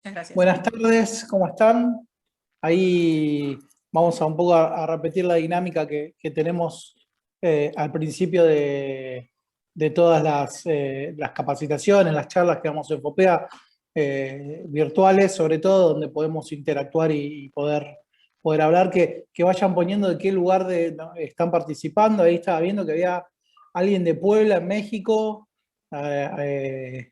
Muchas gracias. Buenas tardes, ¿cómo están? Ahí vamos a un poco a repetir la dinámica que tenemos al principio de todas las capacitaciones, las charlas que damos en FOPEA, virtuales, sobre todo, donde podemos interactuar y poder hablar, que vayan poniendo de qué lugar ¿no? están participando. Ahí estaba viendo que había alguien de Puebla, en México. eh, eh,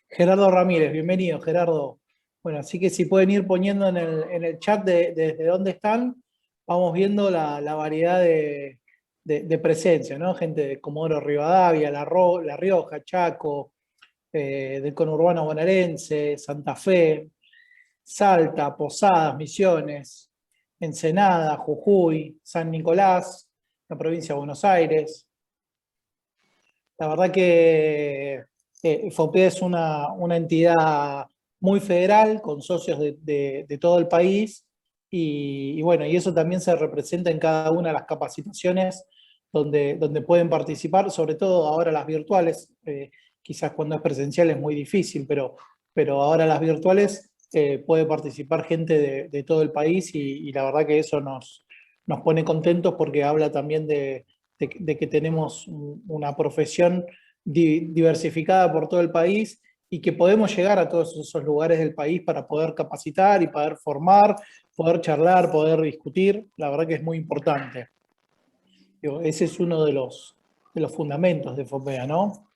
Gerardo Ramírez, bienvenido, Gerardo. Bueno, así que si pueden ir poniendo en el chat desde dónde están, vamos viendo la variedad de presencia, ¿no? Gente de Comodoro Rivadavia, La Rioja, Chaco, del conurbano bonaerense, Santa Fe, Salta, Posadas, Misiones, Ensenada, Jujuy, San Nicolás, la provincia de Buenos Aires. La verdad que FOPEA es una entidad muy federal, con socios de todo el país, y bueno, y eso también se representa en cada una de las capacitaciones donde pueden participar, sobre todo ahora las virtuales. Quizás cuando es presencial es muy difícil, pero ahora las virtuales puede participar gente de todo el país, y la verdad que eso nos pone contentos, porque habla también de que tenemos una profesión diversificada por todo el país, y que podemos llegar a todos esos lugares del país para poder capacitar y poder formar, poder charlar, poder discutir. La verdad que es muy importante. Ese es uno de los fundamentos de FOPEA, ¿no?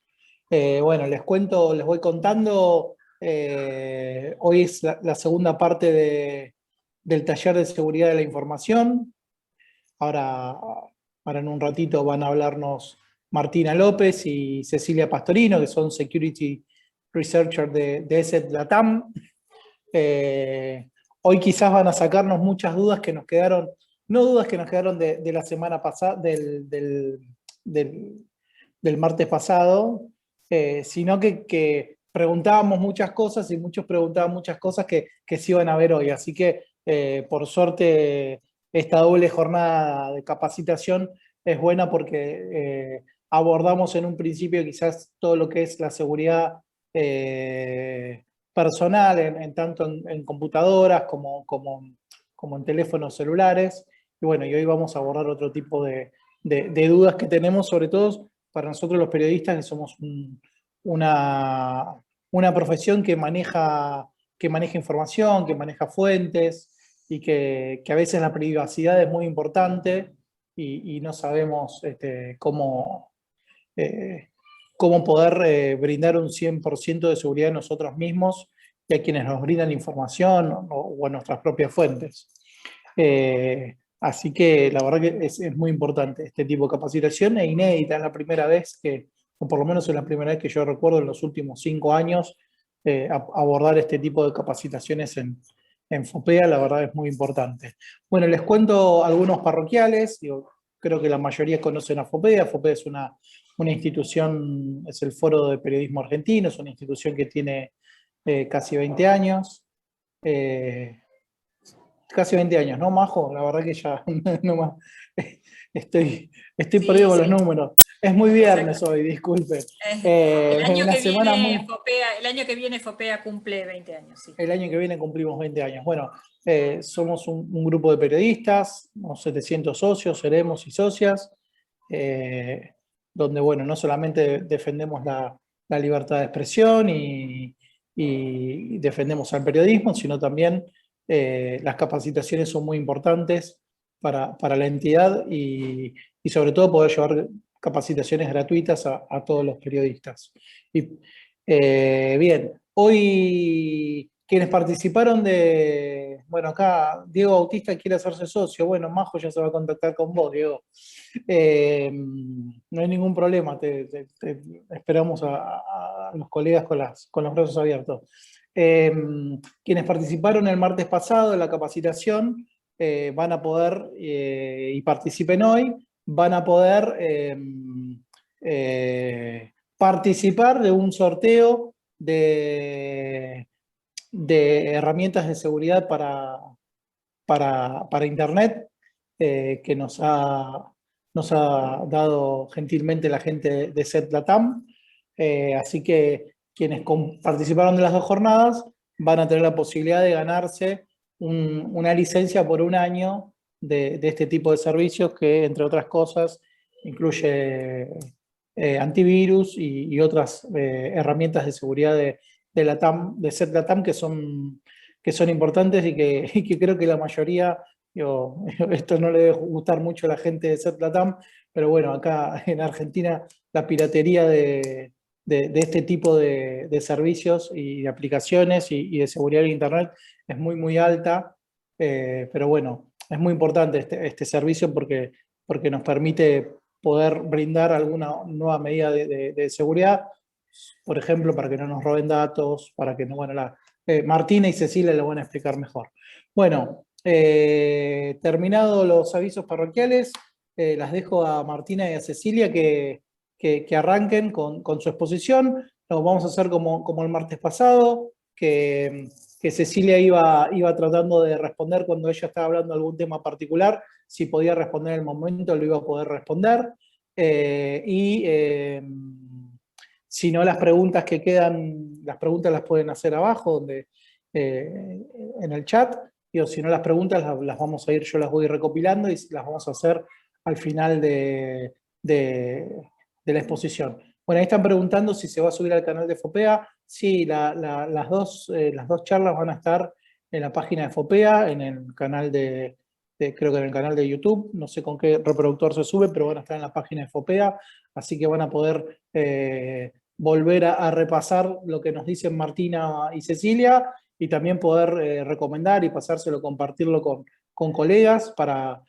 Bueno, les cuento, les voy contando. Hoy es la segunda parte del taller de seguridad de la información. Ahora, en un ratito van a hablarnos Martina López y Cecilia Pastorino, que son Security Researchers de ESET Latam. Hoy quizás van a sacarnos muchas dudas que nos quedaron, no dudas que nos quedaron de la semana pasada, del martes pasado, sino que preguntábamos muchas cosas, y muchos preguntaban muchas cosas que se iban a ver hoy. Así que, por suerte, esta doble jornada de capacitación es buena, porque abordamos en un principio quizás todo lo que es la seguridad personal, tanto en computadoras como en teléfonos celulares. Y bueno, y hoy vamos a abordar otro tipo de dudas que tenemos, sobre todo para nosotros los periodistas, que somos una profesión que maneja información, que maneja fuentes, y que a veces la privacidad es muy importante, y no sabemos eh, cómo poder brindar un 100% de seguridad a nosotros mismos y a quienes nos brindan información, o a nuestras propias fuentes. Así que la verdad que es muy importante este tipo de capacitación, e inédita. Es la primera vez o por lo menos es la primera vez que yo recuerdo en los últimos 5 años, abordar este tipo de capacitaciones en FOPEA. La verdad es muy importante. Bueno, les cuento algunos parroquiales. Creo que la mayoría conocen a FOPEA. FOPEA es una institución, es el Foro de Periodismo Argentino, es una institución que tiene casi 20 años. Eh, Casi 20 años, ¿no, Majo? La verdad que ya no más. Estoy perdido Sí, con los sí, números. Es muy viernes exacto. hoy, disculpe. El año Una que semana viene muy... FOPEA, el año que viene FOPEA cumple 20 años, sí. El año que viene cumplimos 20 años. Bueno, somos un grupo de periodistas, unos 700 socios, seremos, y socias, eh, donde, bueno, no solamente defendemos la libertad de expresión y defendemos al periodismo, sino también las capacitaciones son muy importantes para la entidad, y sobre todo poder llevar capacitaciones gratuitas a todos los periodistas. Y, bien, hoy quienes participaron bueno, acá Diego Bautista quiere hacerse socio. Bueno, Majo ya se va a contactar con vos, Diego. No hay ningún problema, te esperamos a los colegas con los brazos abiertos. Eh, Quienes participaron el martes pasado en la capacitación, van a poder, y participen hoy, van a poder participar de un sorteo de herramientas de seguridad para Internet, que nos ha dado gentilmente la gente de SET Latam. Así que quienes participaron de las 2 jornadas van a tener la posibilidad de ganarse una licencia por un año de este tipo de servicios que, entre otras cosas, incluye antivirus y otras herramientas de seguridad de LATAM, de ZLATAM, que son importantes y que creo que la mayoría, digo, esto no le debe gustar mucho a la gente de ZLATAM, pero bueno, acá en Argentina la piratería de este tipo de servicios y de aplicaciones y de seguridad de Internet es muy, muy alta, pero bueno, es muy importante este servicio porque nos permite poder brindar alguna nueva medida de seguridad, por ejemplo, para que no nos roben datos, para que no, bueno, Martina y Cecilia lo van a explicar mejor. Bueno, terminados los avisos parroquiales, las dejo a Martina y a Cecilia que arranquen con su exposición. Lo vamos a hacer como el martes pasado, que Cecilia iba tratando de responder cuando ella estaba hablando de algún tema particular. Si podía responder en el momento, lo iba a poder responder. Si no, las preguntas que quedan, las preguntas las pueden hacer abajo, en el chat. O si no, las preguntas las vamos a ir, yo las voy recopilando y las vamos a hacer al final de la exposición. Bueno, ahí están preguntando si se va a subir al canal de FOPEA. Sí, las dos charlas van a estar en la página de FOPEA, en el canal creo que en el canal de YouTube, no sé con qué reproductor se sube, pero van a estar en la página de FOPEA, así que van a poder volver a repasar lo que nos dicen Martina y Cecilia, y también poder recomendar y pasárselo, compartirlo con colegas para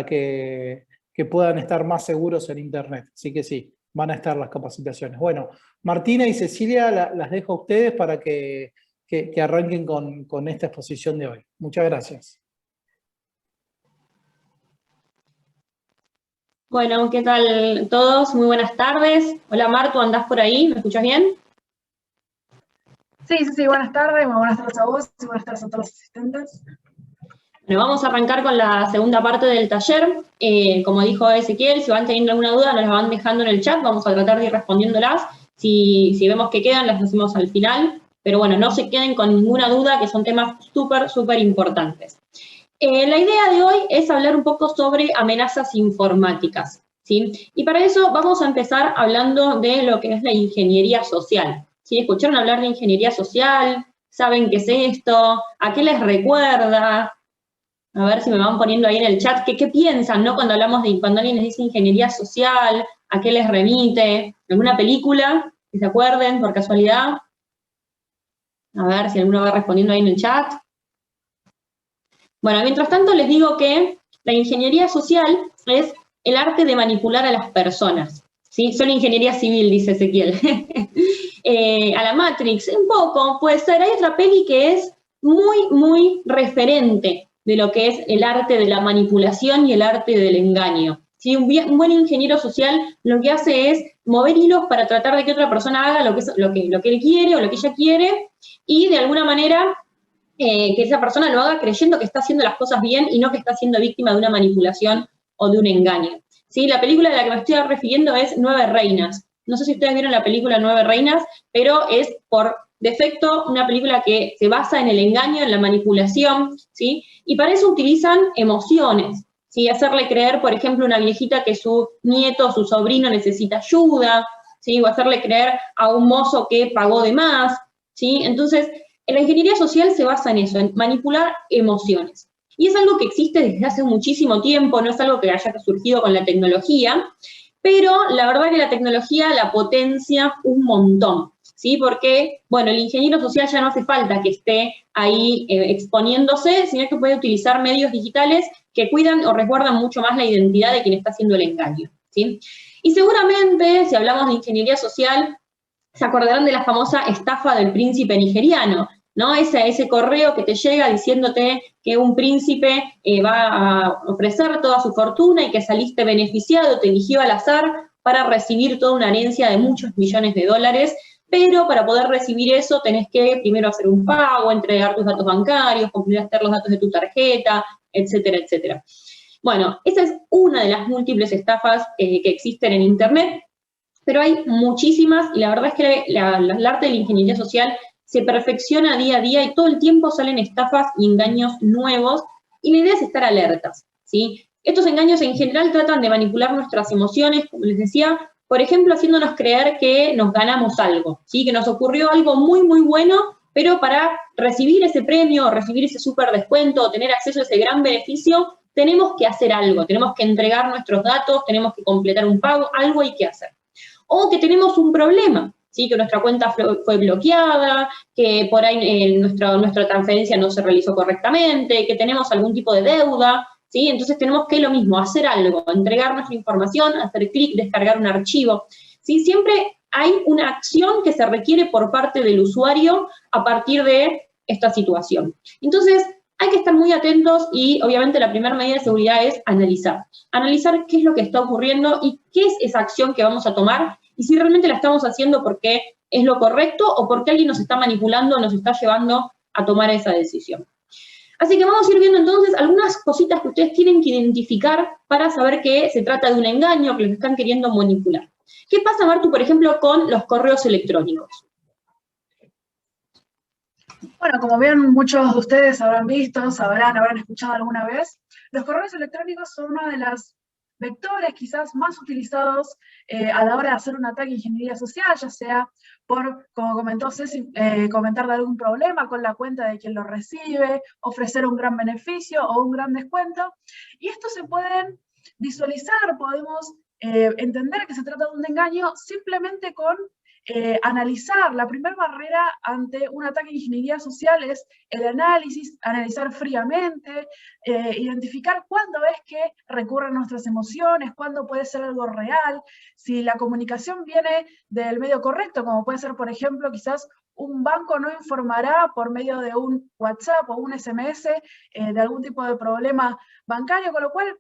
que puedan estar más seguros en Internet. Así que sí, van a estar las capacitaciones. Bueno, Martina y Cecilia las dejo a ustedes para que arranquen con esta exposición de hoy. Muchas gracias. Bueno, ¿qué tal todos? Muy buenas tardes. Hola Martu, ¿andás por ahí? ¿Me escuchas bien? Sí, buenas tardes. Muy buenas tardes a vos y buenas tardes a todos los asistentes. Bueno, vamos a arrancar con la segunda parte del taller. Como dijo Ezequiel, si van teniendo alguna duda, nos la van dejando en el chat, vamos a tratar de ir respondiéndolas. Si vemos que quedan, las hacemos al final. Pero bueno, no se queden con ninguna duda, que son temas súper importantes. La idea de hoy es hablar un poco sobre amenazas informáticas, ¿sí? Y para eso vamos a empezar hablando de lo que es la ingeniería social. ¿Sí? ¿Escucharon hablar de ingeniería social? ¿Saben qué es esto? ¿A qué les recuerda? A ver si me van poniendo ahí en el chat qué piensan, ¿no? Cuando alguien les dice ingeniería social, ¿a qué les remite? ¿Alguna película que se acuerden por casualidad? A ver si alguno va respondiendo ahí en el chat. Bueno, mientras tanto les digo que la ingeniería social es el arte de manipular a las personas, ¿sí? Solo ingeniería civil, dice Ezequiel. A la Matrix, un poco, puede ser. Hay otra peli que es muy referente de lo que es el arte de la manipulación y el arte del engaño. ¿Sí? Un buen ingeniero social lo que hace es mover hilos para tratar de que otra persona haga lo que él quiere o lo que ella quiere, y de alguna manera que esa persona lo haga creyendo que está haciendo las cosas bien y no que está siendo víctima de una manipulación o de un engaño. ¿Sí? La película a la que me estoy refiriendo es Nueve Reinas. No sé si ustedes vieron la película Nueve Reinas, pero es por defecto una película que se basa en el engaño, en la manipulación, ¿sí? Y para eso utilizan emociones, ¿sí? Hacerle creer, por ejemplo, a una viejita que su nieto o su sobrino necesita ayuda, ¿sí? O hacerle creer a un mozo que pagó de más, ¿sí? Entonces, la ingeniería social se basa en eso, en manipular emociones. Y es algo que existe desde hace muchísimo tiempo, no es algo que haya surgido con la tecnología, pero la verdad que la tecnología la potencia un montón, ¿sí? Porque, bueno, el ingeniero social ya no hace falta que esté ahí exponiéndose, sino que puede utilizar medios digitales que cuidan o resguardan mucho más la identidad de quien está haciendo el engaño, ¿sí? Y seguramente, si hablamos de ingeniería social, se acordarán de la famosa estafa del príncipe nigeriano, ¿no? Ese correo que te llega diciéndote que un príncipe va a ofrecer toda su fortuna y que saliste beneficiado, te eligió al azar para recibir toda una herencia de muchos millones de dólares, pero para poder recibir eso tenés que primero hacer un pago, entregar tus datos bancarios, completar los datos de tu tarjeta, etcétera, etcétera. Bueno, esa es una de las múltiples estafas que existen en Internet, pero hay muchísimas, y la verdad es que el arte de la ingeniería social se perfecciona día a día y todo el tiempo salen estafas y engaños nuevos, y la idea es estar alertas, ¿sí? Estos engaños en general tratan de manipular nuestras emociones, como les decía, por ejemplo, haciéndonos creer que nos ganamos algo, ¿sí? Que nos ocurrió algo muy, muy bueno, pero para recibir ese premio, recibir ese súper descuento, o tener acceso a ese gran beneficio, tenemos que hacer algo, tenemos que entregar nuestros datos, tenemos que completar un pago, algo hay que hacer. O que tenemos un problema, ¿sí? Que nuestra cuenta fue bloqueada, que por ahí nuestra transferencia no se realizó correctamente, que tenemos algún tipo de deuda, ¿sí? Entonces tenemos que lo mismo, hacer algo, entregar nuestra información, hacer clic, descargar un archivo, ¿sí? Siempre hay una acción que se requiere por parte del usuario a partir de esta situación. Entonces, hay que estar muy atentos y obviamente la primera medida de seguridad es analizar. Analizar qué es lo que está ocurriendo y qué es esa acción que vamos a tomar y si realmente la estamos haciendo porque es lo correcto o porque alguien nos está manipulando, nos está llevando a tomar esa decisión. Así que vamos a ir viendo entonces algunas cositas que ustedes tienen que identificar para saber que se trata de un engaño, que los están queriendo manipular. ¿Qué pasa, Martu, por ejemplo, con los correos electrónicos? Bueno, como bien muchos de ustedes habrán visto, habrán escuchado alguna vez, los correos electrónicos son uno de los vectores quizás más utilizados a la hora de hacer un ataque de ingeniería social, ya sea por, como comentó Ceci, comentar de algún problema con la cuenta de quien lo recibe, ofrecer un gran beneficio o un gran descuento. Y estos se pueden visualizar, podemos entender que se trata de un engaño simplemente con analizar. La primera barrera ante un ataque de ingeniería social es el análisis, analizar fríamente, identificar cuándo es que recurren nuestras emociones, cuándo puede ser algo real, si la comunicación viene del medio correcto, como puede ser, por ejemplo, quizás un banco no informará por medio de un WhatsApp o un SMS de algún tipo de problema bancario, con lo cual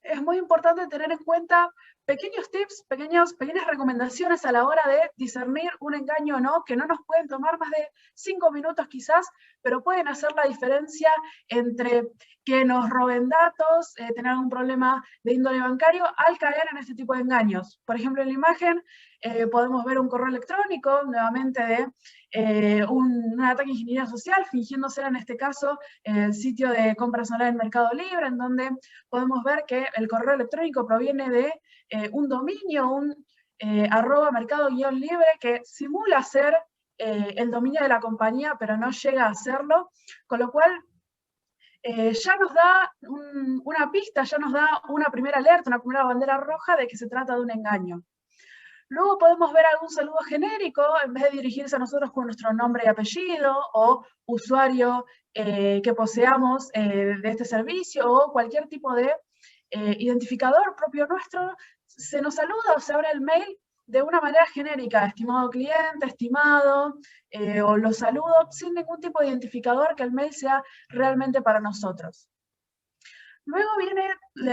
es muy importante tener en cuenta pequeños tips, pequeñas recomendaciones a la hora de discernir un engaño o no, que no nos pueden tomar más de 5 minutos quizás, pero pueden hacer la diferencia entre que nos roben datos, tener algún problema de índole bancario, al caer en este tipo de engaños. Por ejemplo, en la imagen podemos ver un correo electrónico, nuevamente de un ataque de ingeniería social, fingiendo ser en este caso el sitio de compras online en Mercado Libre, en donde podemos ver que el correo electrónico proviene de un dominio, un @mercado-libre que simula ser el dominio de la compañía, pero no llega a serlo, con lo cual ya nos da una pista, ya nos da una primera alerta, una primera bandera roja de que se trata de un engaño. Luego podemos ver algún saludo genérico, en vez de dirigirse a nosotros con nuestro nombre y apellido, o usuario que poseamos de este servicio, o cualquier tipo de identificador propio nuestro, se nos saluda o se abre el mail de una manera genérica, estimado cliente, estimado, o los saludo sin ningún tipo de identificador que el mail sea realmente para nosotros. Luego viene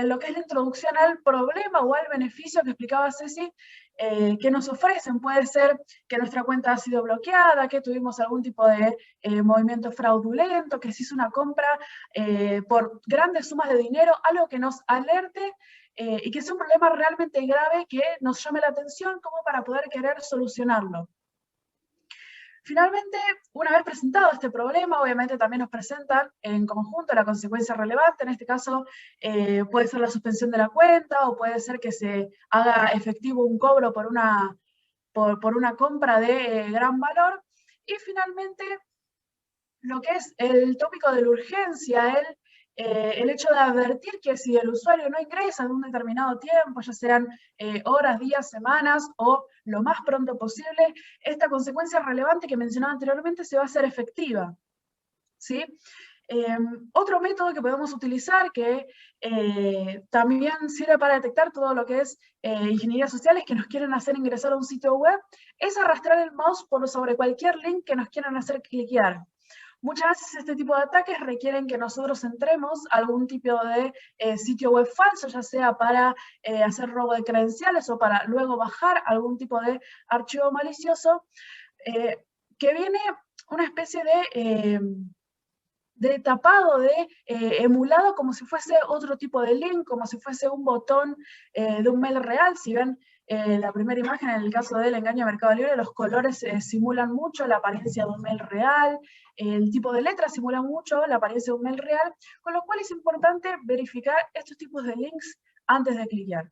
lo que es la introducción al problema o al beneficio que explicaba Ceci, que nos ofrecen. Puede ser que nuestra cuenta ha sido bloqueada, que tuvimos algún tipo de movimiento fraudulento, que se hizo una compra por grandes sumas de dinero, algo que nos alerte y que es un problema realmente grave que nos llame la atención como para poder querer solucionarlo. Finalmente, una vez presentado este problema, obviamente también nos presentan en conjunto la consecuencia relevante. En este caso, puede ser la suspensión de la cuenta o puede ser que se haga efectivo un cobro por una compra de gran valor. Y finalmente, lo que es el tópico de la urgencia, el hecho de advertir que si el usuario no ingresa en un determinado tiempo, ya sean horas, días, semanas o lo más pronto posible, esta consecuencia relevante que mencionaba anteriormente se va a hacer efectiva, ¿sí? Otro método que podemos utilizar que también sirve para detectar todo lo que es ingeniería social es que nos quieren hacer ingresar a un sitio web, es arrastrar el mouse por sobre cualquier link que nos quieran hacer cliquear. Muchas veces este tipo de ataques requieren que nosotros entremos a algún tipo de sitio web falso, ya sea para hacer robo de credenciales o para luego bajar algún tipo de archivo malicioso, que viene una especie de de tapado, de emulado, como si fuese otro tipo de link, como si fuese un botón de un mail real. Si ven la primera imagen, en el caso del engaño de Mercado Libre, los colores simulan mucho la apariencia de un mail real, el tipo de letra simula mucho la apariencia de un mail real, con lo cual es importante verificar estos tipos de links antes de clicar.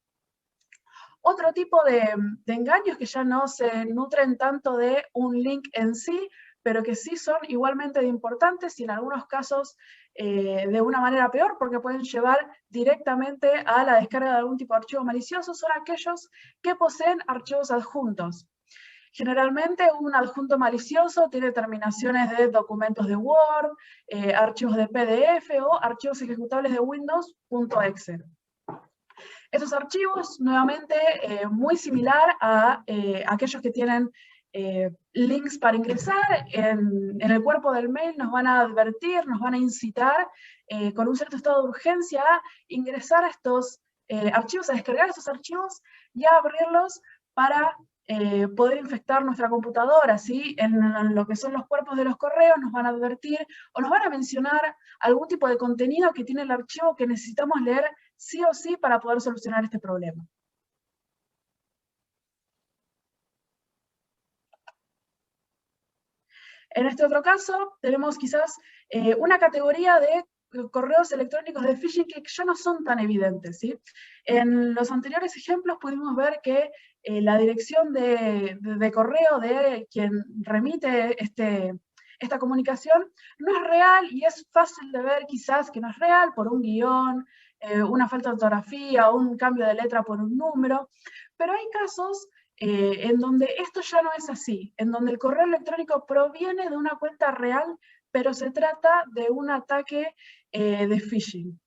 Otro tipo de engaños que ya no se nutren tanto de un link en sí, pero que sí son igualmente de importantes y en algunos casos de una manera peor, porque pueden llevar directamente a la descarga de algún tipo de archivo malicioso, son aquellos que poseen archivos adjuntos. Generalmente un adjunto malicioso tiene terminaciones de documentos de Word, archivos de PDF o archivos ejecutables de Windows.exe. Estos archivos, nuevamente, muy similar a aquellos que tienen links para ingresar, en el cuerpo del mail nos van a advertir, nos van a incitar con un cierto estado de urgencia a ingresar a estos archivos, a descargar estos archivos y a abrirlos para poder infectar nuestra computadora, ¿sí? En lo que son los cuerpos de los correos nos van a advertir o nos van a mencionar algún tipo de contenido que tiene el archivo que necesitamos leer sí o sí para poder solucionar este problema. En este otro caso, tenemos quizás una categoría de correos electrónicos de phishing que ya no son tan evidentes, ¿sí? En los anteriores ejemplos pudimos ver que la dirección de correo de quien remite esta comunicación no es real y es fácil de ver quizás que no es real por un guión, una falta de ortografía, un cambio de letra por un número, pero hay casos en donde esto ya no es así, en donde el correo electrónico proviene de una cuenta real, pero se trata de un ataque de phishing.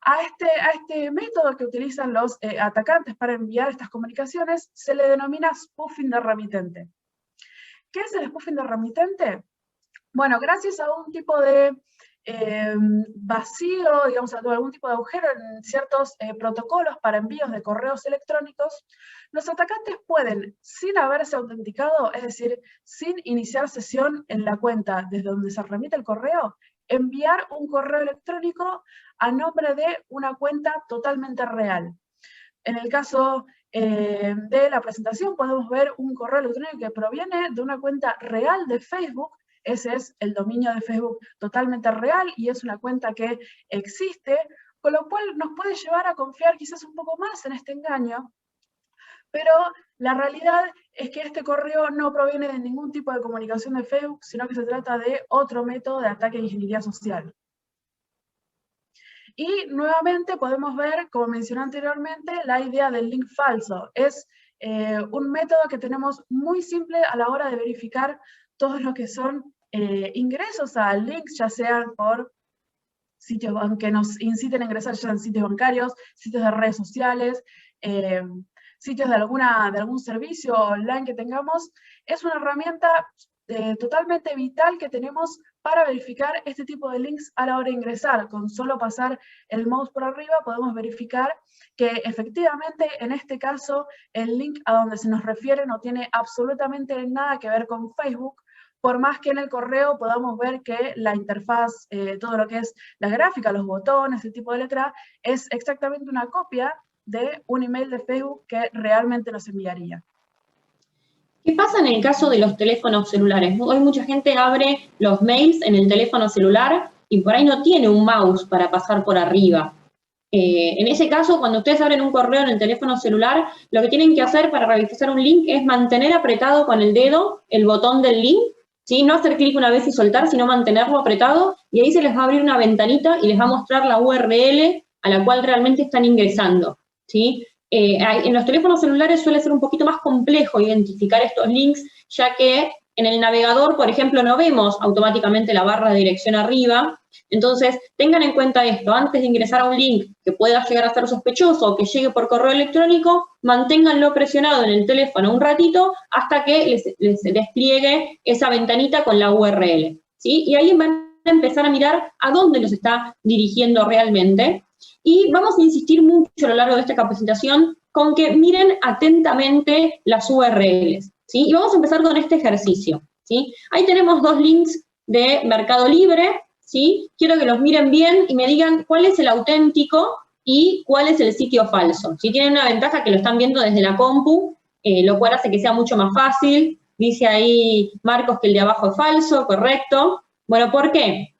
A este método que utilizan los atacantes para enviar estas comunicaciones se le denomina spoofing de remitente. ¿Qué es el spoofing de remitente? Bueno, gracias a un tipo de vacío, digamos, algún tipo de agujero en ciertos protocolos para envíos de correos electrónicos, los atacantes pueden, sin haberse autenticado, es decir, sin iniciar sesión en la cuenta desde donde se remite el correo, enviar un correo electrónico a nombre de una cuenta totalmente real. En el caso de la presentación podemos ver un correo electrónico que proviene de una cuenta real de Facebook. Ese es el dominio de Facebook totalmente real y es una cuenta que existe, con lo cual nos puede llevar a confiar quizás un poco más en este engaño, pero la realidad es que este correo no proviene de ningún tipo de comunicación de Facebook, sino que se trata de otro método de ataque de ingeniería social. Y nuevamente podemos ver, como mencioné anteriormente, la idea del link falso. Es un método que tenemos muy simple a la hora de verificar todos los que son ingresos a links, ya sean por sitios que nos inciten a ingresar, ya sean sitios bancarios, sitios de redes sociales, sitios de algún servicio online que tengamos. Es una herramienta totalmente vital que tenemos para verificar este tipo de links a la hora de ingresar. Con solo pasar el mouse por arriba podemos verificar que efectivamente en este caso el link a donde se nos refiere no tiene absolutamente nada que ver con Facebook, por más que en el correo podamos ver que la interfaz, todo lo que es la gráfica, los botones, el tipo de letra, es exactamente una copia de un email de Facebook que realmente nos enviaría. ¿Qué pasa en el caso de los teléfonos celulares? Hoy mucha gente abre los mails en el teléfono celular y por ahí no tiene un mouse para pasar por arriba. En ese caso, cuando ustedes abren un correo en el teléfono celular, lo que tienen que hacer para revisar un link es mantener apretado con el dedo el botón del link, ¿sí? No hacer clic una vez y soltar, sino mantenerlo apretado, y ahí se les va a abrir una ventanita y les va a mostrar la URL a la cual realmente están ingresando, ¿sí? En los teléfonos celulares suele ser un poquito más complejo identificar estos links, ya que en el navegador, por ejemplo, no vemos automáticamente la barra de dirección arriba. Entonces, tengan en cuenta esto, antes de ingresar a un link que pueda llegar a ser sospechoso o que llegue por correo electrónico, manténganlo presionado en el teléfono un ratito hasta que les despliegue esa ventanita con la URL, ¿sí? Y ahí van a empezar a mirar a dónde los está dirigiendo realmente. Y vamos a insistir mucho a lo largo de esta capacitación con que miren atentamente las URLs, ¿sí? Y vamos a empezar con este ejercicio, ¿sí? Ahí tenemos dos links de Mercado Libre, ¿sí? Quiero que los miren bien y me digan cuál es el auténtico y cuál es el sitio falso. Si tienen una ventaja que lo están viendo desde la compu, lo cual hace que sea mucho más fácil. Dice ahí Marcos que el de abajo es falso, correcto. Bueno, ¿por qué?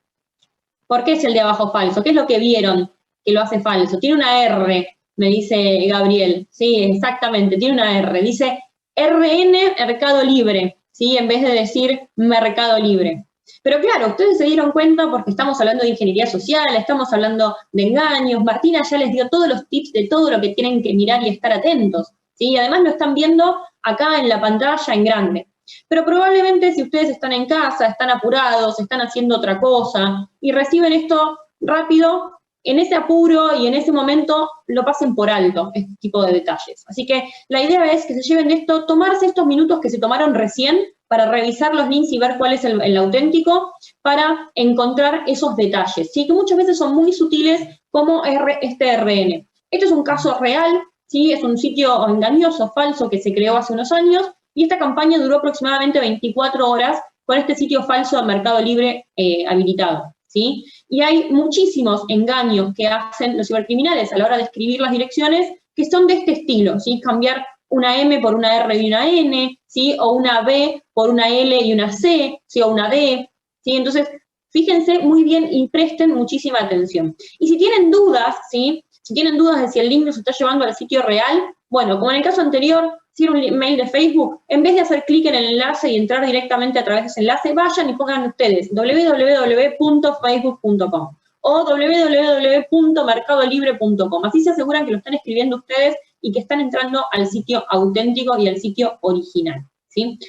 ¿Por qué es el de abajo falso? ¿Qué es lo que vieron que lo hace falso? Tiene una R, me dice Gabriel. Sí, exactamente, tiene una R. Dice RN Mercado Libre, ¿sí? En vez de decir Mercado Libre. Pero claro, ustedes se dieron cuenta porque estamos hablando de ingeniería social, estamos hablando de engaños. Martina ya les dio todos los tips de todo lo que tienen que mirar y estar atentos, ¿sí? Además lo están viendo acá en la pantalla en grande. Pero probablemente si ustedes están en casa, están apurados, están haciendo otra cosa y reciben esto rápido, en ese apuro y en ese momento lo pasen por alto, este tipo de detalles. Así que la idea es que se lleven esto, tomarse estos minutos que se tomaron recién para revisar los links y ver cuál es el auténtico, para encontrar esos detalles, ¿sí? Que muchas veces son muy sutiles como este RN. Este es un caso real, ¿sí? Es un sitio engañoso, falso, que se creó hace unos años, y esta campaña duró aproximadamente 24 horas con este sitio falso de Mercado Libre habilitado, ¿sí? Y hay muchísimos engaños que hacen los cibercriminales a la hora de escribir las direcciones que son de este estilo, ¿sí? Cambiar una M por una R y una N, ¿sí? O una B por una L y una C, ¿sí? O una D, ¿sí? Entonces, fíjense muy bien y presten muchísima atención. Y si tienen dudas, ¿sí? Si tienen dudas de si el link nos está llevando al sitio real, bueno, como en el caso anterior, si era un mail de Facebook, en vez de hacer clic en el enlace y entrar directamente a través de ese enlace, vayan y pongan ustedes www.facebook.com o www.mercadolibre.com. Así se aseguran que lo están escribiendo ustedes y que están entrando al sitio auténtico y al sitio original, ¿sí?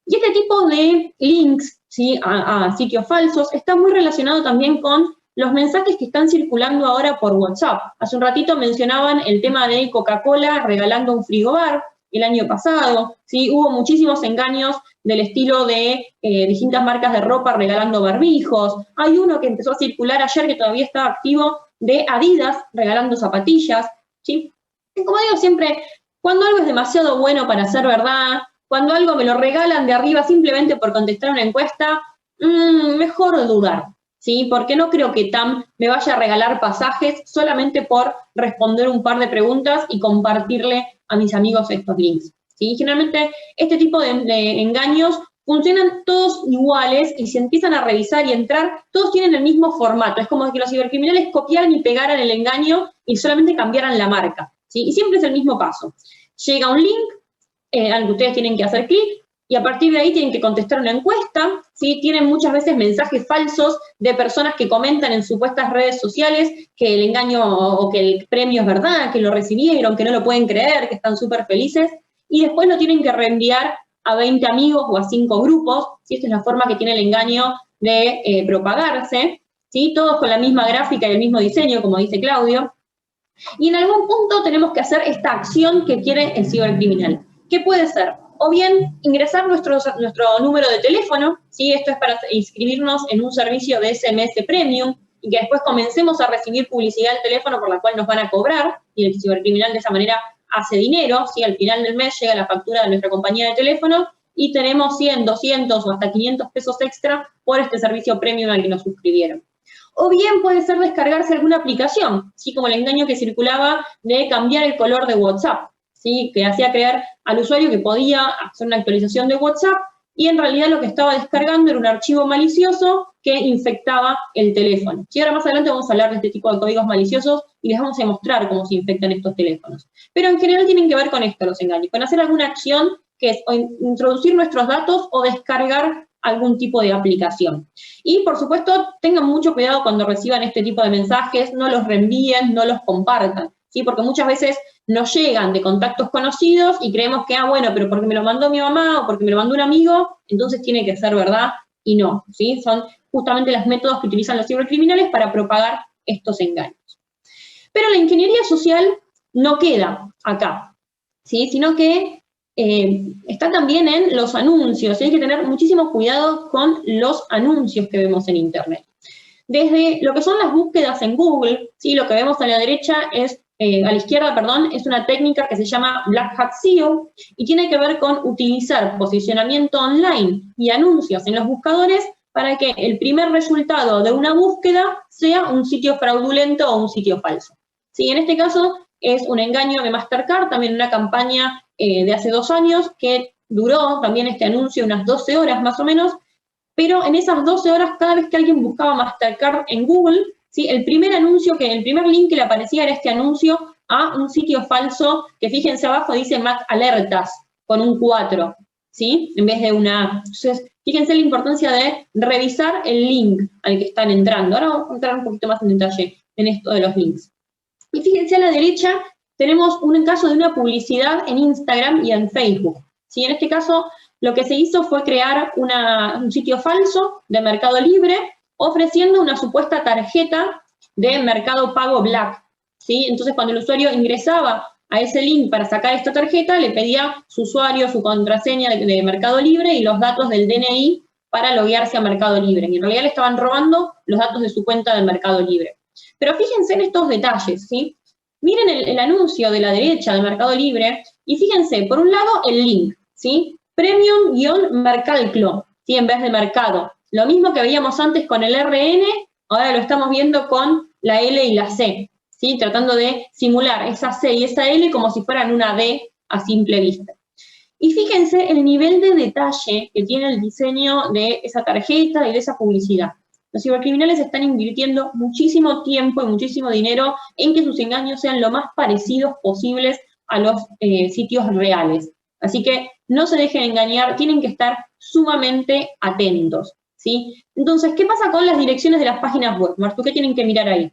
Y este tipo de links, ¿sí? a sitios falsos está muy relacionado también con los mensajes que están circulando ahora por WhatsApp. Hace un ratito mencionaban el tema de Coca-Cola regalando un frigobar el año pasado, ¿sí? Hubo muchísimos engaños del estilo de distintas marcas de ropa regalando barbijos. Hay uno que empezó a circular ayer que todavía estaba activo de Adidas regalando zapatillas, ¿sí? Y como digo siempre, cuando algo es demasiado bueno para ser verdad, cuando algo me lo regalan de arriba simplemente por contestar una encuesta, mejor dudar, ¿sí? Porque no creo que TAM me vaya a regalar pasajes solamente por responder un par de preguntas y compartirle a mis amigos estos links, ¿sí? Generalmente este tipo de engaños funcionan todos iguales y se empiezan a revisar y entrar, todos tienen el mismo formato. Es como que los cibercriminales copiaran y pegaran el engaño y solamente cambiaran la marca, ¿sí? Y siempre es el mismo paso. Llega un link al que ustedes tienen que hacer clic, y a partir de ahí tienen que contestar una encuesta, ¿sí? Tienen muchas veces mensajes falsos de personas que comentan en supuestas redes sociales que el engaño o que el premio es verdad, que lo recibieron, que no lo pueden creer, que están súper felices, y después lo tienen que reenviar a 20 amigos o a 5 grupos, ¿sí? Esta es la forma que tiene el engaño de propagarse, ¿sí? Todos con la misma gráfica y el mismo diseño, como dice Claudio, y en algún punto tenemos que hacer esta acción que quiere el cibercriminal. ¿Qué puede ser? O bien ingresar nuestro número de teléfono, ¿sí? Esto es para inscribirnos en un servicio de SMS Premium y que después comencemos a recibir publicidad al teléfono por la cual nos van a cobrar, y el cibercriminal de esa manera hace dinero, ¿sí? Al final del mes llega la factura de nuestra compañía de teléfono y tenemos 100, 200 o hasta 500 pesos extra por este servicio Premium al que nos suscribieron. O bien puede ser descargarse alguna aplicación, ¿sí? Como el engaño que circulaba de cambiar el color de WhatsApp, ¿sí? Que hacía creer al usuario que podía hacer una actualización de WhatsApp y en realidad lo que estaba descargando era un archivo malicioso que infectaba el teléfono. Y ahora más adelante vamos a hablar de este tipo de códigos maliciosos y les vamos a mostrar cómo se infectan estos teléfonos. Pero en general tienen que ver con esto los engaños, con hacer alguna acción que es o introducir nuestros datos o descargar algún tipo de aplicación. Y por supuesto tengan mucho cuidado cuando reciban este tipo de mensajes, no los reenvíen, no los compartan, ¿sí? Porque muchas veces nos llegan de contactos conocidos y creemos que, bueno, pero porque me lo mandó mi mamá o porque me lo mandó un amigo, entonces tiene que ser verdad, y no, ¿sí? Son justamente los métodos que utilizan los cibercriminales para propagar estos engaños. Pero la ingeniería social no queda acá, ¿sí? Sino que está también en los anuncios, y hay que tener muchísimo cuidado con los anuncios que vemos en Internet. Desde lo que son las búsquedas en Google, ¿sí? Lo que vemos a la derecha es a la izquierda, perdón, es una técnica que se llama Black Hat SEO y tiene que ver con utilizar posicionamiento online y anuncios en los buscadores para que el primer resultado de una búsqueda sea un sitio fraudulento o un sitio falso. ¿Sí? En este caso es un engaño de Mastercard, también una campaña de hace 2 años que duró también este anuncio unas 12 horas más o menos, pero en esas 12 horas cada vez que alguien buscaba Mastercard en Google, ¿sí? El primer link que le aparecía era este anuncio a un sitio falso que fíjense abajo dice Mac Alertas con un 4, ¿sí? En vez de una A. Entonces, fíjense la importancia de revisar el link al que están entrando. Ahora vamos a entrar un poquito más en detalle en esto de los links. Y fíjense a la derecha, tenemos un caso de una publicidad en Instagram y en Facebook. ¿Sí? En este caso, lo que se hizo fue crear un sitio falso de Mercado Libre ofreciendo una supuesta tarjeta de Mercado Pago Black. ¿Sí? Entonces, cuando el usuario ingresaba a ese link para sacar esta tarjeta, le pedía su usuario, su contraseña de Mercado Libre y los datos del DNI para loguearse a Mercado Libre. Y en realidad le estaban robando los datos de su cuenta de Mercado Libre. Pero fíjense en estos detalles, ¿sí? Miren el anuncio de la derecha de Mercado Libre y fíjense, por un lado, el link, ¿sí? Premium-Mercalclo, ¿sí? En vez de mercado. Lo mismo que veíamos antes con el RN, ahora lo estamos viendo con la L y la C, ¿sí? Tratando de simular esa C y esa L como si fueran una D a simple vista. Y fíjense el nivel de detalle que tiene el diseño de esa tarjeta y de esa publicidad. Los cibercriminales están invirtiendo muchísimo tiempo y muchísimo dinero en que sus engaños sean lo más parecidos posibles a los sitios reales. Así que no se dejen engañar, tienen que estar sumamente atentos, ¿sí? Entonces, ¿qué pasa con las direcciones de las páginas web? Martu, ¿qué tienen que mirar ahí?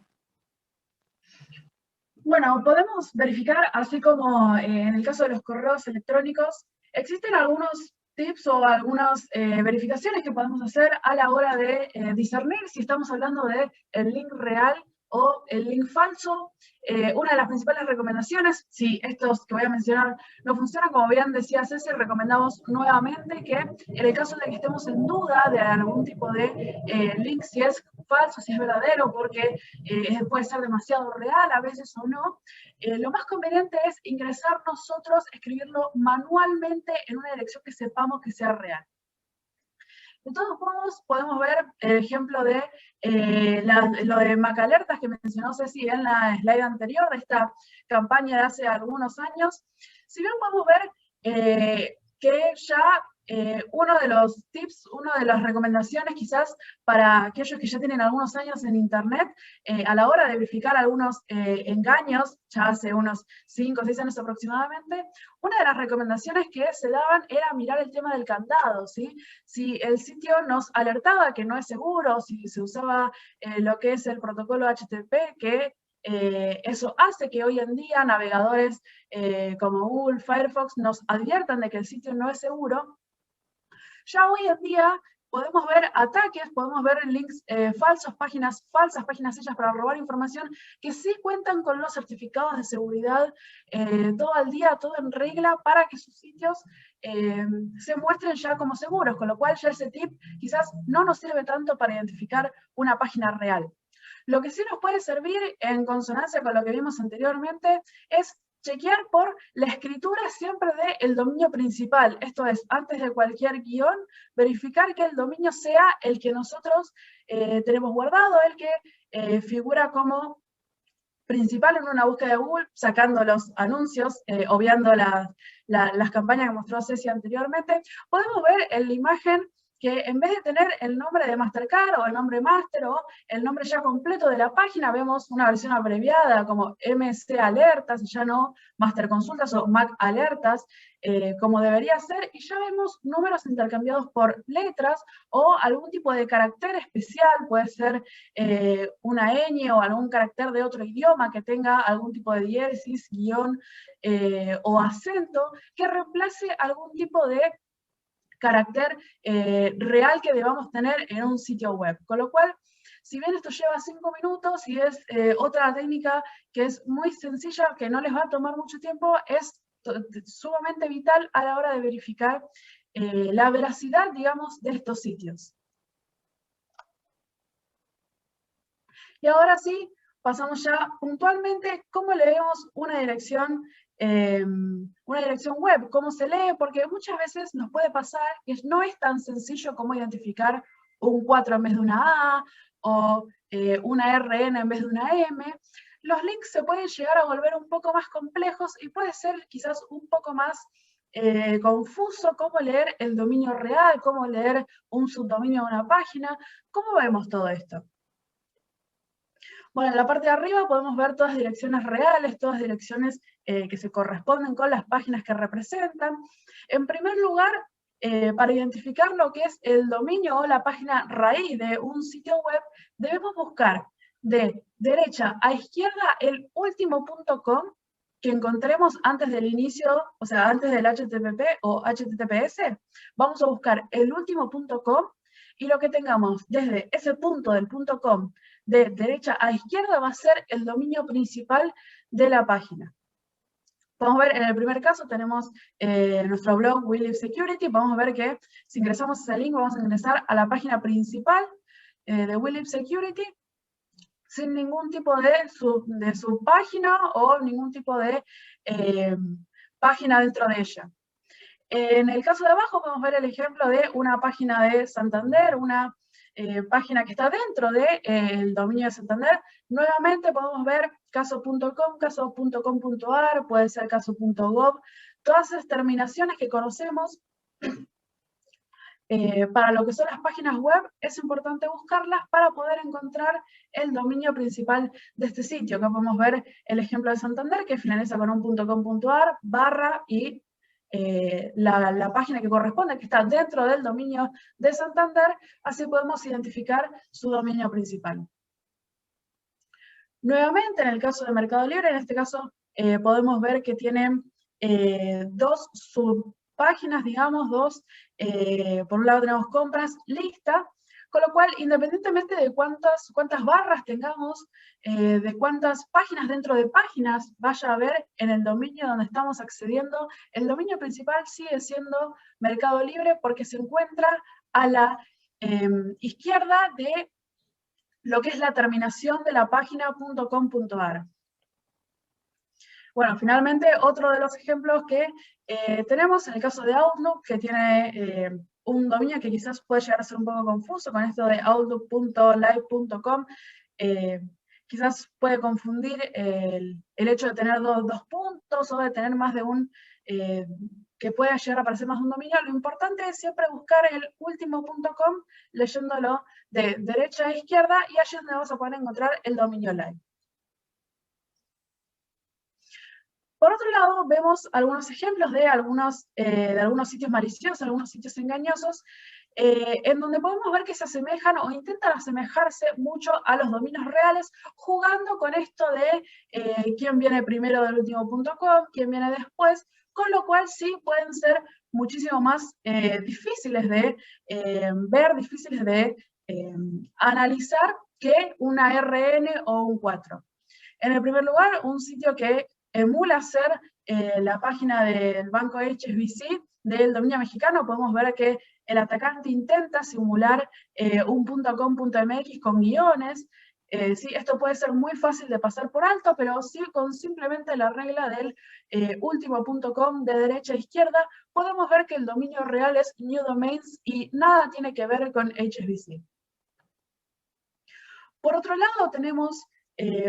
Bueno, podemos verificar, así como en el caso de los correos electrónicos, existen algunos tips o algunas verificaciones que podemos hacer a la hora de discernir si estamos hablando de el link real o el link falso. Una de las principales recomendaciones, si estos que voy a mencionar no funcionan, como bien decía Ceci, recomendamos nuevamente que en el caso de que estemos en duda de algún tipo de link, si es falso, si es verdadero, porque puede ser demasiado real a veces o no, lo más conveniente es ingresar nosotros, escribirlo manualmente en una dirección que sepamos que sea real. De todos modos, podemos ver el ejemplo de lo de Mac Alertas que mencionó Ceci en la slide anterior, de esta campaña de hace algunos años. Si bien podemos ver que ya uno de los tips, una de las recomendaciones quizás para aquellos que ya tienen algunos años en Internet, a la hora de verificar algunos engaños, ya hace unos 5 o 6 años aproximadamente, una de las recomendaciones que se daban era mirar el tema del candado, ¿sí? Si el sitio nos alertaba que no es seguro, si se usaba lo que es el protocolo HTTP, que eso hace que hoy en día navegadores como Google, Firefox nos adviertan de que el sitio no es seguro. Ya hoy en día podemos ver ataques, podemos ver links falsas páginas hechas para robar información, que sí cuentan con los certificados de seguridad todo al día, todo en regla, para que sus sitios se muestren ya como seguros, con lo cual ya ese tip quizás no nos sirve tanto para identificar una página real. Lo que sí nos puede servir, en consonancia con lo que vimos anteriormente, es chequear por la escritura siempre del dominio principal. Esto es, antes de cualquier guión, verificar que el dominio sea el que nosotros tenemos guardado, el que figura como principal en una búsqueda de Google, sacando los anuncios, obviando las campañas que mostró Ceci anteriormente. Podemos ver en la imagen que en vez de tener el nombre de Mastercard o el nombre Master o el nombre ya completo de la página, vemos una versión abreviada como MC Alertas, ya no Master Consultas o Mac Alertas, como debería ser, y ya vemos números intercambiados por letras o algún tipo de carácter especial, puede ser una ñ o algún carácter de otro idioma que tenga algún tipo de diéresis, guión o acento, que reemplace algún tipo de carácter real que debamos tener en un sitio web. Con lo cual, si bien esto lleva 5 minutos y es otra técnica que es muy sencilla, que no les va a tomar mucho tiempo, es sumamente vital a la hora de verificar la veracidad, digamos, de estos sitios. Y ahora sí, pasamos ya puntualmente cómo leemos una dirección web, cómo se lee, porque muchas veces nos puede pasar que no es tan sencillo como identificar un 4 en vez de una A, o una RN en vez de una M, los links se pueden llegar a volver un poco más complejos y puede ser quizás un poco más confuso cómo leer el dominio real, cómo leer un subdominio de una página. ¿Cómo vemos todo esto? Bueno, en la parte de arriba podemos ver todas direcciones reales, todas direcciones que se corresponden con las páginas que representan. En primer lugar, para identificar lo que es el dominio o la página raíz de un sitio web, debemos buscar de derecha a izquierda el último .com que encontremos antes del inicio, o sea, antes del HTTP o HTTPS. Vamos a buscar el último .com y lo que tengamos desde ese punto del .com de derecha a izquierda va a ser el dominio principal de la página. Podemos ver, en el primer caso tenemos nuestro blog We Live Security. Vamos a ver que si ingresamos ese link vamos a ingresar a la página principal de We Live Security sin ningún tipo de subpágina o ningún tipo de página dentro de ella. En el caso de abajo podemos ver el ejemplo de una página de Santander, una página que está dentro del dominio de Santander. Nuevamente podemos ver caso.com, caso.com.ar, puede ser caso.gov, todas esas terminaciones que conocemos para lo que son las páginas web, es importante buscarlas para poder encontrar el dominio principal de este sitio. Acá podemos ver el ejemplo de Santander, que finaliza con un .com.ar, barra y la página que corresponde, que está dentro del dominio de Santander, así podemos identificar su dominio principal. Nuevamente, en el caso de Mercado Libre, en este caso podemos ver que tienen dos subpáginas, digamos, por un lado tenemos compras, lista, con lo cual, independientemente de cuántas barras tengamos, de cuántas páginas dentro de páginas vaya a haber en el dominio donde estamos accediendo, el dominio principal sigue siendo Mercado Libre porque se encuentra a la izquierda de lo que es la terminación de la página .com.ar. Bueno, finalmente, otro de los ejemplos que tenemos en el caso de Outlook, que tiene un dominio que quizás puede llegar a ser un poco confuso con esto de outlook.live.com. Quizás puede confundir el hecho de tener dos puntos o de tener más de un, que pueda llegar a aparecer más de un dominio. Lo importante es siempre buscar el último .com leyéndolo de derecha a izquierda y allí es donde vamos a poder encontrar el dominio live. Por otro lado, vemos algunos ejemplos de algunos sitios maliciosos, algunos sitios engañosos, en donde podemos ver que se asemejan o intentan asemejarse mucho a los dominios reales, jugando con esto de quién viene primero del último .com, quién viene después, con lo cual sí pueden ser muchísimo más difíciles de ver, difíciles de analizar que una RN o un 4. En el primer lugar, un sitio que emula ser la página del banco HSBC del dominio mexicano. Podemos ver que el atacante intenta simular un .com.mx con guiones. Sí, esto puede ser muy fácil de pasar por alto, pero sí, con simplemente la regla del último .com de derecha a izquierda, podemos ver que el dominio real es New Domains y nada tiene que ver con HSBC. Por otro lado, tenemos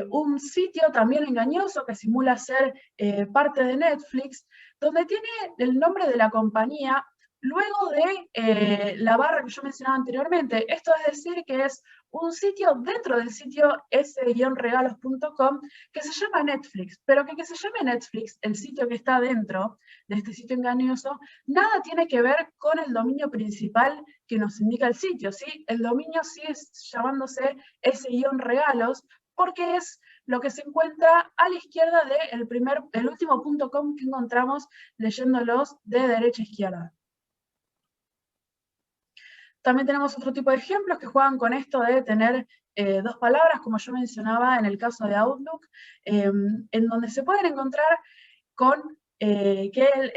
un sitio también engañoso que simula ser parte de Netflix, donde tiene el nombre de la compañía luego de la barra que yo mencionaba anteriormente. Esto es decir que es un sitio dentro del sitio s-regalos.com que se llama Netflix, pero que se llame Netflix, el sitio que está dentro de este sitio engañoso, nada tiene que ver con el dominio principal que nos indica el sitio, ¿sí? El dominio sigue llamándose s-regalos, porque es lo que se encuentra a la izquierda del último .com que encontramos leyéndolos de derecha a izquierda. También tenemos otro tipo de ejemplos que juegan con esto de tener dos palabras, como yo mencionaba en el caso de Outlook, en donde se pueden encontrar con que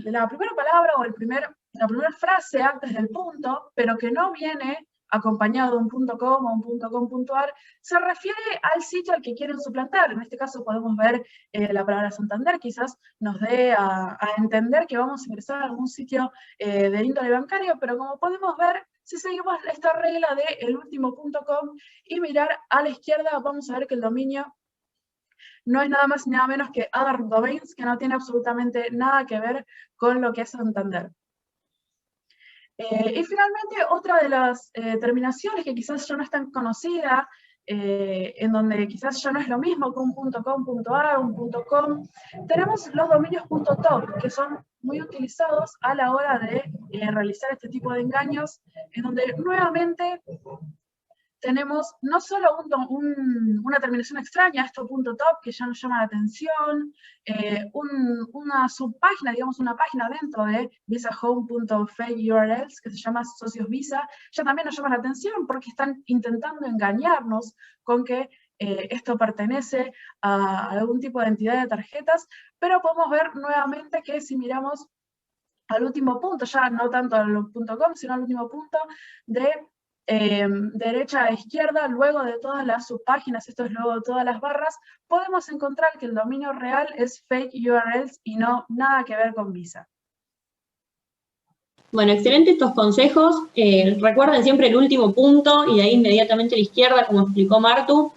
la primera palabra o la primera frase antes del punto, pero que no viene acompañado de un .com o un .com.ar, se refiere al sitio al que quieren suplantar. En este caso podemos ver la palabra Santander, quizás nos dé a entender que vamos a ingresar a algún sitio de índole bancario, pero como podemos ver, Si seguimos esta regla de elúltimo.com y mirar a la izquierda, vamos a ver que el dominio no es nada más ni nada menos que Other Domains, que no tiene absolutamente nada que ver con lo que es Santander. Y finalmente, otra de las terminaciones que quizás ya no es tan conocida, en donde quizás ya no es lo mismo que un .com.ar, un .com, tenemos los dominios .top, que son muy utilizados a la hora de realizar este tipo de engaños, en donde nuevamente tenemos no solo una terminación extraña, esto .top, que ya nos llama la atención, una subpágina, digamos una página dentro de visahome.fake-urls, que se llama socios Visa, ya también nos llama la atención porque están intentando engañarnos con que esto pertenece a algún tipo de entidad de tarjetas, pero podemos ver nuevamente que si miramos al último punto, ya no tanto al .com, sino al último punto de derecha a izquierda, luego de todas las subpáginas, esto es luego de todas las barras, podemos encontrar que el dominio real es fake URLs y no nada que ver con Visa. Bueno, excelente estos consejos. Recuerden siempre el último punto y de ahí inmediatamente a la izquierda, como explicó Martu,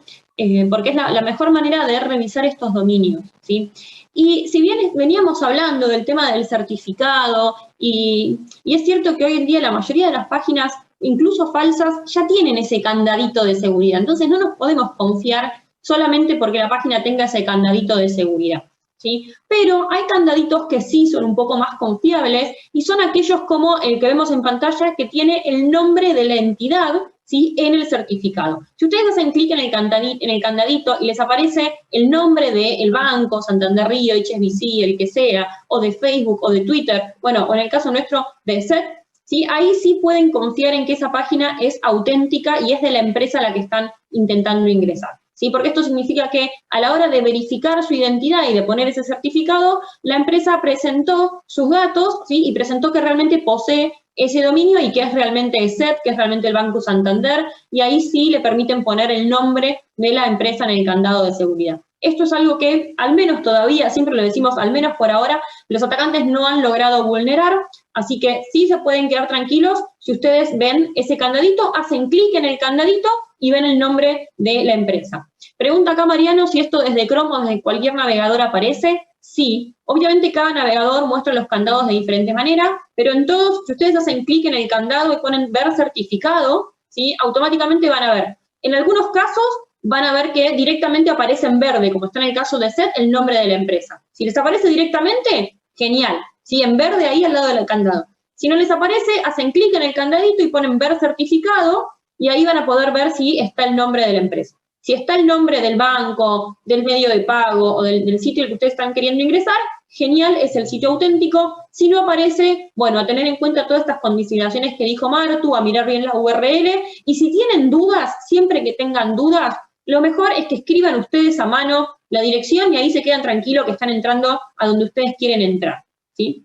porque es la mejor manera de revisar estos dominios, ¿sí? Y si bien veníamos hablando del tema del certificado, y es cierto que hoy en día la mayoría de las páginas, incluso falsas, ya tienen ese candadito de seguridad. Entonces no nos podemos confiar solamente porque la página tenga ese candadito de seguridad, ¿sí? Pero hay candaditos que sí son un poco más confiables y son aquellos como el que vemos en pantalla que tiene el nombre de la entidad, ¿sí?, en el certificado. Si ustedes hacen clic en el candadito y les aparece el nombre del banco, Santander Río, HSBC, el que sea, o de Facebook o de Twitter, bueno, o en el caso nuestro de SET, ¿sí?, ahí sí pueden confiar en que esa página es auténtica y es de la empresa a la que están intentando ingresar, ¿sí? Porque esto significa que a la hora de verificar su identidad y de poner ese certificado, la empresa presentó sus datos, ¿sí?, y presentó que realmente posee ese dominio y que es realmente ESET, que es realmente el Banco Santander, y ahí sí le permiten poner el nombre de la empresa en el candado de seguridad. Esto es algo que, al menos todavía, siempre lo decimos, al menos por ahora, los atacantes no han logrado vulnerar, así que sí se pueden quedar tranquilos. Si ustedes ven ese candadito, hacen clic en el candadito y ven el nombre de la empresa. Pregunta acá Mariano si esto desde Chrome o desde cualquier navegador aparece. Sí, obviamente cada navegador muestra los candados de diferente manera, pero en todos, si ustedes hacen clic en el candado y ponen ver certificado, ¿sí?, automáticamente van a ver. En algunos casos van a ver que directamente aparece en verde, como está en el caso de SET, el nombre de la empresa. Si les aparece directamente, genial, ¿sí?, en verde ahí al lado del candado. Si no les aparece, hacen clic en el candadito y ponen ver certificado, y ahí van a poder ver si está el nombre de la empresa. Si está el nombre del banco, del medio de pago o del sitio al que ustedes están queriendo ingresar, genial, es el sitio auténtico. Si no aparece, bueno, a tener en cuenta todas estas consideraciones que dijo Martu, a mirar bien la URL, y si tienen dudas, siempre que tengan dudas, lo mejor es que escriban ustedes a mano la dirección y ahí se quedan tranquilos que están entrando a donde ustedes quieren entrar, ¿sí?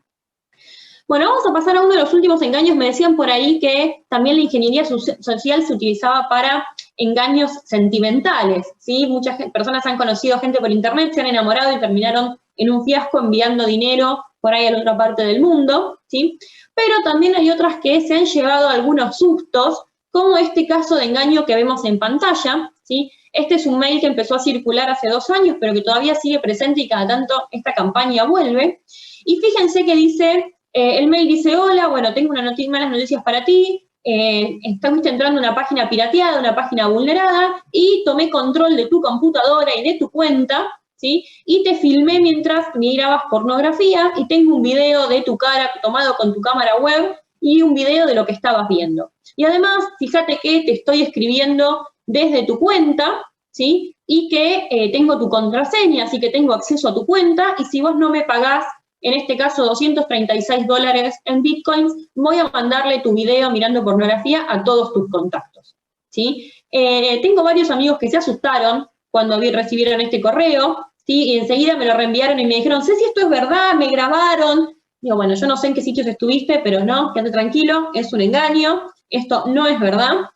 Bueno, vamos a pasar a uno de los últimos engaños. Me decían por ahí que también la ingeniería social se utilizaba para engaños sentimentales, ¿sí? Muchas personas han conocido gente por internet, se han enamorado y terminaron en un fiasco enviando dinero por ahí a la otra parte del mundo, ¿sí? Pero también hay otras que se han llevado algunos sustos, como este caso de engaño que vemos en pantalla, ¿sí? Este es un mail que empezó a circular hace 2 años, pero que todavía sigue presente y cada tanto esta campaña vuelve. Y fíjense que dice, el mail dice, hola, bueno, tengo malas noticias para ti, estuviste entrando a una página pirateada, una página vulnerada, y tomé control de tu computadora y de tu cuenta, ¿sí? Y te filmé mientras mirabas pornografía, y tengo un video de tu cara tomado con tu cámara web, y un video de lo que estabas viendo. Y además, fíjate que te estoy escribiendo desde tu cuenta, ¿sí? Y que tengo tu contraseña, así que tengo acceso a tu cuenta, y si vos no me pagás, en este caso $236 en bitcoins, voy a mandarle tu video mirando pornografía a todos tus contactos, ¿sí? Tengo varios amigos que se asustaron cuando recibieron este correo, ¿sí? Y enseguida me lo reenviaron y me dijeron, sé si esto es verdad, me grabaron. Digo, bueno, yo no sé en qué sitios estuviste, pero no, quédate tranquilo, es un engaño, esto no es verdad.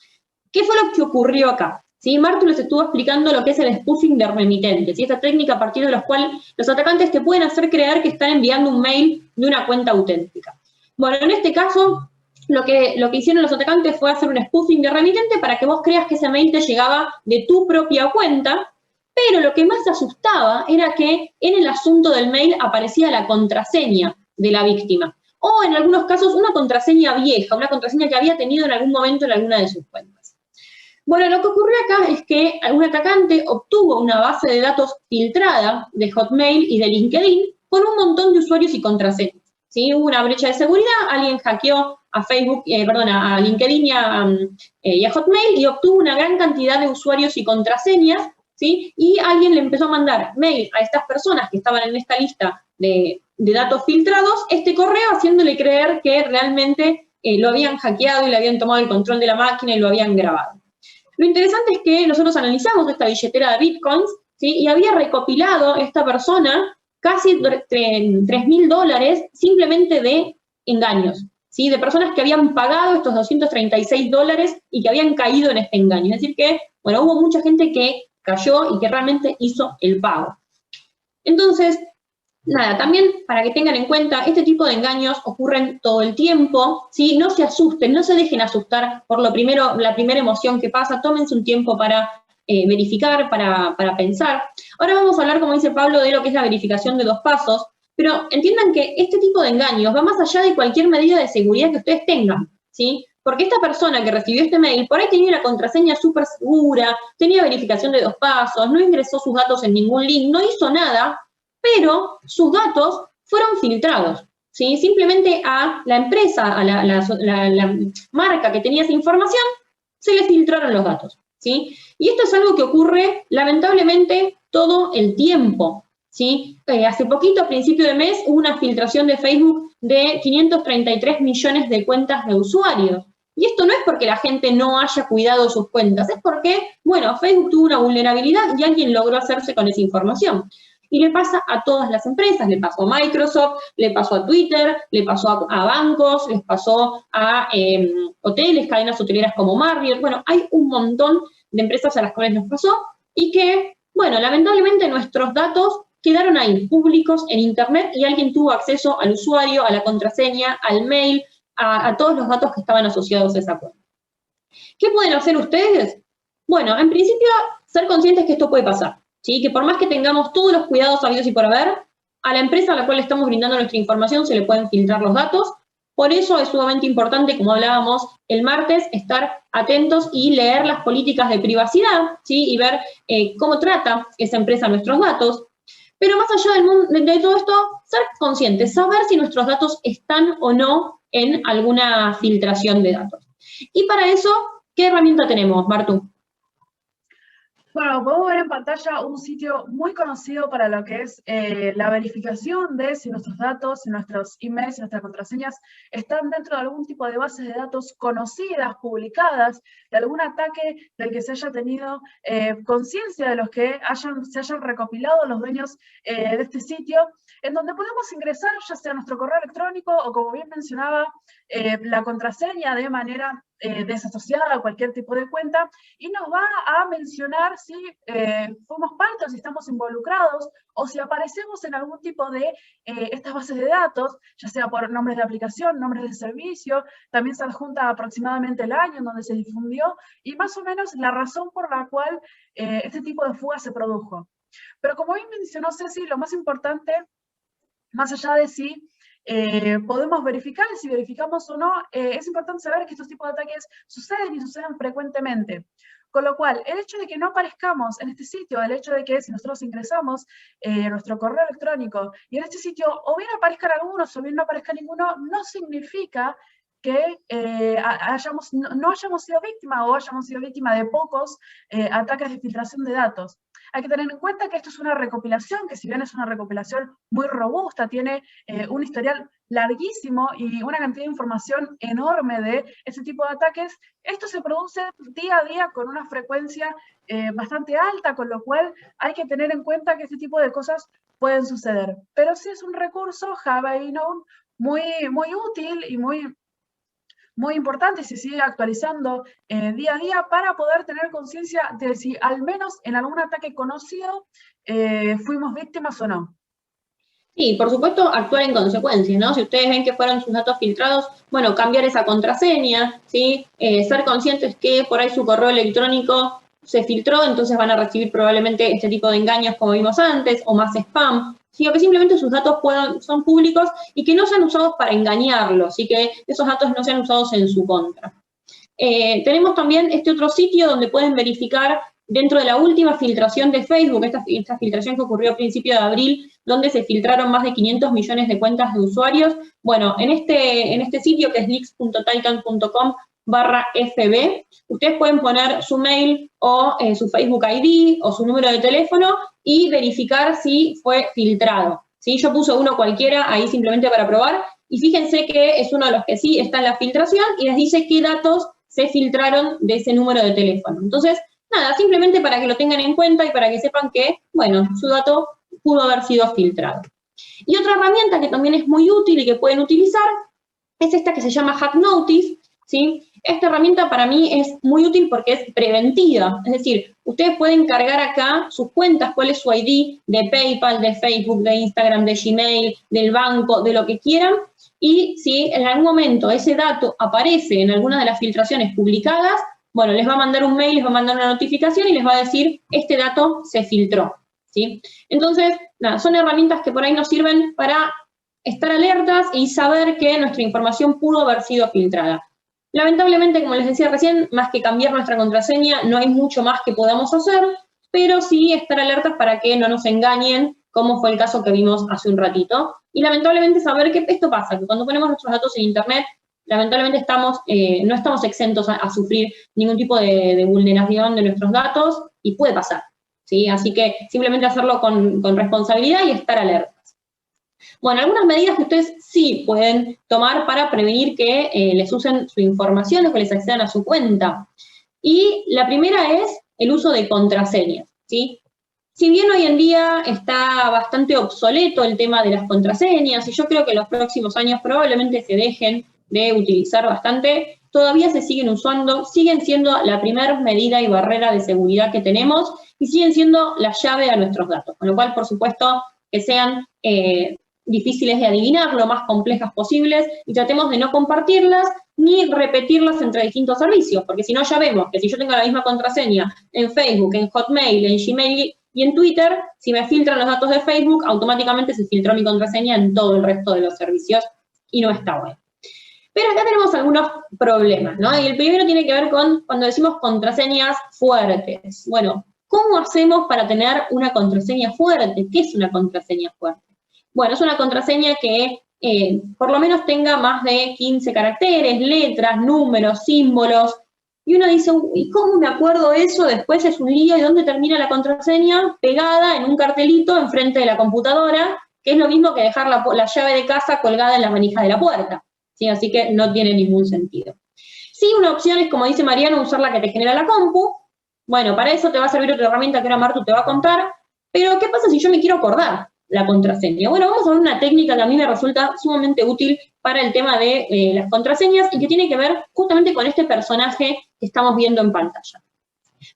¿Qué fue lo que ocurrió acá? ¿Sí? Martu les estuvo explicando lo que es el spoofing de remitentes, ¿sí? Esta técnica a partir de la cual los atacantes te pueden hacer creer que están enviando un mail de una cuenta auténtica. Bueno, en este caso, lo que hicieron los atacantes fue hacer un spoofing de remitente para que vos creas que ese mail te llegaba de tu propia cuenta, pero lo que más asustaba era que en el asunto del mail aparecía la contraseña de la víctima, o en algunos casos una contraseña vieja, una contraseña que había tenido en algún momento en alguna de sus cuentas. Bueno, lo que ocurrió acá es que algún atacante obtuvo una base de datos filtrada de Hotmail y de LinkedIn con un montón de usuarios y contraseñas. ¿Sí? Hubo una brecha de seguridad, alguien hackeó a Facebook, a LinkedIn y a Hotmail y obtuvo una gran cantidad de usuarios y contraseñas, ¿sí? Y alguien le empezó a mandar mail a estas personas que estaban en esta lista de datos filtrados, este correo haciéndole creer que realmente lo habían hackeado y le habían tomado el control de la máquina y lo habían grabado. Lo interesante es que nosotros analizamos esta billetera de Bitcoins, ¿sí? Y había recopilado esta persona casi $3.000 simplemente de engaños, ¿sí? De personas que habían pagado estos $236 y que habían caído en este engaño. Es decir que, bueno, hubo mucha gente que cayó y que realmente hizo el pago. Entonces, nada, también para que tengan en cuenta, este tipo de engaños ocurren todo el tiempo, ¿sí? No se asusten, no se dejen asustar por la primera emoción que pasa, tómense un tiempo para verificar, para pensar. Ahora vamos a hablar, como dice Pablo, de lo que es la verificación de 2 pasos, pero entiendan que este tipo de engaños va más allá de cualquier medida de seguridad que ustedes tengan, ¿sí? Porque esta persona que recibió este mail, por ahí tenía una contraseña súper segura, tenía verificación de 2 pasos, no ingresó sus datos en ningún link, no hizo nada, pero sus datos fueron filtrados, ¿sí? Simplemente a la empresa, a la marca que tenía esa información, se le filtraron los datos, ¿sí? Y esto es algo que ocurre, lamentablemente, todo el tiempo, ¿sí? Hace poquito, a principio de mes, hubo una filtración de Facebook de 533 millones de cuentas de usuarios. Y esto no es porque la gente no haya cuidado sus cuentas, es porque, bueno, Facebook tuvo una vulnerabilidad y alguien logró hacerse con esa información. Y le pasa a todas las empresas, le pasó a Microsoft, le pasó a Twitter, le pasó a bancos, les pasó a hoteles, cadenas hoteleras como Marriott. Bueno, hay un montón de empresas a las cuales nos pasó y que, bueno, lamentablemente nuestros datos quedaron ahí, públicos en Internet, y alguien tuvo acceso al usuario, a la contraseña, al mail, a todos los datos que estaban asociados a esa cuenta. ¿Qué pueden hacer ustedes? Bueno, en principio, ser conscientes que esto puede pasar, ¿sí? Que por más que tengamos todos los cuidados habidos y por haber, a la empresa a la cual le estamos brindando nuestra información se le pueden filtrar los datos. Por eso es sumamente importante, como hablábamos el martes, estar atentos y leer las políticas de privacidad, ¿sí? Y ver cómo trata esa empresa nuestros datos. Pero más allá de todo esto, ser conscientes, saber si nuestros datos están o no en alguna filtración de datos. Y para eso, ¿qué herramienta tenemos, Bartu? Bueno, podemos ver en pantalla un sitio muy conocido para lo que es la verificación de si nuestros datos, si nuestros emails, si nuestras contraseñas están dentro de algún tipo de bases de datos conocidas, publicadas, de algún ataque del que se haya tenido conciencia de los que se hayan recopilado los dueños de este sitio, en donde podemos ingresar ya sea nuestro correo electrónico o, como bien mencionaba, la contraseña de manera desasociada a cualquier tipo de cuenta, y nos va a mencionar si fuimos parte o si estamos involucrados o si aparecemos en algún tipo de estas bases de datos, ya sea por nombres de aplicación, nombres de servicio. También se adjunta aproximadamente el año en donde se difundió y más o menos la razón por la cual este tipo de fuga se produjo. Pero como bien mencionó Ceci, lo más importante, más allá de si podemos verificar, si verificamos o no, es importante saber que estos tipos de ataques suceden y suceden frecuentemente. Con lo cual, el hecho de que no aparezcamos en este sitio, el hecho de que si nosotros ingresamos nuestro correo electrónico y en este sitio o bien aparezcan algunos o bien no aparezca ninguno, no significa que no hayamos sido víctima o hayamos sido víctima de pocos ataques de filtración de datos. Hay que tener en cuenta que esto es una recopilación, que si bien es una recopilación muy robusta, tiene un historial larguísimo y una cantidad de información enorme de este tipo de ataques, esto se produce día a día con una frecuencia bastante alta, con lo cual hay que tener en cuenta que este tipo de cosas pueden suceder. Pero sí es un recurso, Java Known, muy útil y muy importante, se sigue actualizando día a día para poder tener conciencia de si al menos en algún ataque conocido fuimos víctimas o no. Sí, por supuesto, actuar en consecuencia, ¿no? Si ustedes ven que fueron sus datos filtrados, bueno, cambiar esa contraseña, ¿sí? Ser conscientes que por ahí su correo electrónico se filtró, entonces van a recibir probablemente este tipo de engaños como vimos antes, o más spam, ¿sí? O que simplemente sus datos son públicos y que no sean usados para engañarlos, y que esos datos no sean usados en su contra. Tenemos también este otro sitio donde pueden verificar dentro de la última filtración de Facebook, esta filtración que ocurrió a principios de abril, donde se filtraron más de 500 millones de cuentas de usuarios. Bueno, en este sitio que es leaks.titan.com/fb, ustedes pueden poner su mail o su Facebook ID o su número de teléfono y verificar si fue filtrado, ¿sí? Yo puse uno cualquiera ahí simplemente para probar, y fíjense que es uno de los que sí está en la filtración y les dice qué datos se filtraron de ese número de teléfono. Entonces, nada, simplemente para que lo tengan en cuenta y para que sepan que, bueno, su dato pudo haber sido filtrado. Y otra herramienta que también es muy útil y que pueden utilizar es esta que se llama Hack Notice, ¿sí? Esta herramienta para mí es muy útil porque es preventiva, es decir, ustedes pueden cargar acá sus cuentas, cuál es su ID de PayPal, de Facebook, de Instagram, de Gmail, del banco, de lo que quieran, y si en algún momento ese dato aparece en alguna de las filtraciones publicadas, bueno, les va a mandar un mail, les va a mandar una notificación y les va a decir, este dato se filtró, ¿sí? Entonces, nada, son herramientas que por ahí nos sirven para estar alertas y saber que nuestra información pudo haber sido filtrada. Lamentablemente, como les decía recién, más que cambiar nuestra contraseña, no hay mucho más que podamos hacer, pero sí estar alertas para que no nos engañen, como fue el caso que vimos hace un ratito. Y lamentablemente saber que esto pasa, que cuando ponemos nuestros datos en Internet, lamentablemente no estamos exentos a sufrir ningún tipo de vulneración de nuestros datos, y puede pasar, ¿sí? Así que simplemente hacerlo con responsabilidad y estar alertas. Bueno, algunas medidas que ustedes sí pueden tomar para prevenir que les usen su información o que les accedan a su cuenta. Y la primera es el uso de contraseñas, ¿sí? Si bien hoy en día está bastante obsoleto el tema de las contraseñas, y yo creo que en los próximos años probablemente se dejen de utilizar bastante, todavía se siguen usando, siguen siendo la primera medida y barrera de seguridad que tenemos, y siguen siendo la llave a nuestros datos, con lo cual, por supuesto, que sean difíciles de adivinar, lo más complejas posibles, y tratemos de no compartirlas ni repetirlas entre distintos servicios, porque si no ya vemos que si yo tengo la misma contraseña en Facebook, en Hotmail, en Gmail y en Twitter, si me filtran los datos de Facebook, automáticamente se filtró mi contraseña en todo el resto de los servicios y no está bueno. Pero acá tenemos algunos problemas, ¿no? Y el primero tiene que ver con cuando decimos contraseñas fuertes. Bueno, ¿cómo hacemos para tener una contraseña fuerte? ¿Qué es una contraseña fuerte? Bueno, es una contraseña que por lo menos tenga más de 15 caracteres, letras, números, símbolos. Y uno dice, ¿y cómo me acuerdo eso? Después es un lío. ¿Y dónde termina la contraseña? Pegada en un cartelito enfrente de la computadora, que es lo mismo que dejar la llave de casa colgada en la manija de la puerta, ¿sí? Así que no tiene ningún sentido. Sí, una opción es, como dice Mariano, usar la que te genera la compu. Bueno, para eso te va a servir otra herramienta que ahora Martu te va a contar. Pero, ¿qué pasa si yo me quiero acordar la contraseña? Bueno, vamos a ver una técnica que a mí me resulta sumamente útil para el tema de las contraseñas y que tiene que ver justamente con este personaje que estamos viendo en pantalla.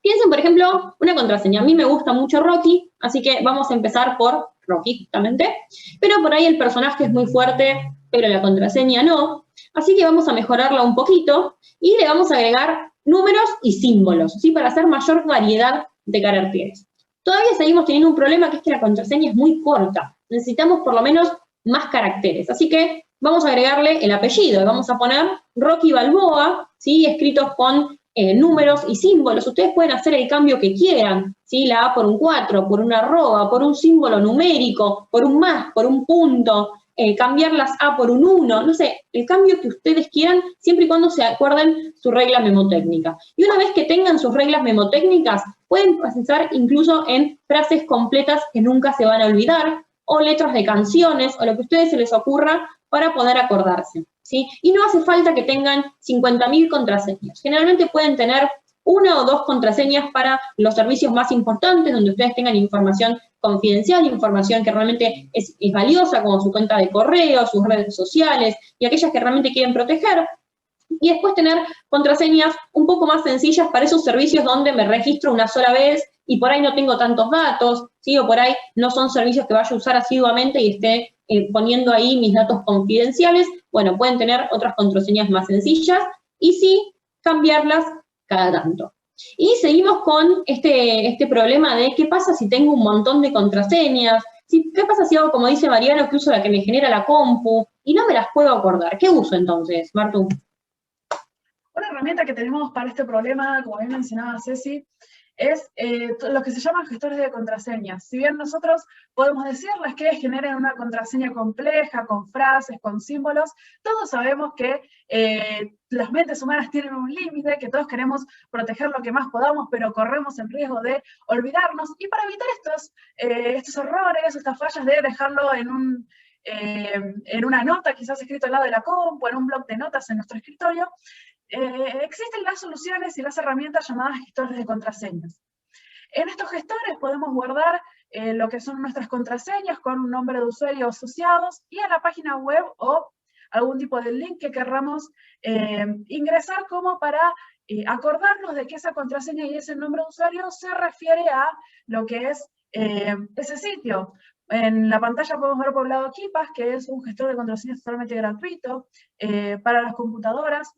Piensen, por ejemplo, una contraseña. A mí me gusta mucho Rocky, así que vamos a empezar por Rocky, justamente. Pero por ahí el personaje es muy fuerte, pero la contraseña no. Así que vamos a mejorarla un poquito y le vamos a agregar números y símbolos, ¿sí? Para hacer mayor variedad de caracteres. Todavía seguimos teniendo un problema, que es que la contraseña es muy corta. Necesitamos por lo menos más caracteres. Así que vamos a agregarle el apellido. Vamos a poner Rocky Balboa, ¿sí? Escritos con números y símbolos. Ustedes pueden hacer el cambio que quieran, ¿sí? La A por un 4, por una arroba, por un símbolo numérico, por un más, por un punto, cambiar las A por un 1, no sé, el cambio que ustedes quieran, siempre y cuando se acuerden su regla memotécnica. Y una vez que tengan sus reglas memotécnicas, pueden pensar incluso en frases completas que nunca se van a olvidar, o letras de canciones, o lo que a ustedes se les ocurra para poder acordarse, ¿sí? Y no hace falta que tengan 50.000 contraseñas. Generalmente pueden tener una o dos contraseñas para los servicios más importantes, donde ustedes tengan información confidencial, información que realmente es valiosa, como su cuenta de correo, sus redes sociales, y aquellas que realmente quieren proteger. Y después tener contraseñas un poco más sencillas para esos servicios donde me registro una sola vez y por ahí no tengo tantos datos, ¿sí? O por ahí no son servicios que vaya a usar asiduamente y esté poniendo ahí mis datos confidenciales, bueno, pueden tener otras contraseñas más sencillas y sí cambiarlas cada tanto. Y seguimos con este problema de qué pasa si tengo un montón de contraseñas, qué pasa si hago, como dice Mariano, que uso la que me genera la compu y no me las puedo acordar. ¿Qué uso entonces, Martu? Una herramienta que tenemos para este problema, como bien mencionaba Ceci, es lo que se llaman gestores de contraseñas. Si bien nosotros podemos decirles que generen una contraseña compleja, con frases, con símbolos, todos sabemos que las mentes humanas tienen un límite, que todos queremos proteger lo que más podamos, pero corremos el riesgo de olvidarnos. Y para evitar estos errores, estas fallas de dejarlo en una nota, quizás escrito al lado de la compu, en un bloc de notas en nuestro escritorio, existen las soluciones y las herramientas llamadas gestores de contraseñas. En estos gestores podemos guardar lo que son nuestras contraseñas con un nombre de usuario asociados y a la página web o algún tipo de link que querramos ingresar como para acordarnos de que esa contraseña y ese nombre de usuario se refiere a lo que es ese sitio. En la pantalla podemos ver por el lado KeePass, que es un gestor de contraseñas totalmente gratuito para las computadoras.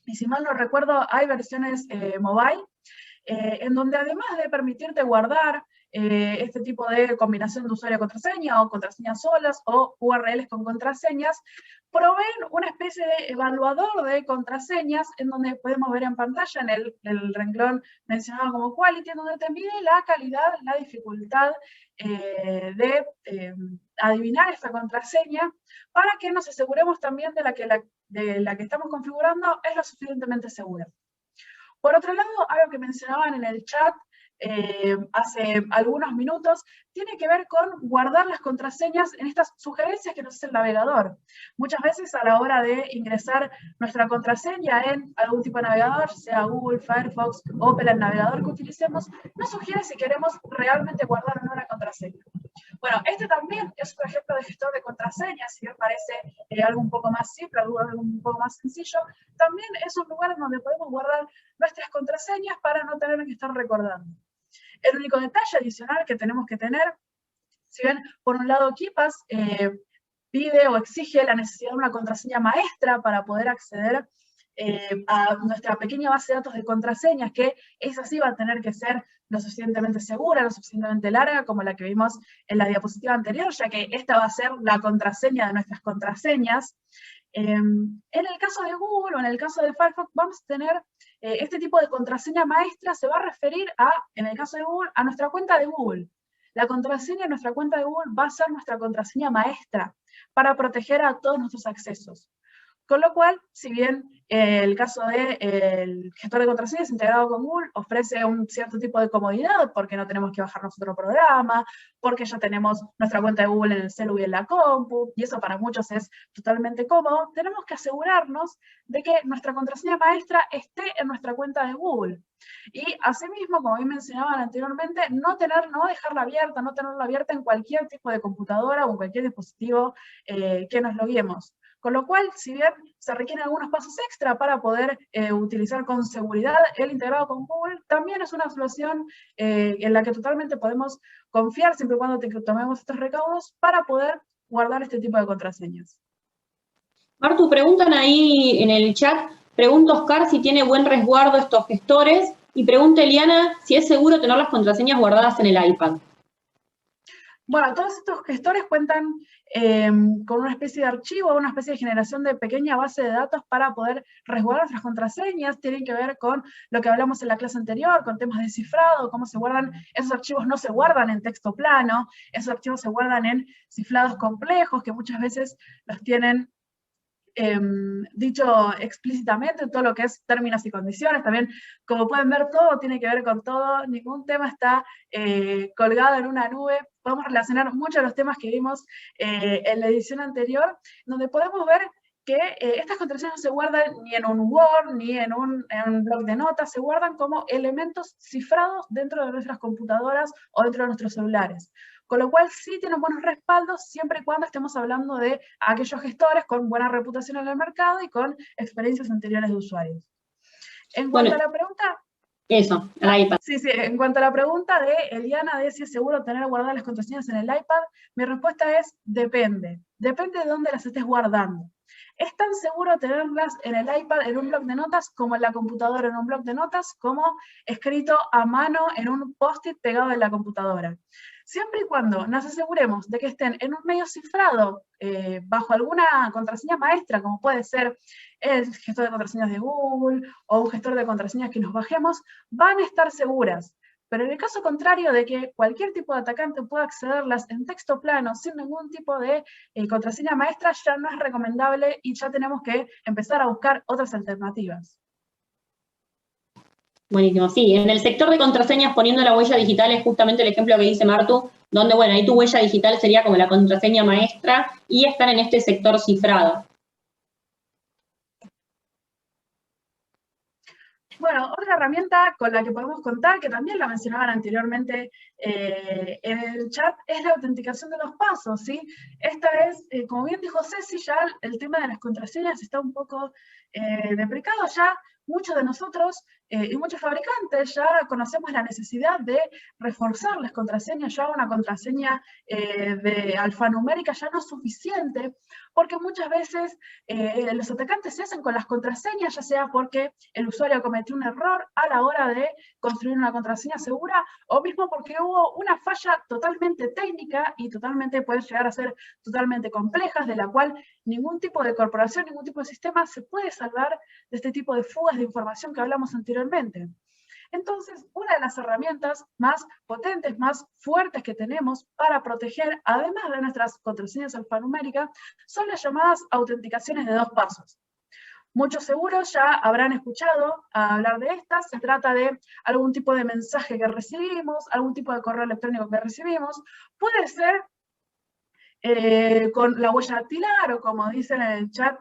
Y si mal no recuerdo, hay versiones mobile, en donde además de permitirte guardar este tipo de combinación de usuario y contraseña, o contraseñas solas, o URLs con contraseñas, proveen una especie de evaluador de contraseñas, en donde podemos ver en pantalla, en el renglón mencionado como Quality, en donde te mide la calidad, la dificultad de adivinar esta contraseña, para que nos aseguremos también de la que estamos configurando es lo suficientemente segura. Por otro lado, algo que mencionaban en el chat hace algunos minutos, tiene que ver con guardar las contraseñas en estas sugerencias que nos hace el navegador. Muchas veces a la hora de ingresar nuestra contraseña en algún tipo de navegador, sea Google, Firefox, Opera, el navegador que utilicemos, nos sugiere si queremos realmente guardar o no la contraseña. Bueno, este también es un ejemplo de gestor de contraseñas, si bien parece algo un poco más simple, algo un poco más sencillo, también es un lugar en donde podemos guardar nuestras contraseñas para no tener que estar recordando. El único detalle adicional que tenemos que tener, si bien por un lado KeePass pide o exige la necesidad de una contraseña maestra para poder acceder a nuestra pequeña base de datos de contraseñas, que esa sí va a tener que ser lo suficientemente segura, lo suficientemente larga, como la que vimos en la diapositiva anterior, ya que esta va a ser la contraseña de nuestras contraseñas. En el caso de Google o en el caso de Firefox vamos a tener este tipo de contraseña maestra, se va a referir a, en el caso de Google, a nuestra cuenta de Google. La contraseña de nuestra cuenta de Google va a ser nuestra contraseña maestra para proteger a todos nuestros accesos. Con lo cual, si bien el caso del gestor de contraseñas integrado con Google ofrece un cierto tipo de comodidad, porque no tenemos que bajarnos otro programa, porque ya tenemos nuestra cuenta de Google en el celu y en la compu, y eso para muchos es totalmente cómodo, tenemos que asegurarnos de que nuestra contraseña maestra esté en nuestra cuenta de Google. Y asimismo, como bien mencionaban anteriormente, no dejarla abierta, no tenerla abierta en cualquier tipo de computadora o en cualquier dispositivo que nos loguemos. Con lo cual, si bien se requieren algunos pasos extra para poder utilizar con seguridad el integrado con Google, también es una solución en la que totalmente podemos confiar siempre y cuando tomemos estos recaudos para poder guardar este tipo de contraseñas. Martu, preguntan ahí en el chat, pregunta Oscar si tiene buen resguardo estos gestores y pregunta Eliana si es seguro tener las contraseñas guardadas en el iPad. Bueno, todos estos gestores cuentan con una especie de archivo, una especie de generación de pequeña base de datos para poder resguardar nuestras contraseñas. Tienen que ver con lo que hablamos en la clase anterior, con temas de cifrado, cómo se guardan. Esos archivos no se guardan en texto plano, esos archivos se guardan en cifrados complejos, que muchas veces los tienen dicho explícitamente en todo lo que es términos y condiciones. También, como pueden ver, todo tiene que ver con todo, ningún tema está colgado en una nube. Podemos relacionar muchos de los temas que vimos en la edición anterior, donde podemos ver que estas contraseñas no se guardan ni en un Word, ni en un bloc de notas, se guardan como elementos cifrados dentro de nuestras computadoras o dentro de nuestros celulares. Con lo cual sí tienen buenos respaldos siempre y cuando estemos hablando de aquellos gestores con buena reputación en el mercado y con experiencias anteriores de usuarios. En cuanto a la pregunta Eso, el iPad. Sí, en cuanto a la pregunta de Eliana de si es seguro tener guardadas las contraseñas en el iPad, mi respuesta es depende. Depende de dónde las estés guardando. Es tan seguro tenerlas en el iPad en un bloc de notas como en la computadora en un bloc de notas, como escrito a mano en un post-it pegado en la computadora. Siempre y cuando nos aseguremos de que estén en un medio cifrado bajo alguna contraseña maestra, como puede ser el gestor de contraseñas de Google o un gestor de contraseñas que nos bajemos, van a estar seguras. Pero en el caso contrario de que cualquier tipo de atacante pueda accederlas en texto plano sin ningún tipo de contraseña maestra, ya no es recomendable y ya tenemos que empezar a buscar otras alternativas. Buenísimo, sí, en el sector de contraseñas poniendo la huella digital es justamente el ejemplo que dice Martu, donde, bueno, ahí tu huella digital sería como la contraseña maestra y están en este sector cifrado. Bueno, otra herramienta con la que podemos contar, que también la mencionaban anteriormente en el chat, es la autenticación de los pasos, ¿sí? Esta es, como bien dijo Ceci, ya el tema de las contraseñas está un poco deprecado ya. Muchos de nosotros y muchos fabricantes ya conocemos la necesidad de reforzar las contraseñas. Ya una contraseña de alfanumérica ya no es suficiente, porque muchas veces los atacantes se hacen con las contraseñas, ya sea porque el usuario cometió un error a la hora de construir una contraseña segura, o mismo porque hubo una falla totalmente técnica y puede llegar a ser totalmente complejas, de la cual ningún tipo de corporación, ningún tipo de sistema se puede salvar de este tipo de fugas de información que hablamos anteriormente. Entonces, una de las herramientas más potentes, más fuertes que tenemos para proteger, además de nuestras contraseñas alfanuméricas, son las llamadas autenticaciones de 2 pasos. Muchos seguros ya habrán escuchado hablar de estas. Se trata de algún tipo de mensaje que recibimos, algún tipo de correo electrónico que recibimos. Puede ser con la huella dactilar o, como dicen en el chat,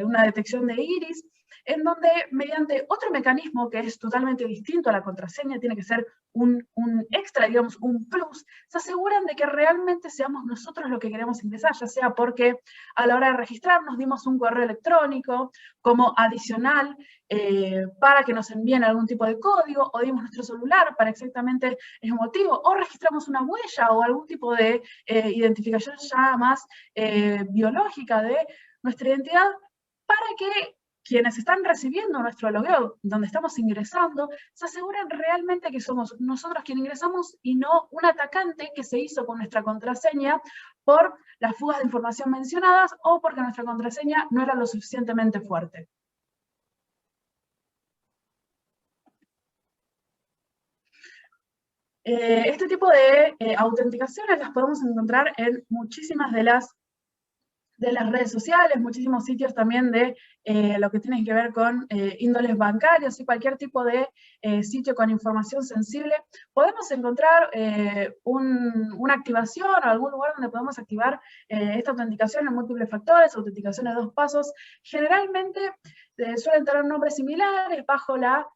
una detección de iris, en donde mediante otro mecanismo que es totalmente distinto a la contraseña, tiene que ser un extra, digamos, un plus, se aseguran de que realmente seamos nosotros los que queremos ingresar, ya sea porque a la hora de registrarnos dimos un correo electrónico como adicional para que nos envíen algún tipo de código, o dimos nuestro celular para exactamente ese motivo, o registramos una huella o algún tipo de identificación ya más biológica de nuestra identidad, para que quienes están recibiendo nuestro logueo, donde estamos ingresando, se aseguran realmente que somos nosotros quienes ingresamos y no un atacante que se hizo con nuestra contraseña por las fugas de información mencionadas o porque nuestra contraseña no era lo suficientemente fuerte. Este tipo de autenticaciones las podemos encontrar en muchísimas de las redes sociales, muchísimos sitios también de lo que tiene que ver con índoles bancarios y cualquier tipo de sitio con información sensible. Podemos encontrar una activación o algún lugar donde podemos activar esta autenticación en múltiples factores, autenticación de 2 pasos. Generalmente suelen tener nombres similares bajo la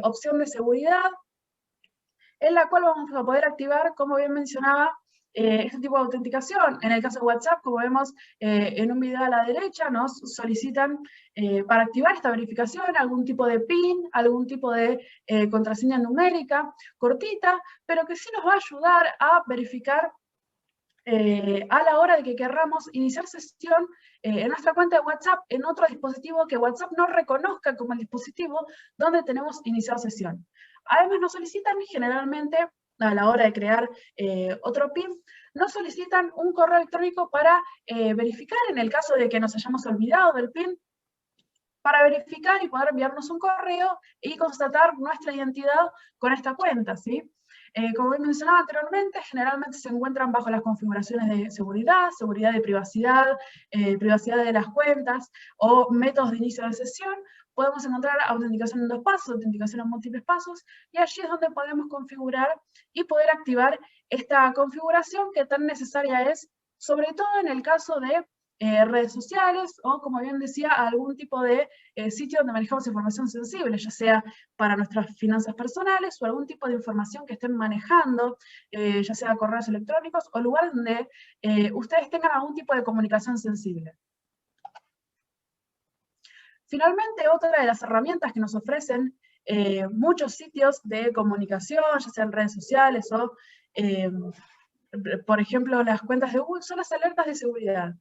opción de seguridad, en la cual vamos a poder activar, como bien mencionaba, este tipo de autenticación. En el caso de WhatsApp, como vemos en un video a la derecha, nos solicitan para activar esta verificación algún tipo de PIN, algún tipo de contraseña numérica, cortita, pero que sí nos va a ayudar a verificar a la hora de que querramos iniciar sesión en nuestra cuenta de WhatsApp en otro dispositivo que WhatsApp no reconozca como el dispositivo donde tenemos iniciar sesión. Además nos solicitan generalmente, a la hora de crear otro PIN, nos solicitan un correo electrónico para verificar en el caso de que nos hayamos olvidado del PIN, para verificar y poder enviarnos un correo y constatar nuestra identidad con esta cuenta, ¿sí? Como mencionaba anteriormente, generalmente se encuentran bajo las configuraciones de seguridad, seguridad de privacidad, privacidad de las cuentas o métodos de inicio de sesión. Podemos encontrar autenticación en 2 pasos, autenticación en múltiples pasos, y allí es donde podemos configurar y poder activar esta configuración que tan necesaria es, sobre todo en el caso de redes sociales o, como bien decía, algún tipo de sitio donde manejamos información sensible, ya sea para nuestras finanzas personales o algún tipo de información que estén manejando, ya sea correos electrónicos o lugares donde ustedes tengan algún tipo de comunicación sensible. Finalmente, otra de las herramientas que nos ofrecen muchos sitios de comunicación, ya sean redes sociales o, por ejemplo, las cuentas de Google, son las alertas de seguridad.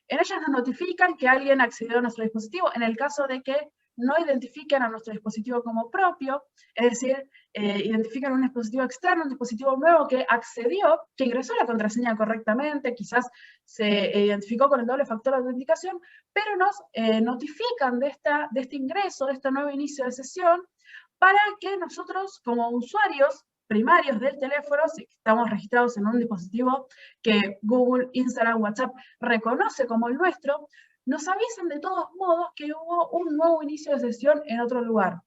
En ellas nos notifican que alguien accedió a nuestro dispositivo, en el caso de que no identifiquen a nuestro dispositivo como propio, es decir, identifican un dispositivo externo, un dispositivo nuevo que accedió, que ingresó la contraseña correctamente, quizás se identificó con el doble factor de autenticación, pero nos notifican de este ingreso, de este nuevo inicio de sesión, para que nosotros, como usuarios primarios del teléfono, si estamos registrados en un dispositivo que Google, Instagram, WhatsApp reconoce como el nuestro, nos avisan de todos modos que hubo un nuevo inicio de sesión en otro lugar.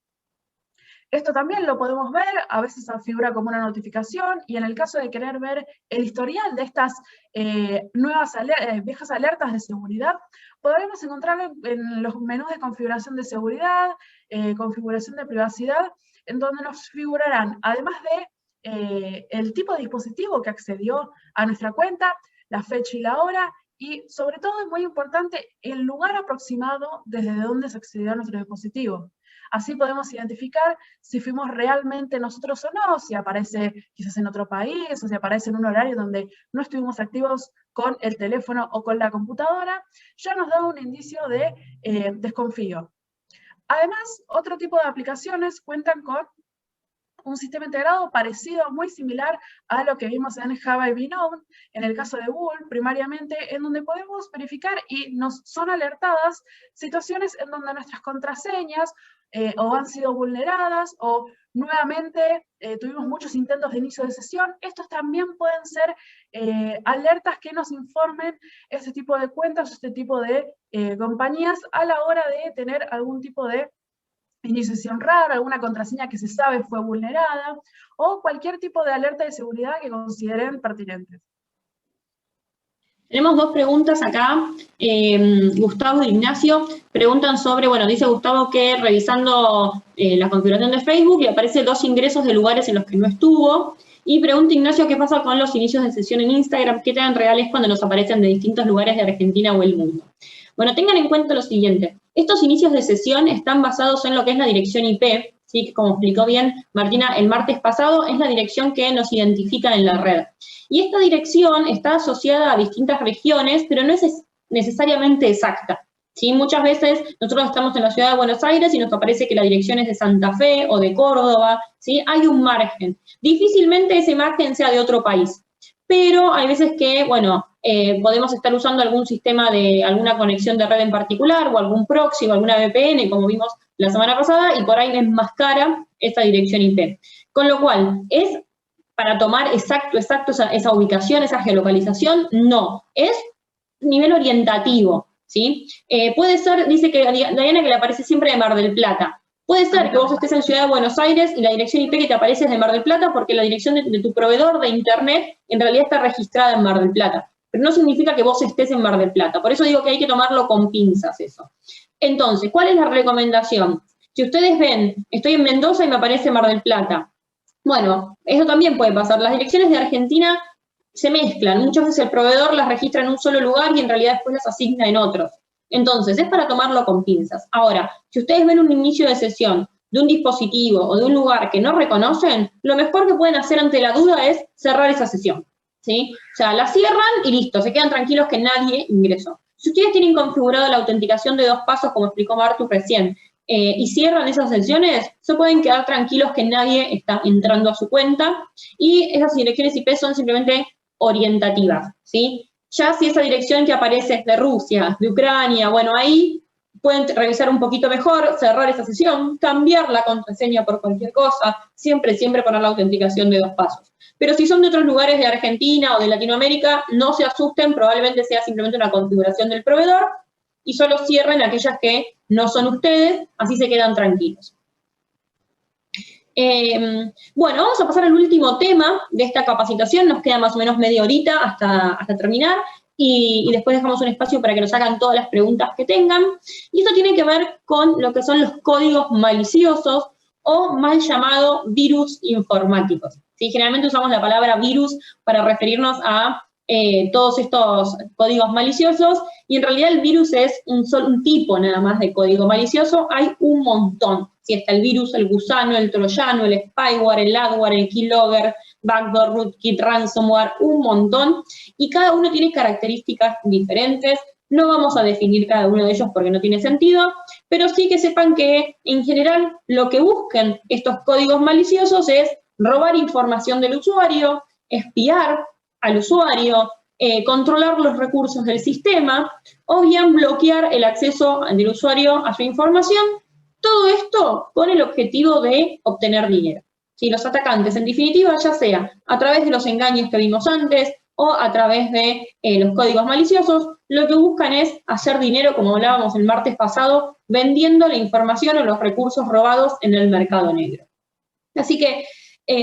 Esto también lo podemos ver, a veces figura como una notificación, y en el caso de querer ver el historial de estas viejas alertas de seguridad, podremos encontrar en los menús de configuración de seguridad, configuración de privacidad, en donde nos figurarán, además de el tipo de dispositivo que accedió a nuestra cuenta, la fecha y la hora, y sobre todo es muy importante el lugar aproximado desde donde se accedió a nuestro dispositivo. Así podemos identificar si fuimos realmente nosotros o no, si aparece quizás en otro país, o si aparece en un horario donde no estuvimos activos con el teléfono o con la computadora, ya nos da un indicio de desconfío. Además, otro tipo de aplicaciones cuentan con un sistema integrado parecido, muy similar a lo que vimos en Have I Been Known, en el caso de Google, primariamente, en donde podemos verificar y nos son alertadas situaciones en donde nuestras contraseñas o han sido vulneradas, o nuevamente tuvimos muchos intentos de inicio de sesión. Estos también pueden ser alertas que nos informen este tipo de cuentas, este tipo de compañías, a la hora de tener algún tipo de iniciación rara, alguna contraseña que se sabe fue vulnerada, o cualquier tipo de alerta de seguridad que consideren pertinentes. Tenemos dos preguntas acá. Gustavo y Ignacio preguntan sobre, bueno, dice Gustavo que revisando la configuración de Facebook le aparece 2 ingresos de lugares en los que no estuvo. Y pregunta Ignacio qué pasa con los inicios de sesión en Instagram, qué tan reales cuando nos aparecen de distintos lugares de Argentina o el mundo. Bueno, tengan en cuenta lo siguiente. Estos inicios de sesión están basados en lo que es la dirección IP, ¿sí? Que como explicó bien Martina el martes pasado, es la dirección que nos identifica en la red. Y esta dirección está asociada a distintas regiones, pero no es necesariamente exacta, ¿sí? Muchas veces nosotros estamos en la ciudad de Buenos Aires y nos aparece que la dirección es de Santa Fe o de Córdoba, ¿sí? Hay un margen. Difícilmente ese margen sea de otro país, pero hay veces que, bueno, podemos estar usando algún sistema de alguna conexión de red en particular, o algún proxy, o alguna VPN, como vimos la semana pasada, y por ahí es más cara esta dirección IP. Con lo cual, ¿es para tomar exacto esa ubicación, esa geolocalización? No, es nivel orientativo, ¿sí? Puede ser, dice que Diana, que le aparece siempre de Mar del Plata. Puede ser que vos estés en Ciudad de Buenos Aires y la dirección IP que te aparece es de Mar del Plata, porque la dirección de tu proveedor de internet en realidad está registrada en Mar del Plata. Pero no significa que vos estés en Mar del Plata. Por eso digo que hay que tomarlo con pinzas eso. Entonces, ¿cuál es la recomendación? Si ustedes ven, estoy en Mendoza y me aparece Mar del Plata. Bueno, eso también puede pasar. Las direcciones de Argentina se mezclan. Muchas veces el proveedor las registra en un solo lugar y en realidad después las asigna en otros. Entonces, es para tomarlo con pinzas. Ahora, si ustedes ven un inicio de sesión de un dispositivo o de un lugar que no reconocen, lo mejor que pueden hacer ante la duda es cerrar esa sesión, ¿sí? O sea, la cierran y listo, se quedan tranquilos que nadie ingresó. Si ustedes tienen configurado la autenticación de 2 pasos, como explicó Martu recién, y cierran esas sesiones, se pueden quedar tranquilos que nadie está entrando a su cuenta, y esas direcciones IP son simplemente orientativas, ¿sí? Ya si esa dirección que aparece es de Rusia, de Ucrania, bueno, ahí pueden revisar un poquito mejor, cerrar esa sesión, cambiar la contraseña por cualquier cosa, siempre poner la autenticación de 2 pasos. Pero si son de otros lugares de Argentina o de Latinoamérica, no se asusten, probablemente sea simplemente una configuración del proveedor, y solo cierren aquellas que no son ustedes, así se quedan tranquilos. Bueno, vamos a pasar al último tema de esta capacitación, nos queda más o menos media horita hasta terminar, y después dejamos un espacio para que nos hagan todas las preguntas que tengan, y esto tiene que ver con lo que son los códigos maliciosos, o mal llamado virus informáticos, ¿sí? Generalmente usamos la palabra virus para referirnos a todos estos códigos maliciosos, y en realidad el virus es un tipo nada más de código malicioso, hay un montón. Si está el virus, el gusano, el troyano, el spyware, el adware, el keylogger, backdoor, rootkit, ransomware, un montón, y cada uno tiene características diferentes. No vamos a definir cada uno de ellos porque no tiene sentido, pero sí que sepan que en general lo que buscan estos códigos maliciosos es robar información del usuario, espiar al usuario, controlar los recursos del sistema, o bien bloquear el acceso del usuario a su información. Todo esto con el objetivo de obtener dinero. Si los atacantes, en definitiva, ya sea a través de los engaños que vimos antes o a través de los códigos maliciosos, lo que buscan es hacer dinero, como hablábamos el martes pasado, vendiendo la información o los recursos robados en el mercado negro. Así que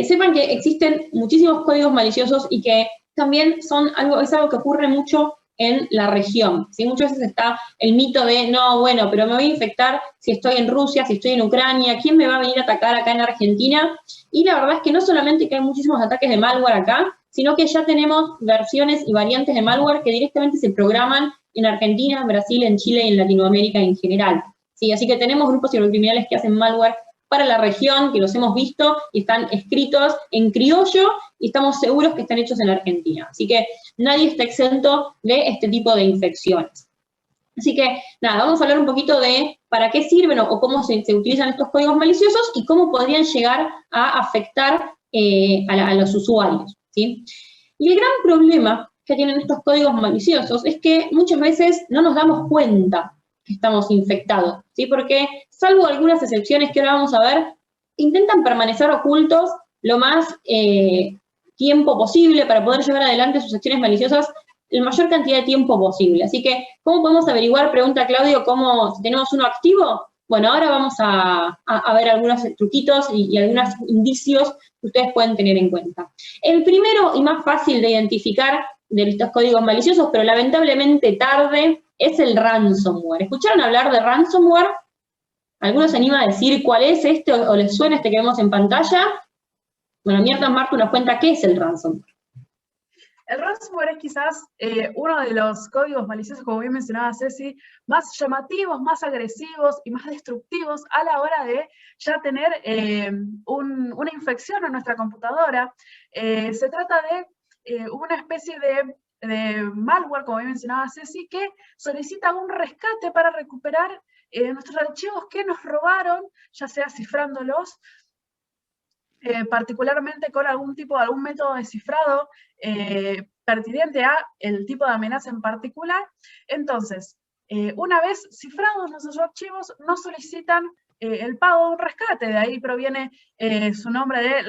sepan que existen muchísimos códigos maliciosos y que también es algo que ocurre mucho en la región, ¿sí? Muchas veces está el mito de, no, bueno, pero me voy a infectar si estoy en Rusia, si estoy en Ucrania, ¿quién me va a venir a atacar acá en Argentina? Y la verdad es que no solamente que hay muchísimos ataques de malware acá, sino que ya tenemos versiones y variantes de malware que directamente se programan en Argentina, en Brasil, en Chile y en Latinoamérica en general, ¿sí? Así que tenemos grupos cibercriminales que hacen malware para la región, que los hemos visto y están escritos en criollo y estamos seguros que están hechos en Argentina. Así que nadie está exento de este tipo de infecciones. Así que, nada, vamos a hablar un poquito de para qué sirven o cómo se utilizan estos códigos maliciosos y cómo podrían llegar a afectar a los usuarios, ¿sí? Y el gran problema que tienen estos códigos maliciosos es que muchas veces no nos damos cuenta que estamos infectados, ¿sí? Porque, salvo algunas excepciones que ahora vamos a ver, intentan permanecer ocultos lo más tiempo posible para poder llevar adelante sus acciones maliciosas la mayor cantidad de tiempo posible. Así que, ¿cómo podemos averiguar? Pregunta Claudio, ¿cómo si tenemos uno activo? Bueno, ahora vamos a ver algunos truquitos y algunos indicios que ustedes pueden tener en cuenta. El primero y más fácil de identificar de estos códigos maliciosos, pero lamentablemente tarde, es el ransomware. ¿Escucharon hablar de ransomware? ¿Algunos se anima a decir cuál es este o les suena este que vemos en pantalla? Bueno, Mierda Martu nos cuenta qué es el ransomware. El ransomware es quizás uno de los códigos maliciosos, como bien mencionaba Ceci, más llamativos, más agresivos y más destructivos a la hora de ya tener una infección en nuestra computadora. Se trata de una especie de malware, como bien mencionaba Ceci, que solicita un rescate para recuperar nuestros archivos que nos robaron, ya sea cifrándolos, particularmente con algún método de cifrado pertinente a el tipo de amenaza en particular. Entonces, una vez cifrados nuestros archivos, nos solicitan el pago de un rescate. De ahí proviene su nombre de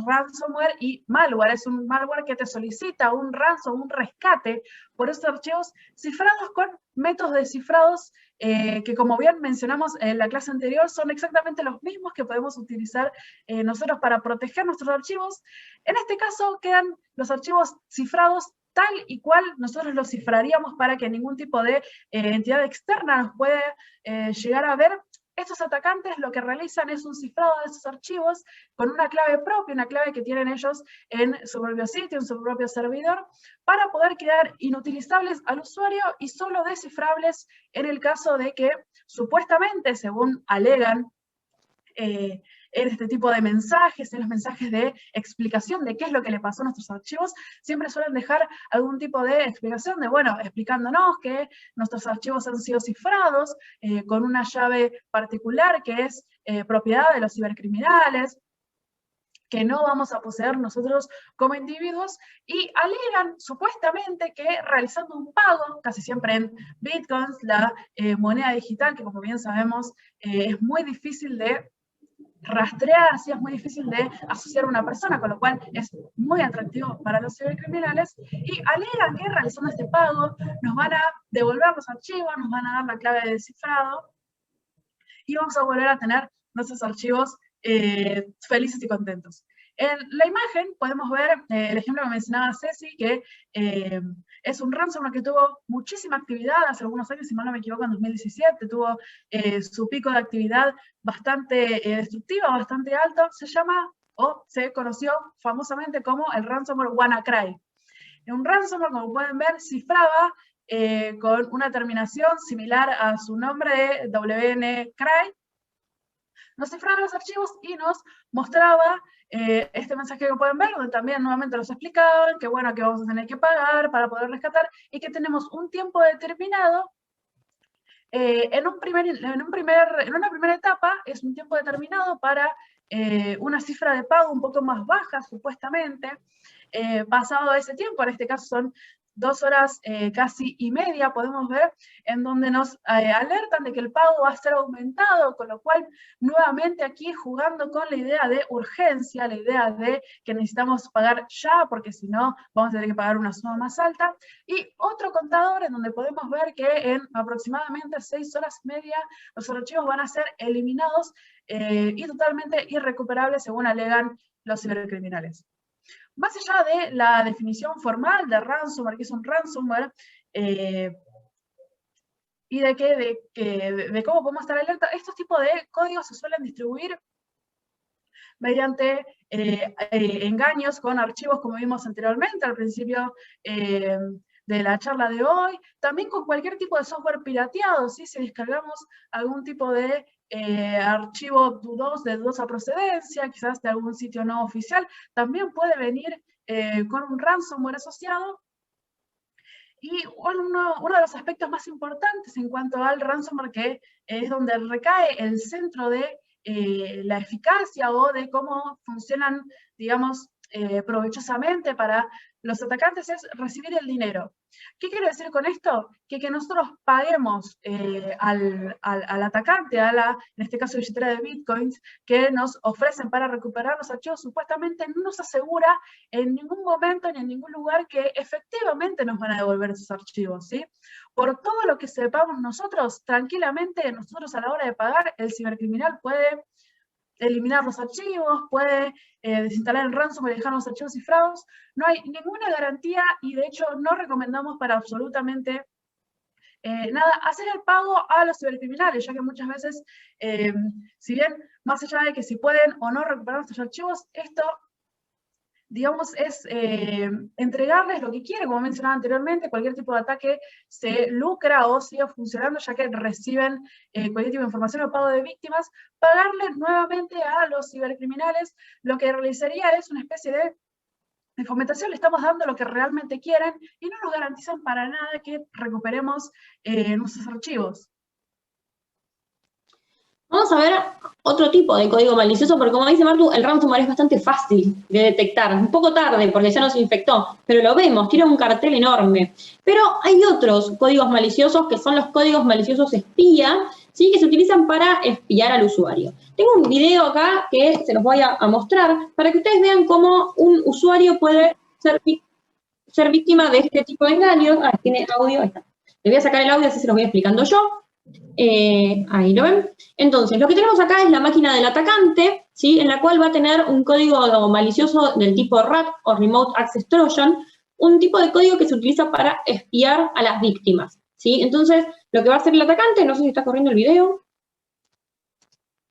ransomware y malware. Es un malware que te solicita un ransom, un rescate por esos archivos cifrados con métodos de cifrados que, como bien mencionamos en la clase anterior, son exactamente los mismos que podemos utilizar nosotros para proteger nuestros archivos. En este caso quedan los archivos cifrados tal y cual nosotros los cifraríamos para que ningún tipo de entidad externa nos pueda llegar a ver. Estos atacantes lo que realizan es un cifrado de esos archivos con una clave propia, una clave que tienen ellos en su propio sitio, en su propio servidor, para poder quedar inutilizables al usuario y solo descifrables en el caso de que, supuestamente, según alegan, en este tipo de mensajes, en los mensajes de explicación de qué es lo que le pasó a nuestros archivos, siempre suelen dejar algún tipo de explicación de, bueno, explicándonos que nuestros archivos han sido cifrados con una llave particular que es propiedad de los cibercriminales, que no vamos a poseer nosotros como individuos, y alegan supuestamente que realizando un pago, casi siempre en bitcoins, la moneda digital, que como bien sabemos es muy difícil de rastrear, así es muy difícil de asociar a una persona, con lo cual es muy atractivo para los cibercriminales, y alegan que realizando este pago nos van a devolver los archivos, nos van a dar la clave de descifrado, y vamos a volver a tener nuestros archivos felices y contentos. En la imagen podemos ver el ejemplo que mencionaba Ceci, que es un ransomware que tuvo muchísima actividad hace algunos años, si mal no me equivoco, en 2017, tuvo su pico de actividad bastante destructiva, bastante alto. Se llama, o se conoció famosamente como el ransomware WannaCry. Un ransomware, como pueden ver, cifraba con una terminación similar a su nombre de WNCry, nos cifraba los archivos y nos mostraba este mensaje que pueden ver, donde también nuevamente nos explicaban que bueno, que vamos a tener que pagar para poder rescatar y que tenemos un tiempo determinado. En una primera etapa es un tiempo determinado para una cifra de pago un poco más baja, supuestamente. Pasado ese tiempo, en este caso son 2 horas casi y media, podemos ver, en donde nos alertan de que el pago va a ser aumentado, con lo cual, nuevamente aquí jugando con la idea de urgencia, la idea de que necesitamos pagar ya, porque si no, vamos a tener que pagar una suma más alta, y otro contador en donde podemos ver que en aproximadamente 6 horas y media los archivos van a ser eliminados y totalmente irrecuperables, según alegan los cibercriminales. Más allá de la definición formal de ransomware, que es un ransomware, y de cómo podemos estar alerta, estos tipos de códigos se suelen distribuir mediante engaños con archivos, como vimos anteriormente, al principio de la charla de hoy, también con cualquier tipo de software pirateado, ¿sí? Si descargamos algún tipo de archivo de dudosa procedencia, quizás de algún sitio no oficial, también puede venir con un ransomware asociado. Y uno de los aspectos más importantes en cuanto al ransomware, que es donde recae el centro de la eficacia o de cómo funcionan, digamos, provechosamente para los atacantes, es recibir el dinero. ¿Qué quiero decir con esto? Que nosotros paguemos al atacante, en este caso billetera de bitcoins, que nos ofrecen para recuperar los archivos, supuestamente no nos asegura en ningún momento ni en ningún lugar que efectivamente nos van a devolver esos archivos, ¿sí? Por todo lo que sepamos nosotros, tranquilamente, nosotros a la hora de pagar, el cibercriminal puede eliminar los archivos, puede desinstalar el ransomware y dejar los archivos cifrados. No hay ninguna garantía y de hecho no recomendamos para absolutamente nada hacer el pago a los cibercriminales, ya que muchas veces, si bien más allá de que si pueden o no recuperar nuestros archivos, esto, digamos, es entregarles lo que quieren, como mencionaba anteriormente, cualquier tipo de ataque se lucra o sigue funcionando, ya que reciben cualquier tipo de información o pago de víctimas, pagarle nuevamente a los cibercriminales, lo que realizaría es una especie de fomentación, le estamos dando lo que realmente quieren y no nos garantizan para nada que recuperemos nuestros archivos. Vamos a ver otro tipo de código malicioso, porque como dice Martu, el ransomware es bastante fácil de detectar, un poco tarde porque ya nos infectó, pero lo vemos, tiene un cartel enorme. Pero hay otros códigos maliciosos que son los códigos maliciosos espía, ¿sí? Que se utilizan para espiar al usuario. Tengo un video acá que se los voy a mostrar para que ustedes vean cómo un usuario puede ser víctima de este tipo de engaños. Ah, tiene audio, ahí está. Le voy a sacar el audio, así se los voy explicando yo. Ahí lo ven. Entonces, lo que tenemos acá es la máquina del atacante, ¿sí? En la cual va a tener un código malicioso del tipo RAT o Remote Access Trojan, un tipo de código que se utiliza para espiar a las víctimas, ¿sí? Entonces, lo que va a hacer el atacante, no sé si está corriendo el video.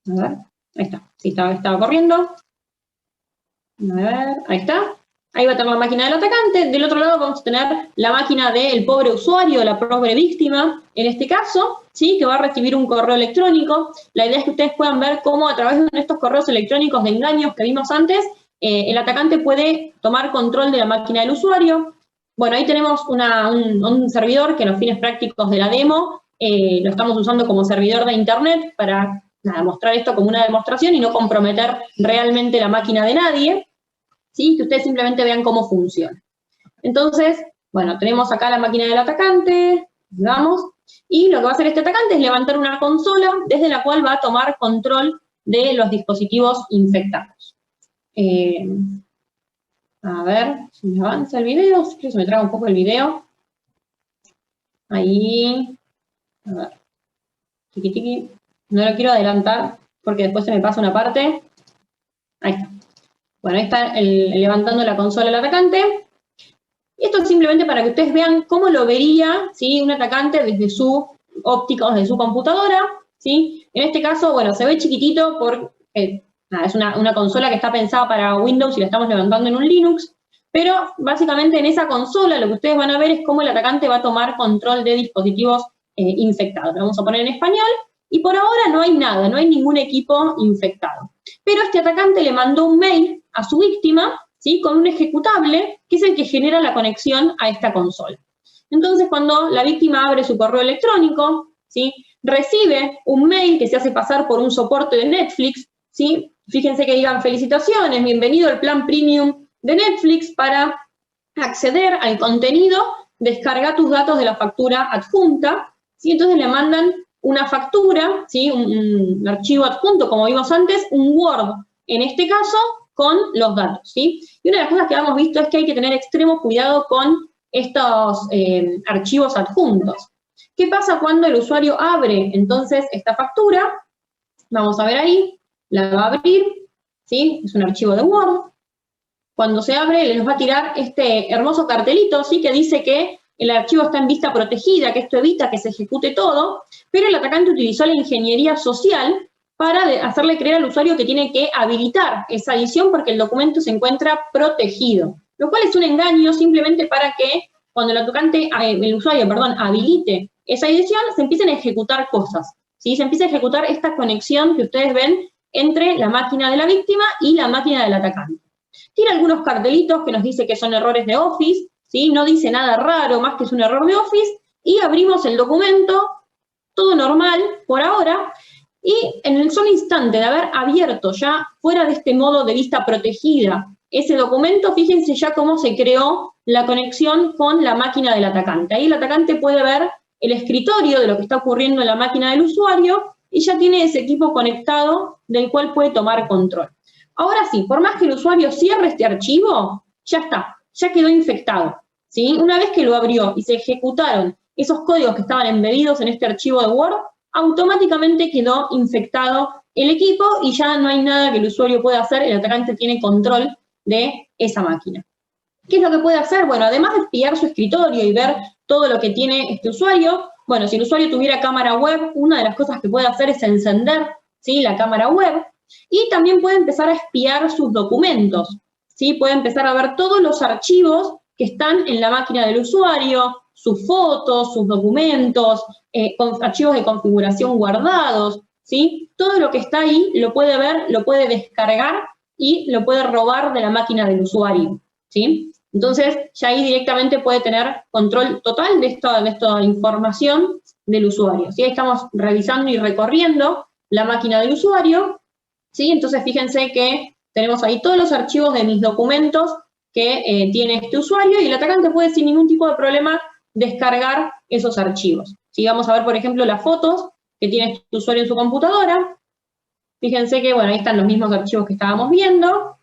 A ver, ahí está. Sí, estaba corriendo. A ver, ahí está. Ahí va a tener la máquina del atacante. Del otro lado vamos a tener la máquina del pobre usuario, la pobre víctima, en este caso, ¿sí? Que va a recibir un correo electrónico. La idea es que ustedes puedan ver cómo a través de estos correos electrónicos de engaños que vimos antes, el atacante puede tomar control de la máquina del usuario. Bueno, ahí tenemos un servidor que en los fines prácticos de la demo lo estamos usando como servidor de internet para mostrar esto como una demostración y no comprometer realmente la máquina de nadie. ¿Sí? Que ustedes simplemente vean cómo funciona. Entonces, bueno, tenemos acá la máquina del atacante, digamos, y lo que va a hacer este atacante es levantar una consola desde la cual va a tomar control de los dispositivos infectados. A ver si me avanza el video, si se me traga un poco el video. Ahí, a ver, tiqui tiqui, no lo quiero adelantar porque después se me pasa una parte. Ahí está. Bueno, ahí está levantando la consola el atacante. Y esto es simplemente para que ustedes vean cómo lo vería, ¿sí? Un atacante desde su óptica o desde su computadora, ¿sí? En este caso, bueno, se ve chiquitito porque es una consola que está pensada para Windows y la estamos levantando en un Linux. pero básicamente en esa consola lo que ustedes van a ver es cómo el atacante va a tomar control de dispositivos infectados. Lo vamos a poner en español, y por ahora no hay nada, no hay ningún equipo infectado. Pero este atacante le mandó un mail a su víctima, ¿sí?, con un ejecutable, que es el que genera la conexión a esta consola. Entonces, cuando la víctima abre su correo electrónico, ¿sí?, recibe un mail que se hace pasar por un soporte de Netflix, ¿sí? Fíjense que digan: felicitaciones, bienvenido al plan premium de Netflix. Para acceder al contenido, descarga tus datos de la factura adjunta, ¿sí? Entonces le mandan una factura, ¿sí?, un archivo adjunto, como vimos antes, un Word, en este caso, con los datos, ¿sí? Y una de las cosas que hemos visto es que hay que tener extremo cuidado con estos archivos adjuntos. ¿Qué pasa cuando el usuario abre entonces esta factura? Vamos a ver ahí, la va a abrir, ¿sí? Es un archivo de Word. Cuando se abre, les va a tirar este hermoso cartelito, ¿sí?, que dice que el archivo está en vista protegida, que esto evita que se ejecute todo, pero el atacante utilizó la ingeniería social para hacerle creer al usuario que tiene que habilitar esa edición porque el documento se encuentra protegido, lo cual es un engaño simplemente para que cuando el usuario habilite esa edición, se empiecen a ejecutar cosas, ¿sí? Se empieza a ejecutar esta conexión que ustedes ven entre la máquina de la víctima y la máquina del atacante. Tiene algunos cartelitos que nos dice que son errores de Office, ¿sí? No dice nada raro, más que es un error de Office, y abrimos el documento, todo normal por ahora, y en el solo instante de haber abierto ya fuera de este modo de vista protegida ese documento, fíjense ya cómo se creó la conexión con la máquina del atacante. Ahí el atacante puede ver el escritorio de lo que está ocurriendo en la máquina del usuario y ya tiene ese equipo conectado del cual puede tomar control. Ahora sí, por más que el usuario cierre este archivo, ya está, ya quedó infectado, ¿sí? Una vez que lo abrió y se ejecutaron esos códigos que estaban embebidos en este archivo de Word, automáticamente quedó infectado el equipo y ya no hay nada que el usuario pueda hacer, el atacante tiene control de esa máquina. ¿Qué es lo que puede hacer? Bueno, además de espiar su escritorio y ver todo lo que tiene este usuario, bueno, si el usuario tuviera cámara web, una de las cosas que puede hacer es encender, ¿sí?, la cámara web, y también puede empezar a espiar sus documentos, ¿sí? Puede empezar a ver todos los archivos que están en la máquina del usuario, sus fotos, sus documentos, archivos de configuración guardados, ¿sí? Todo lo que está ahí lo puede ver, lo puede descargar y lo puede robar de la máquina del usuario, ¿sí? Entonces, ya ahí directamente puede tener control total de esta información del usuario, ¿sí? Ahí estamos revisando y recorriendo la máquina del usuario, ¿sí? Entonces, fíjense que tenemos ahí todos los archivos de mis documentos que tiene este usuario y el atacante puede sin ningún tipo de problema descargar esos archivos, ¿sí? Vamos a ver, por ejemplo, las fotos que tiene este usuario en su computadora. Fíjense que, bueno, ahí están los mismos archivos que estábamos viendo.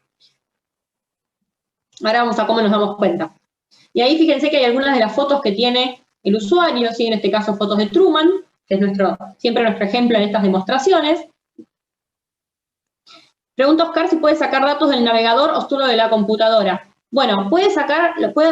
Ahora vamos a cómo nos damos cuenta. Y ahí fíjense que hay algunas de las fotos que tiene el usuario, ¿sí? En este caso fotos de Truman, que es siempre nuestro ejemplo en estas demostraciones. Pregunta Oscar si puede sacar datos del navegador o solo de la computadora. Bueno, puede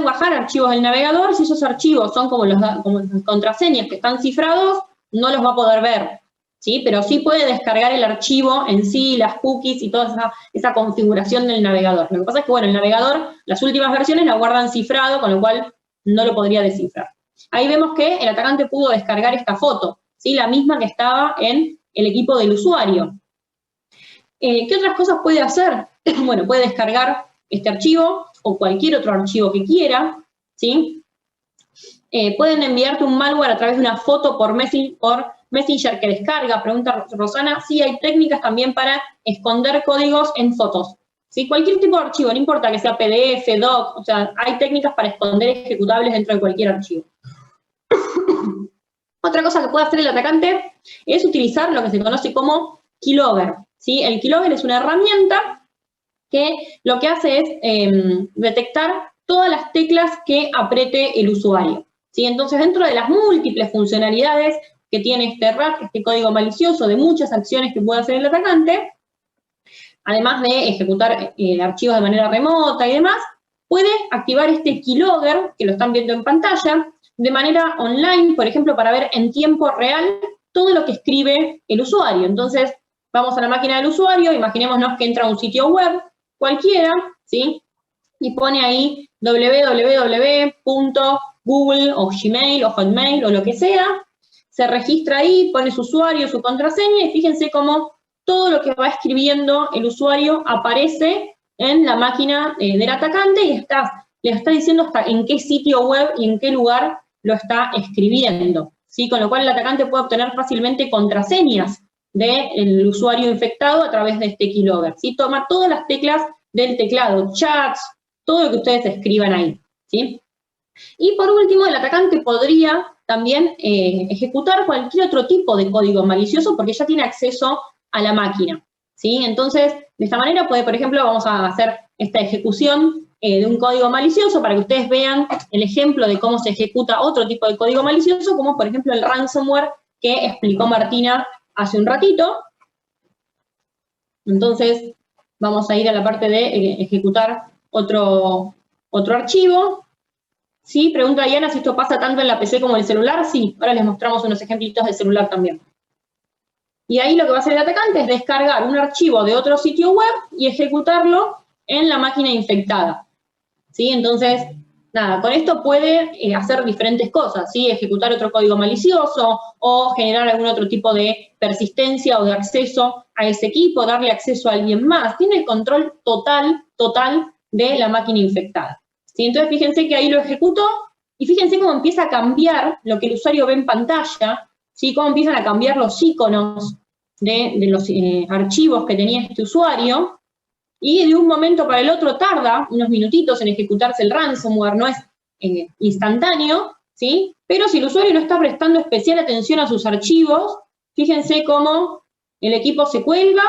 bajar archivos del navegador. Si esos archivos son como las contraseñas que están cifrados, no los va a poder ver, ¿sí? Pero sí puede descargar el archivo en sí, las cookies y toda esa configuración del navegador. Lo que pasa es que, bueno, el navegador, las últimas versiones la guardan cifrado, con lo cual no lo podría descifrar. Ahí vemos que el atacante pudo descargar esta foto, ¿sí? La misma que estaba en el equipo del usuario. ¿Qué otras cosas puede hacer? Bueno, puede descargar este archivo o cualquier otro archivo que quiera, ¿sí? Pueden enviarte un malware a través de una foto por Messenger que descarga. Pregunta Rosana, sí, hay técnicas también para esconder códigos en fotos, ¿sí? Cualquier tipo de archivo, no importa que sea PDF, doc, o sea, hay técnicas para esconder ejecutables dentro de cualquier archivo. Otra cosa que puede hacer el atacante es utilizar lo que se conoce como keylogger, ¿sí? El keylogger es una herramienta que lo que hace es detectar todas las teclas que apriete el usuario, ¿sí? Entonces, dentro de las múltiples funcionalidades que tiene este RAT, este código malicioso, de muchas acciones que puede hacer el atacante, además de ejecutar archivos de manera remota y demás, puede activar este keylogger, que lo están viendo en pantalla, de manera online, por ejemplo, para ver en tiempo real todo lo que escribe el usuario. Entonces, vamos a la máquina del usuario, imaginémonos que entra a un sitio web cualquiera, ¿sí? y pone ahí www.google o Gmail o Hotmail o lo que sea, se registra ahí, pone su usuario, su contraseña, y fíjense cómo todo lo que va escribiendo el usuario aparece en la máquina del atacante y le está diciendo hasta en qué sitio web y en qué lugar lo está escribiendo, ¿sí? Con lo cual el atacante puede obtener fácilmente contraseñas del usuario infectado a través de este keylogger, ¿sí? Toma todas las teclas del teclado, chats, todo lo que ustedes escriban ahí, ¿sí? Y por último, el atacante podría también ejecutar cualquier otro tipo de código malicioso porque ya tiene acceso a la máquina, ¿sí? Entonces, de esta manera puede, por ejemplo, vamos a hacer esta ejecución de un código malicioso para que ustedes vean el ejemplo de cómo se ejecuta otro tipo de código malicioso, como por ejemplo el ransomware que explicó Martina hace un ratito. Entonces, vamos a ir a la parte de ejecutar otro archivo. ¿Sí? Pregunta Diana si esto pasa tanto en la PC como en el celular. Sí, ahora les mostramos unos ejemplitos del celular también. Y ahí lo que va a hacer el atacante es descargar un archivo de otro sitio web y ejecutarlo en la máquina infectada, ¿sí? Entonces, nada, con esto puede hacer diferentes cosas, ¿sí? Ejecutar otro código malicioso o generar algún otro tipo de persistencia o de acceso a ese equipo, darle acceso a alguien más. Tiene el control total de la máquina infectada, ¿sí? Entonces, fíjense que ahí lo ejecutó y fíjense cómo empieza a cambiar lo que el usuario ve en pantalla, ¿sí? Cómo empiezan a cambiar los iconos de los archivos que tenía este usuario, y de un momento para el otro tarda unos minutitos en ejecutarse el ransomware, no es instantáneo, ¿sí? Pero si el usuario no está prestando especial atención a sus archivos, fíjense cómo el equipo se cuelga,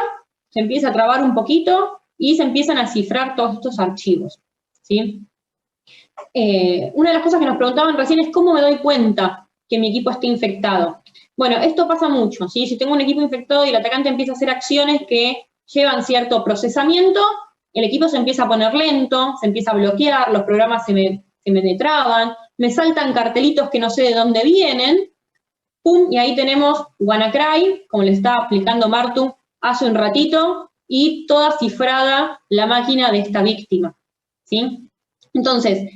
se empieza a trabar un poquito y se empiezan a cifrar todos estos archivos, ¿sí? Una de las cosas que nos preguntaban recién es cómo me doy cuenta que mi equipo esté infectado. Bueno, esto pasa mucho, ¿sí? Si tengo un equipo infectado y el atacante empieza a hacer acciones que llevan cierto procesamiento, el equipo se empieza a poner lento, se empieza a bloquear, los programas se me detraban, me saltan cartelitos que no sé de dónde vienen, ¡pum! Y ahí tenemos WannaCry, como le estaba explicando Martu hace un ratito, y toda cifrada la máquina de esta víctima, ¿sí? Entonces,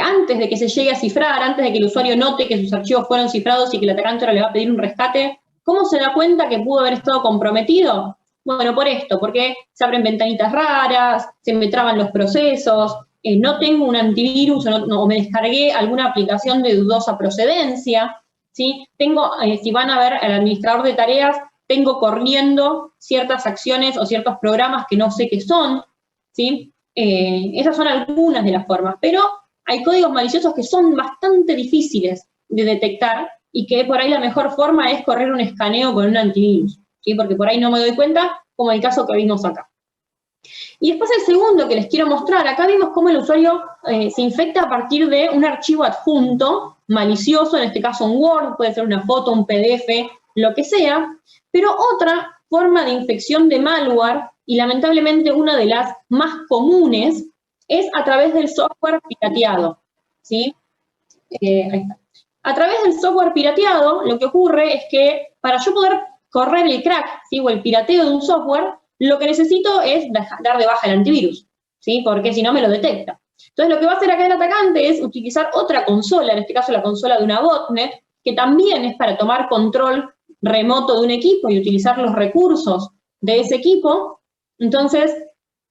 antes de que se llegue a cifrar, antes de que el usuario note que sus archivos fueron cifrados y que el atacante ahora le va a pedir un rescate, ¿cómo se da cuenta que pudo haber estado comprometido? Bueno, por esto, porque se abren ventanitas raras, se me traban los procesos, no tengo un antivirus o me descargué alguna aplicación de dudosa procedencia, ¿sí? Tengo, si van a ver al administrador de tareas, tengo corriendo ciertas acciones o ciertos programas que no sé qué son, ¿sí? Esas son algunas de las formas, pero hay códigos maliciosos que son bastante difíciles de detectar y que por ahí la mejor forma es correr un escaneo con un antivirus, ¿sí? Porque por ahí no me doy cuenta, como el caso que vimos acá. Y después el segundo que les quiero mostrar, acá vimos cómo el usuario se infecta a partir de un archivo adjunto, malicioso, en este caso un Word, puede ser una foto, un PDF, lo que sea, pero otra forma de infección de malware, y lamentablemente una de las más comunes, es a través del software pirateado, ¿sí? Ahí está. A través del software pirateado, lo que ocurre es que para yo poder correr el crack, ¿sí? O el pirateo de un software, lo que necesito es dar de baja el antivirus, ¿sí? Porque si no me lo detecta. Entonces lo que va a hacer acá el atacante es utilizar otra consola, en este caso la consola de una botnet, que también es para tomar control remoto de un equipo y utilizar los recursos de ese equipo. Entonces,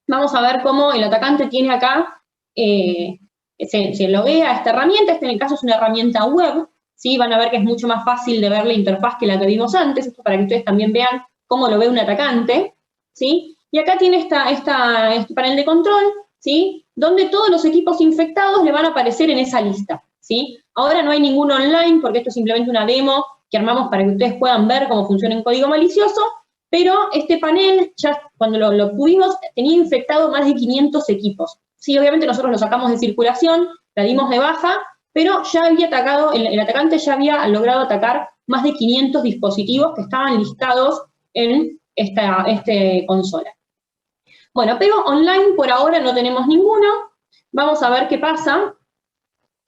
vamos a ver cómo el atacante tiene acá, se loguea a esta herramienta, en el caso es una herramienta web, ¿sí? Van a ver que es mucho más fácil de ver la interfaz que la que vimos antes, esto para que ustedes también vean cómo lo ve un atacante, ¿sí? Y acá tiene este panel de control, ¿sí? Donde todos los equipos infectados le van a aparecer en esa lista, ¿sí? Ahora no hay ninguno online, porque esto es simplemente una demo que armamos para que ustedes puedan ver cómo funciona un código malicioso, pero este panel, ya cuando lo pudimos, tenía infectado más de 500 equipos. Sí, obviamente nosotros lo sacamos de circulación, la dimos de baja, pero ya había atacado, el atacante ya había logrado atacar más de 500 dispositivos que estaban listados en esta consola. Bueno, pero online por ahora no tenemos ninguno. Vamos a ver qué pasa,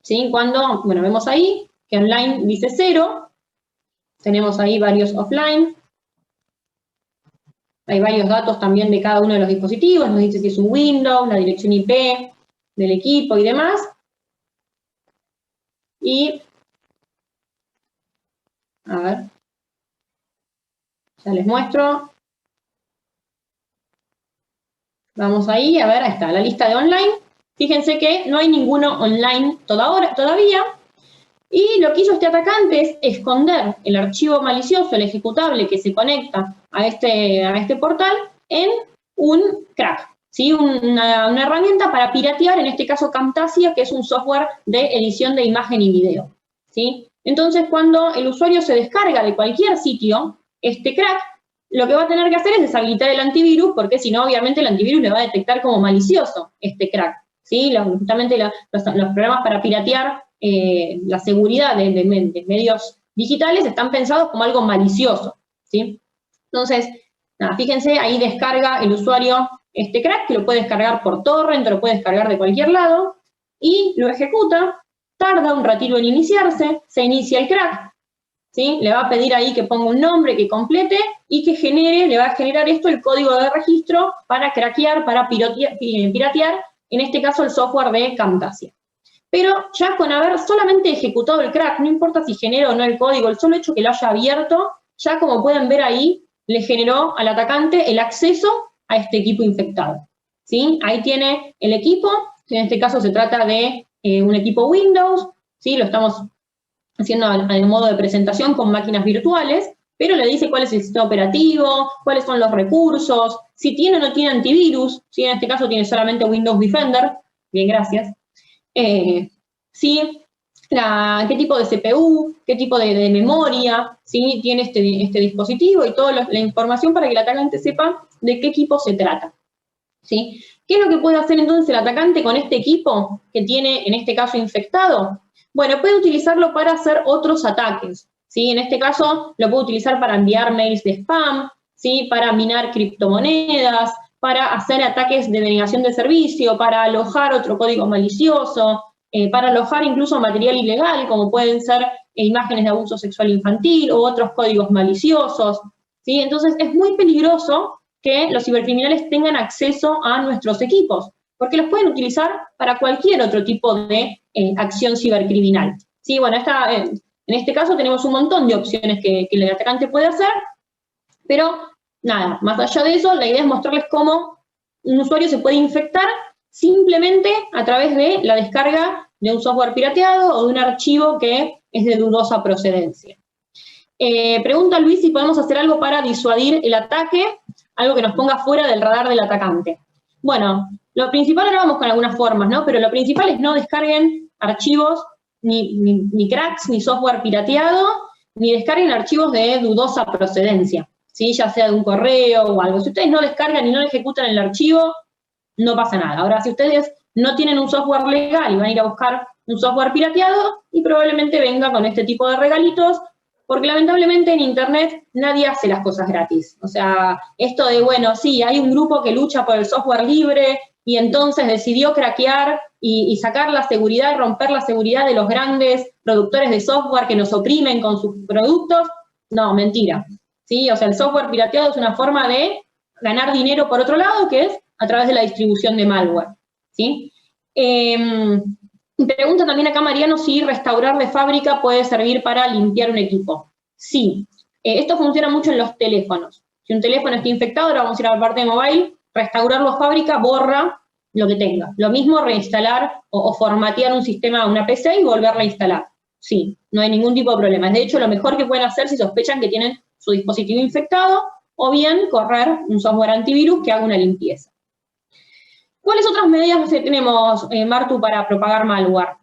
¿sí? Cuando, bueno, vemos ahí que online dice 0, tenemos ahí varios offline. Hay varios datos también de cada uno de los dispositivos, nos dice si es un Windows, la dirección IP, del equipo y demás. Y, a ver, ya les muestro. Vamos ahí, a ver, ahí está, la lista de online. Fíjense que no hay ninguno online todavía. Y lo que hizo este atacante es esconder el archivo malicioso, el ejecutable que se conecta a este portal, en un crack, ¿sí? Una herramienta para piratear, en este caso Camtasia, que es un software de edición de imagen y video, ¿sí? Entonces, cuando el usuario se descarga de cualquier sitio este crack, lo que va a tener que hacer es deshabilitar el antivirus, porque si no, obviamente el antivirus le va a detectar como malicioso este crack, ¿sí? Justamente los programas para piratear la seguridad de medios digitales están pensados como algo malicioso, ¿sí? Entonces, nada, fíjense, ahí descarga el usuario este crack, que lo puede descargar por torrent, lo puede descargar de cualquier lado, y lo ejecuta, tarda un ratito en iniciarse, se inicia el crack, ¿sí? Le va a pedir ahí que ponga un nombre, que complete, y que le va a generar esto el código de registro para craquear, para piratear, en este caso el software de Camtasia. Pero ya con haber solamente ejecutado el crack, no importa si genera o no el código, el solo hecho que lo haya abierto, ya como pueden ver ahí, le generó al atacante el acceso a este equipo infectado, ¿sí? Ahí tiene el equipo, que en este caso se trata de un equipo Windows, ¿sí? Lo estamos haciendo en modo de presentación con máquinas virtuales, pero le dice cuál es el sistema operativo, cuáles son los recursos, si tiene o no tiene antivirus, ¿sí? En este caso tiene solamente Windows Defender, bien, gracias. ¿Sí? Qué tipo de CPU, qué tipo de memoria, ¿sí? Tiene este dispositivo y toda la información para que el atacante sepa de qué equipo se trata, ¿sí? ¿Qué es lo que puede hacer entonces el atacante con este equipo que tiene, en este caso, infectado? Bueno, puede utilizarlo para hacer otros ataques, ¿sí? En este caso, lo puede utilizar para enviar mails de spam, ¿sí? Para minar criptomonedas, para hacer ataques de denegación de servicio, para alojar otro código malicioso, para alojar incluso material ilegal, como pueden ser imágenes de abuso sexual infantil u otros códigos maliciosos, ¿sí? Entonces, es muy peligroso que los cibercriminales tengan acceso a nuestros equipos, porque los pueden utilizar para cualquier otro tipo de acción cibercriminal. Sí, bueno, en este caso tenemos un montón de opciones que el atacante puede hacer, pero nada, más allá de eso, la idea es mostrarles cómo un usuario se puede infectar simplemente a través de la descarga de un software pirateado o de un archivo que es de dudosa procedencia. Pregunta Luis si podemos hacer algo para disuadir el ataque, algo que nos ponga fuera del radar del atacante. Bueno, lo principal, ahora vamos con algunas formas, ¿no? Pero lo principal es no descarguen archivos, ni cracks, ni software pirateado, ni descarguen archivos de dudosa procedencia, ¿sí? Ya sea de un correo o algo. Si ustedes no descargan y no ejecutan el archivo, no pasa nada. Ahora, si ustedes no tienen un software legal y van a ir a buscar un software pirateado, y probablemente venga con este tipo de regalitos, porque lamentablemente en Internet nadie hace las cosas gratis. O sea, esto de, bueno, sí, hay un grupo que lucha por el software libre y entonces decidió craquear y sacar la seguridad, romper la seguridad de los grandes productores de software que nos oprimen con sus productos. No, mentira. ¿Sí? O sea, el software pirateado es una forma de ganar dinero por otro lado, que es a través de la distribución de malware, ¿sí? Pregunta también acá Mariano si restaurar de fábrica puede servir para limpiar un equipo. Sí, esto funciona mucho en los teléfonos. Si un teléfono está infectado, ahora vamos a ir a la parte de mobile, restaurarlo a fábrica borra lo que tenga. Lo mismo reinstalar o formatear un sistema, una PC y volverla a instalar. Sí, no hay ningún tipo de problema. De hecho, lo mejor que pueden hacer si sospechan que tienen su dispositivo infectado, o bien correr un software antivirus que haga una limpieza. ¿Cuáles otras medidas tenemos, Martu, para propagar malware?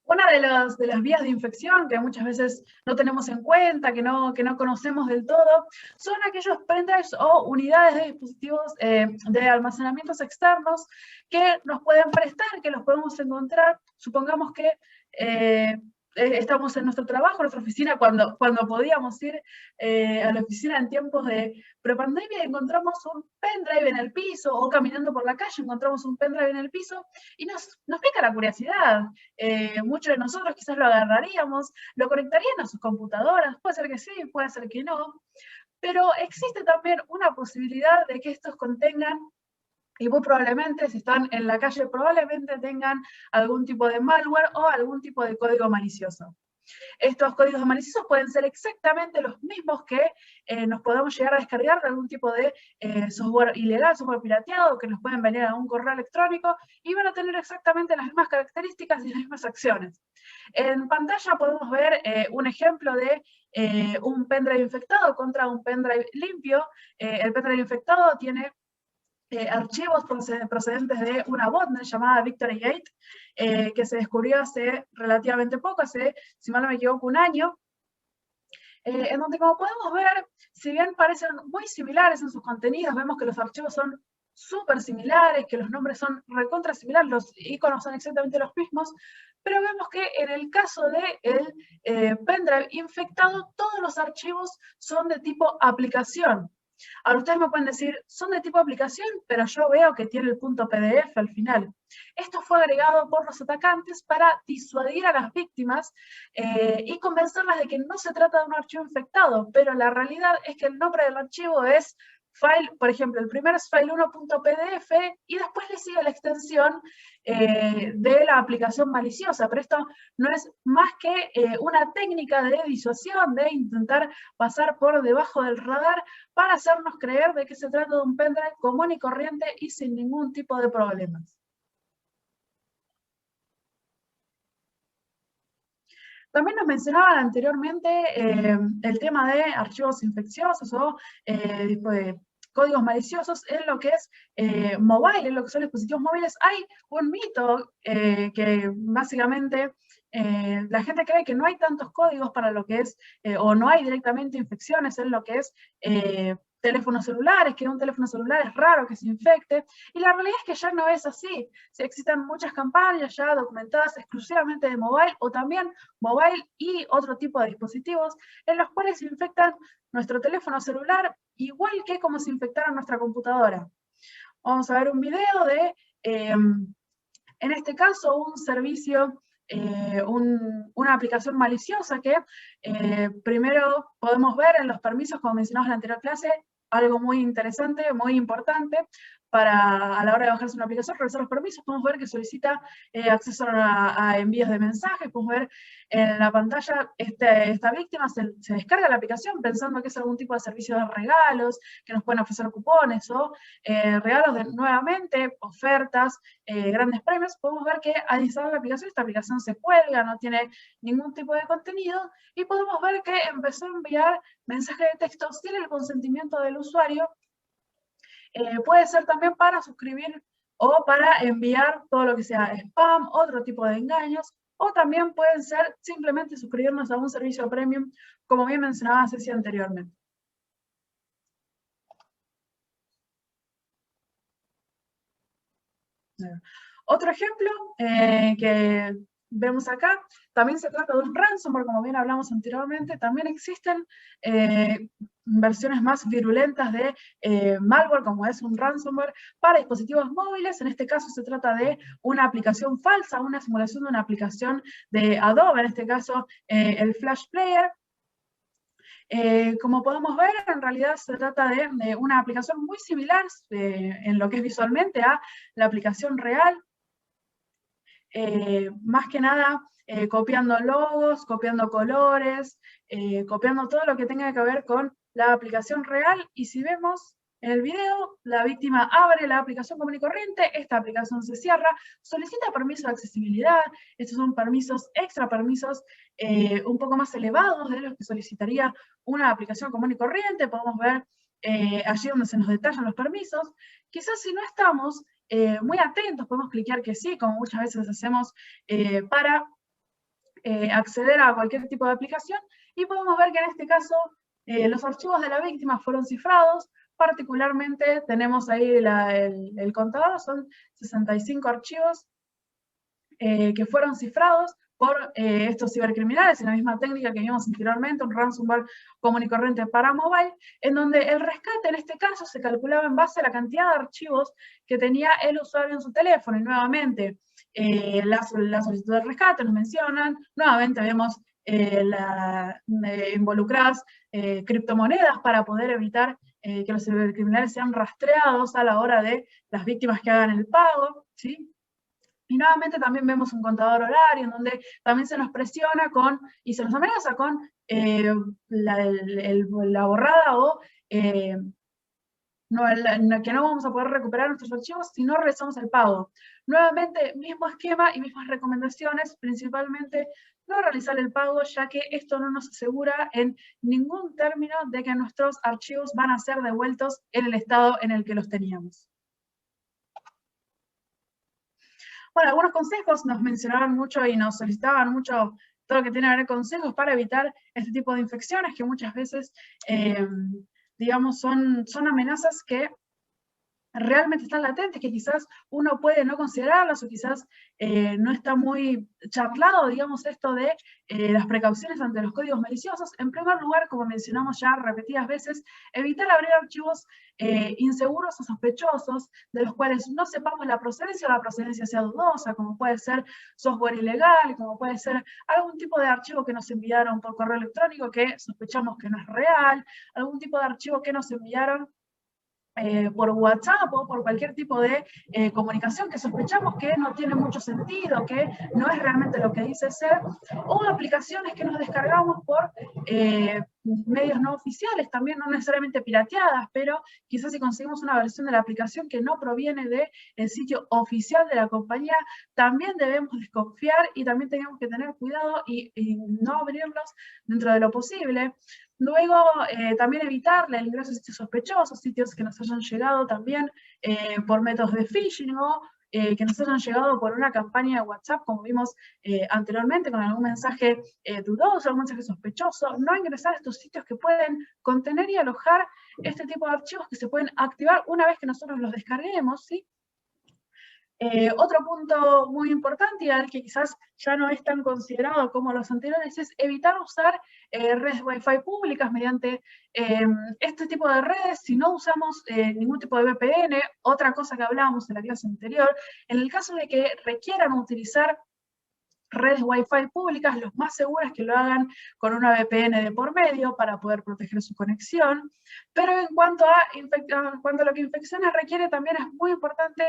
Una de las vías de infección que muchas veces no tenemos en cuenta, que no conocemos del todo, son aquellos pendrives o unidades de dispositivos de almacenamientos externos que nos pueden prestar, que los podemos encontrar. Supongamos que estamos en nuestro trabajo, en nuestra oficina, cuando podíamos ir a la oficina en tiempos de prepandemia, encontramos un pendrive en el piso, o caminando por la calle encontramos un pendrive en el piso, y nos pica la curiosidad. Muchos de nosotros quizás lo agarraríamos, lo conectarían a sus computadoras, puede ser que sí, puede ser que no, pero existe también una posibilidad de que estos contengan Y muy probablemente, si están en la calle, probablemente tengan algún tipo de malware o algún tipo de código malicioso. Estos códigos maliciosos pueden ser exactamente los mismos que nos podemos llegar a descargar de algún tipo de software ilegal, software pirateado, que nos pueden venir a un correo electrónico y van a tener exactamente las mismas características y las mismas acciones. En pantalla podemos ver un ejemplo de un pendrive infectado contra un pendrive limpio. El pendrive infectado tiene archivos procedentes de una botnet llamada Victory Gate, que se descubrió hace relativamente poco, hace, si mal no me equivoco, un año, en donde, como podemos ver, si bien parecen muy similares en sus contenidos, vemos que los archivos son súper similares, que los nombres son recontra similares, los iconos son exactamente los mismos, pero vemos que en el caso del pendrive infectado, todos los archivos son de tipo aplicación. Ahora ustedes me pueden decir, son de tipo aplicación, pero yo veo que tiene el punto PDF al final. Esto fue agregado por los atacantes para disuadir a las víctimas y convencerlas de que no se trata de un archivo infectado, pero la realidad es que el nombre del archivo es file, por ejemplo, el primero es file1.pdf y después le sigue la extensión de la aplicación maliciosa, pero esto no es más que una técnica de disuasión, de intentar pasar por debajo del radar para hacernos creer de que se trata de un pendrive común y corriente y sin ningún tipo de problemas. También nos mencionaban anteriormente el tema de archivos infecciosos o códigos maliciosos en lo que es mobile, en lo que son dispositivos móviles. Hay un mito que básicamente la gente cree que no hay tantos códigos para lo que es, o no hay directamente infecciones en lo que es teléfonos celulares, que un teléfono celular es raro que se infecte, y la realidad es que ya no es así. Sí, existen muchas campañas ya documentadas exclusivamente de mobile, o también mobile y otro tipo de dispositivos, en los cuales se infectan nuestro teléfono celular, igual que como se infectaron nuestra computadora. Vamos a ver un video de, en este caso, un servicio, una aplicación maliciosa que primero podemos ver en los permisos, como mencionamos en la anterior clase, algo muy interesante, muy importante, a la hora de bajarse una aplicación, revisar los permisos, podemos ver que solicita acceso a envíos de mensajes, podemos ver en la pantalla esta víctima se descarga la aplicación pensando que es algún tipo de servicio de regalos, que nos pueden ofrecer cupones o regalos de, nuevamente, ofertas, grandes premios. Podemos ver que al instalar la aplicación, esta aplicación se cuelga, no tiene ningún tipo de contenido, y podemos ver que empezó a enviar mensajes de texto sin el consentimiento del usuario. Puede ser también para suscribir o para enviar todo lo que sea spam, otro tipo de engaños, o también pueden ser simplemente suscribirnos a un servicio premium, como bien mencionaba Ceci anteriormente. Otro ejemplo que vemos acá, también se trata de un ransomware, como bien hablamos anteriormente. También existen versiones más virulentas de malware, como es un ransomware para dispositivos móviles. En este caso se trata de una aplicación falsa, una simulación de una aplicación de Adobe, en este caso el Flash Player. Como podemos ver, en realidad se trata de una aplicación muy similar en lo que es visualmente a la aplicación real. Más que nada copiando logos, copiando colores, copiando todo lo que tenga que ver con la aplicación real. Y si vemos en el video, la víctima abre la aplicación común y corriente, esta aplicación se cierra, solicita permiso de accesibilidad. Estos son permisos, extra permisos un poco más elevados de los que solicitaría una aplicación común y corriente. Podemos ver allí donde se nos detallan los permisos. Quizás si no estamos muy atentos, podemos cliquear que sí, como muchas veces hacemos para acceder a cualquier tipo de aplicación, y podemos ver que en este caso los archivos de la víctima fueron cifrados. Particularmente tenemos ahí el contador, son 65 archivos que fueron cifrados por estos cibercriminales, en la misma técnica que vimos anteriormente, un ransomware común y corriente para mobile, en donde el rescate en este caso se calculaba en base a la cantidad de archivos que tenía el usuario en su teléfono. Y nuevamente, la solicitud de rescate nos mencionan, nuevamente vemos involucradas criptomonedas para poder evitar que los cibercriminales sean rastreados a la hora de las víctimas que hagan el pago, ¿sí? Y nuevamente también vemos un contador horario en donde también se nos presiona y se nos amenaza con la borrada o que no vamos a poder recuperar nuestros archivos si no realizamos el pago. Nuevamente, mismo esquema y mismas recomendaciones, principalmente no realizar el pago, ya que esto no nos asegura en ningún término de que nuestros archivos van a ser devueltos en el estado en el que los teníamos. Bueno, algunos consejos nos mencionaban mucho y nos solicitaban mucho todo lo que tiene que ver con consejos para evitar este tipo de infecciones que muchas veces, digamos, son amenazas que realmente están latentes, que quizás uno puede no considerarlas o quizás no está muy charlado, digamos, esto de las precauciones ante los códigos maliciosos. En primer lugar, como mencionamos ya repetidas veces, evitar abrir archivos inseguros o sospechosos, de los cuales no sepamos la procedencia o la procedencia sea dudosa, como puede ser software ilegal, como puede ser algún tipo de archivo que nos enviaron por correo electrónico que sospechamos que no es real, algún tipo de archivo que nos enviaron por WhatsApp o por cualquier tipo de comunicación que sospechamos que no tiene mucho sentido, que no es realmente lo que dice ser, o aplicaciones que nos descargamos por medios no oficiales, también no necesariamente pirateadas, pero quizás si conseguimos una versión de la aplicación que no proviene del sitio oficial de la compañía, también debemos desconfiar y también tenemos que tener cuidado y no abrirlos dentro de lo posible. Luego, también evitar el ingreso a sitios sospechosos, sitios que nos hayan llegado también por métodos de phishing o que nos hayan llegado por una campaña de WhatsApp, como vimos anteriormente, con algún mensaje dudoso, algún mensaje sospechoso. No ingresar a estos sitios que pueden contener y alojar este tipo de archivos que se pueden activar una vez que nosotros los descarguemos, ¿sí? Otro punto muy importante y al que quizás ya no es tan considerado como los anteriores es evitar usar redes Wi-Fi públicas mediante este tipo de redes si no usamos ningún tipo de VPN. Otra cosa que hablábamos en la clase anterior, en el caso de que requieran utilizar redes Wi-Fi públicas, los más seguros es que lo hagan con una VPN de por medio para poder proteger su conexión. Pero en cuanto a lo que infecciones requiere, también es muy importante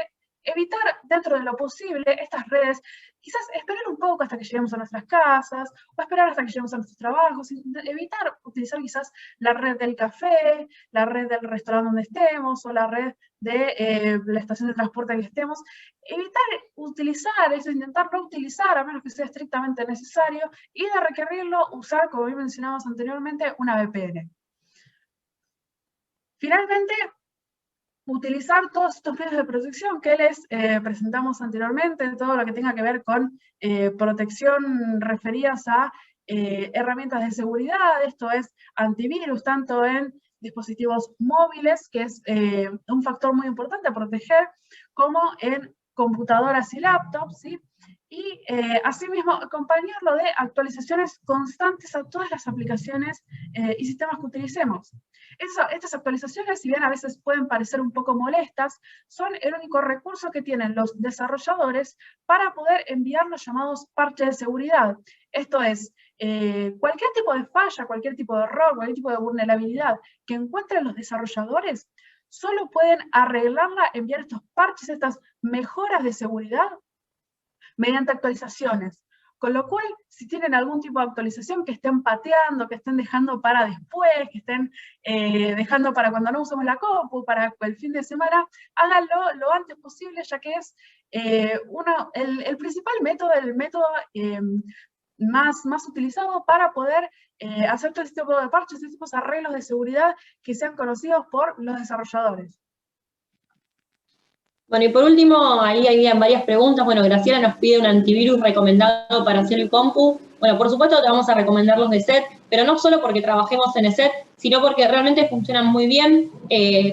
evitar dentro de lo posible estas redes, quizás esperar un poco hasta que lleguemos a nuestras casas, o esperar hasta que lleguemos a nuestros trabajos, evitar utilizar quizás la red del café, la red del restaurante donde estemos, o la red de la estación de transporte que estemos. Evitar utilizar eso, intentar no utilizar, a menos que sea estrictamente necesario, y de requerirlo, usar, como bien mencionamos anteriormente, una VPN. Finalmente, utilizar todos estos medios de protección que les presentamos anteriormente, todo lo que tenga que ver con protección referidas a herramientas de seguridad, esto es antivirus, tanto en dispositivos móviles, que es un factor muy importante a proteger, como en computadoras y laptops, ¿sí? Y asimismo acompañarlo de actualizaciones constantes a todas las aplicaciones y sistemas que utilicemos. Estas actualizaciones, si bien a veces pueden parecer un poco molestas, son el único recurso que tienen los desarrolladores para poder enviar los llamados parches de seguridad. Esto es, cualquier tipo de falla, cualquier tipo de error, cualquier tipo de vulnerabilidad que encuentren los desarrolladores, solo pueden arreglarla, enviar estos parches, estas mejoras de seguridad, mediante actualizaciones. Con lo cual, si tienen algún tipo de actualización que estén pateando, que estén dejando para después, que estén dejando para cuando no usemos la compu, para el fin de semana, háganlo lo antes posible, ya que es el principal método, el método más utilizado para poder hacer todo este tipo de parches, este tipo de arreglos de seguridad que sean conocidos por los desarrolladores. Bueno, y por último, ahí habían varias preguntas. Bueno, Graciela nos pide un antivirus recomendado para hacer el compu. Bueno, por supuesto te vamos a recomendar los de ESET, pero no solo porque trabajemos en ESET, sino porque realmente funcionan muy bien.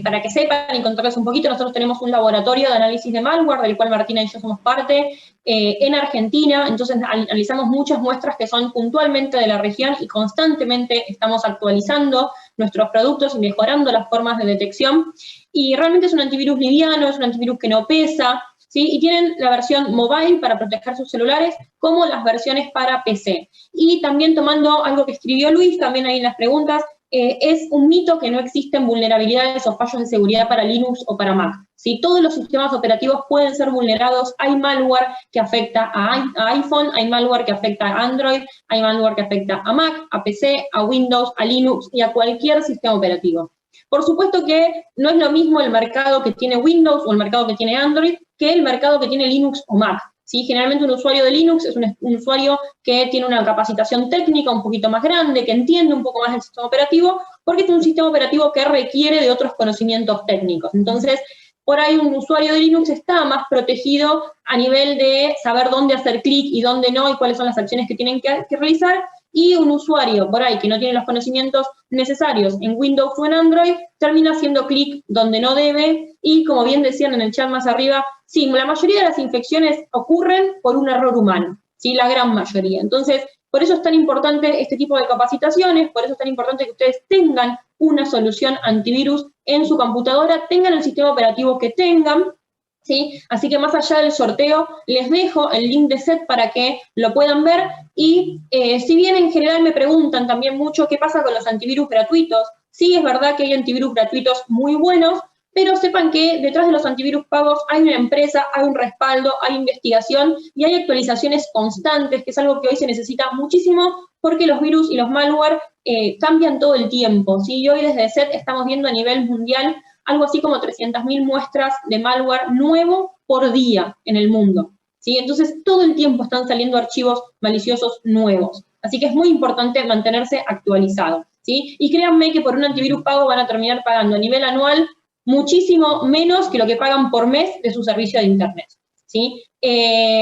Para que sepan y contarles un poquito, nosotros tenemos un laboratorio de análisis de malware, del cual Martina y yo somos parte, en Argentina. Entonces analizamos muchas muestras que son puntualmente de la región y constantemente estamos actualizando nuestros productos y mejorando las formas de detección. Y realmente es un antivirus liviano, es un antivirus que no pesa, ¿sí? Y tienen la versión mobile para proteger sus celulares, como las versiones para PC. Y también tomando algo que escribió Luis, también ahí en las preguntas, es un mito que no existen vulnerabilidades o fallos de seguridad para Linux o para Mac. ¿Sí? Todos los sistemas operativos pueden ser vulnerados, hay malware que afecta a iPhone, hay malware que afecta a Android, hay malware que afecta a Mac, a PC, a Windows, a Linux y a cualquier sistema operativo. Por supuesto que no es lo mismo el mercado que tiene Windows o el mercado que tiene Android que el mercado que tiene Linux o Mac. ¿Sí? Generalmente un usuario de Linux es un usuario que tiene una capacitación técnica un poquito más grande, que entiende un poco más el sistema operativo, porque es un sistema operativo que requiere de otros conocimientos técnicos. Entonces, por ahí un usuario de Linux está más protegido a nivel de saber dónde hacer clic y dónde no, y cuáles son las acciones que tienen que realizar, y un usuario por ahí que no tiene los conocimientos necesarios en Windows o en Android, termina haciendo clic donde no debe, y como bien decían en el chat más arriba, sí, la mayoría de las infecciones ocurren por un error humano, ¿sí? La gran mayoría. Entonces, por eso es tan importante este tipo de capacitaciones, por eso es tan importante que ustedes tengan una solución antivirus en su computadora, tengan el sistema operativo que tengan, ¿sí? Así que más allá del sorteo, les dejo el link de SET para que lo puedan ver, y si bien en general me preguntan también mucho qué pasa con los antivirus gratuitos, sí es verdad que hay antivirus gratuitos muy buenos, pero sepan que detrás de los antivirus pagos hay una empresa, hay un respaldo, hay investigación y hay actualizaciones constantes, que es algo que hoy se necesita muchísimo porque los virus y los malware cambian todo el tiempo, ¿sí? Y hoy desde SET estamos viendo a nivel mundial algo así como 300.000 muestras de malware nuevo por día en el mundo, ¿sí? Entonces todo el tiempo están saliendo archivos maliciosos nuevos, así que es muy importante mantenerse actualizado, ¿sí? Y créanme que por un antivirus pago van a terminar pagando a nivel anual muchísimo menos que lo que pagan por mes de su servicio de internet, ¿sí?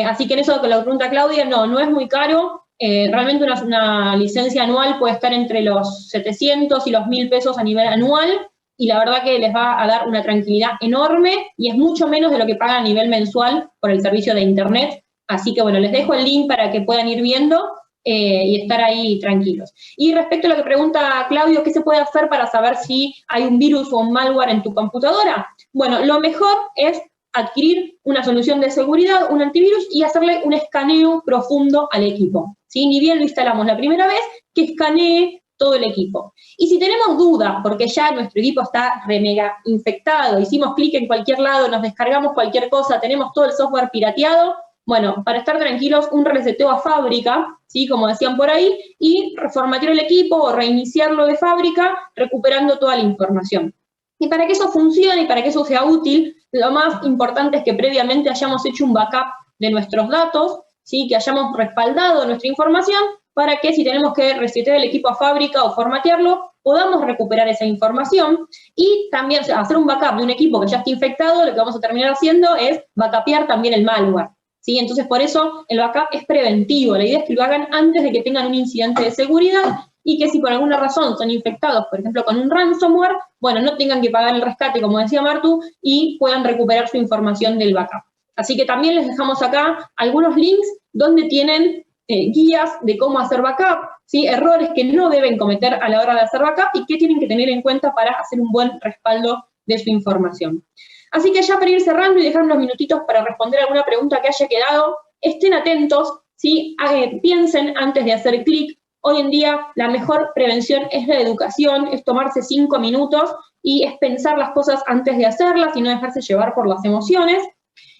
Así que en eso que lo pregunta Claudia, no es muy caro, realmente una licencia anual puede estar entre los 700 y los 1.000 pesos a nivel anual, y la verdad que les va a dar una tranquilidad enorme, y es mucho menos de lo que pagan a nivel mensual por el servicio de internet, así que bueno, les dejo el link para que puedan ir viendo y estar ahí tranquilos. Y respecto a lo que pregunta Claudio, ¿qué se puede hacer para saber si hay un virus o un malware en tu computadora? Bueno, lo mejor es adquirir una solución de seguridad, un antivirus, y hacerle un escaneo profundo al equipo, ¿sí? Ni bien lo instalamos la primera vez, que escanee todo el equipo. Y si tenemos dudas, porque ya nuestro equipo está re mega infectado, hicimos clic en cualquier lado, nos descargamos cualquier cosa, tenemos todo el software pirateado, bueno, para estar tranquilos, un reseteo a fábrica, ¿sí? Como decían por ahí, y reformatear el equipo o reiniciarlo de fábrica, recuperando toda la información. Y para que eso funcione y para que eso sea útil, lo más importante es que previamente hayamos hecho un backup de nuestros datos, ¿sí? Que hayamos respaldado nuestra información, para que si tenemos que resetear el equipo a fábrica o formatearlo, podamos recuperar esa información. Y también, o sea, hacer un backup de un equipo que ya está infectado, lo que vamos a terminar haciendo es backupear también el malware, ¿sí? Entonces, por eso el backup es preventivo. La idea es que lo hagan antes de que tengan un incidente de seguridad, y que si por alguna razón son infectados, por ejemplo, con un ransomware, bueno, no tengan que pagar el rescate, como decía Martu, y puedan recuperar su información del backup. Así que también les dejamos acá algunos links donde tienen guías de cómo hacer backup, ¿sí? Errores que no deben cometer a la hora de hacer backup y qué tienen que tener en cuenta para hacer un buen respaldo de su información. Así que ya para ir cerrando y dejar unos minutitos para responder alguna pregunta que haya quedado, estén atentos, ¿sí? Piensen antes de hacer clic. Hoy en día la mejor prevención es la educación, es tomarse 5 minutos y es pensar las cosas antes de hacerlas y no dejarse llevar por las emociones.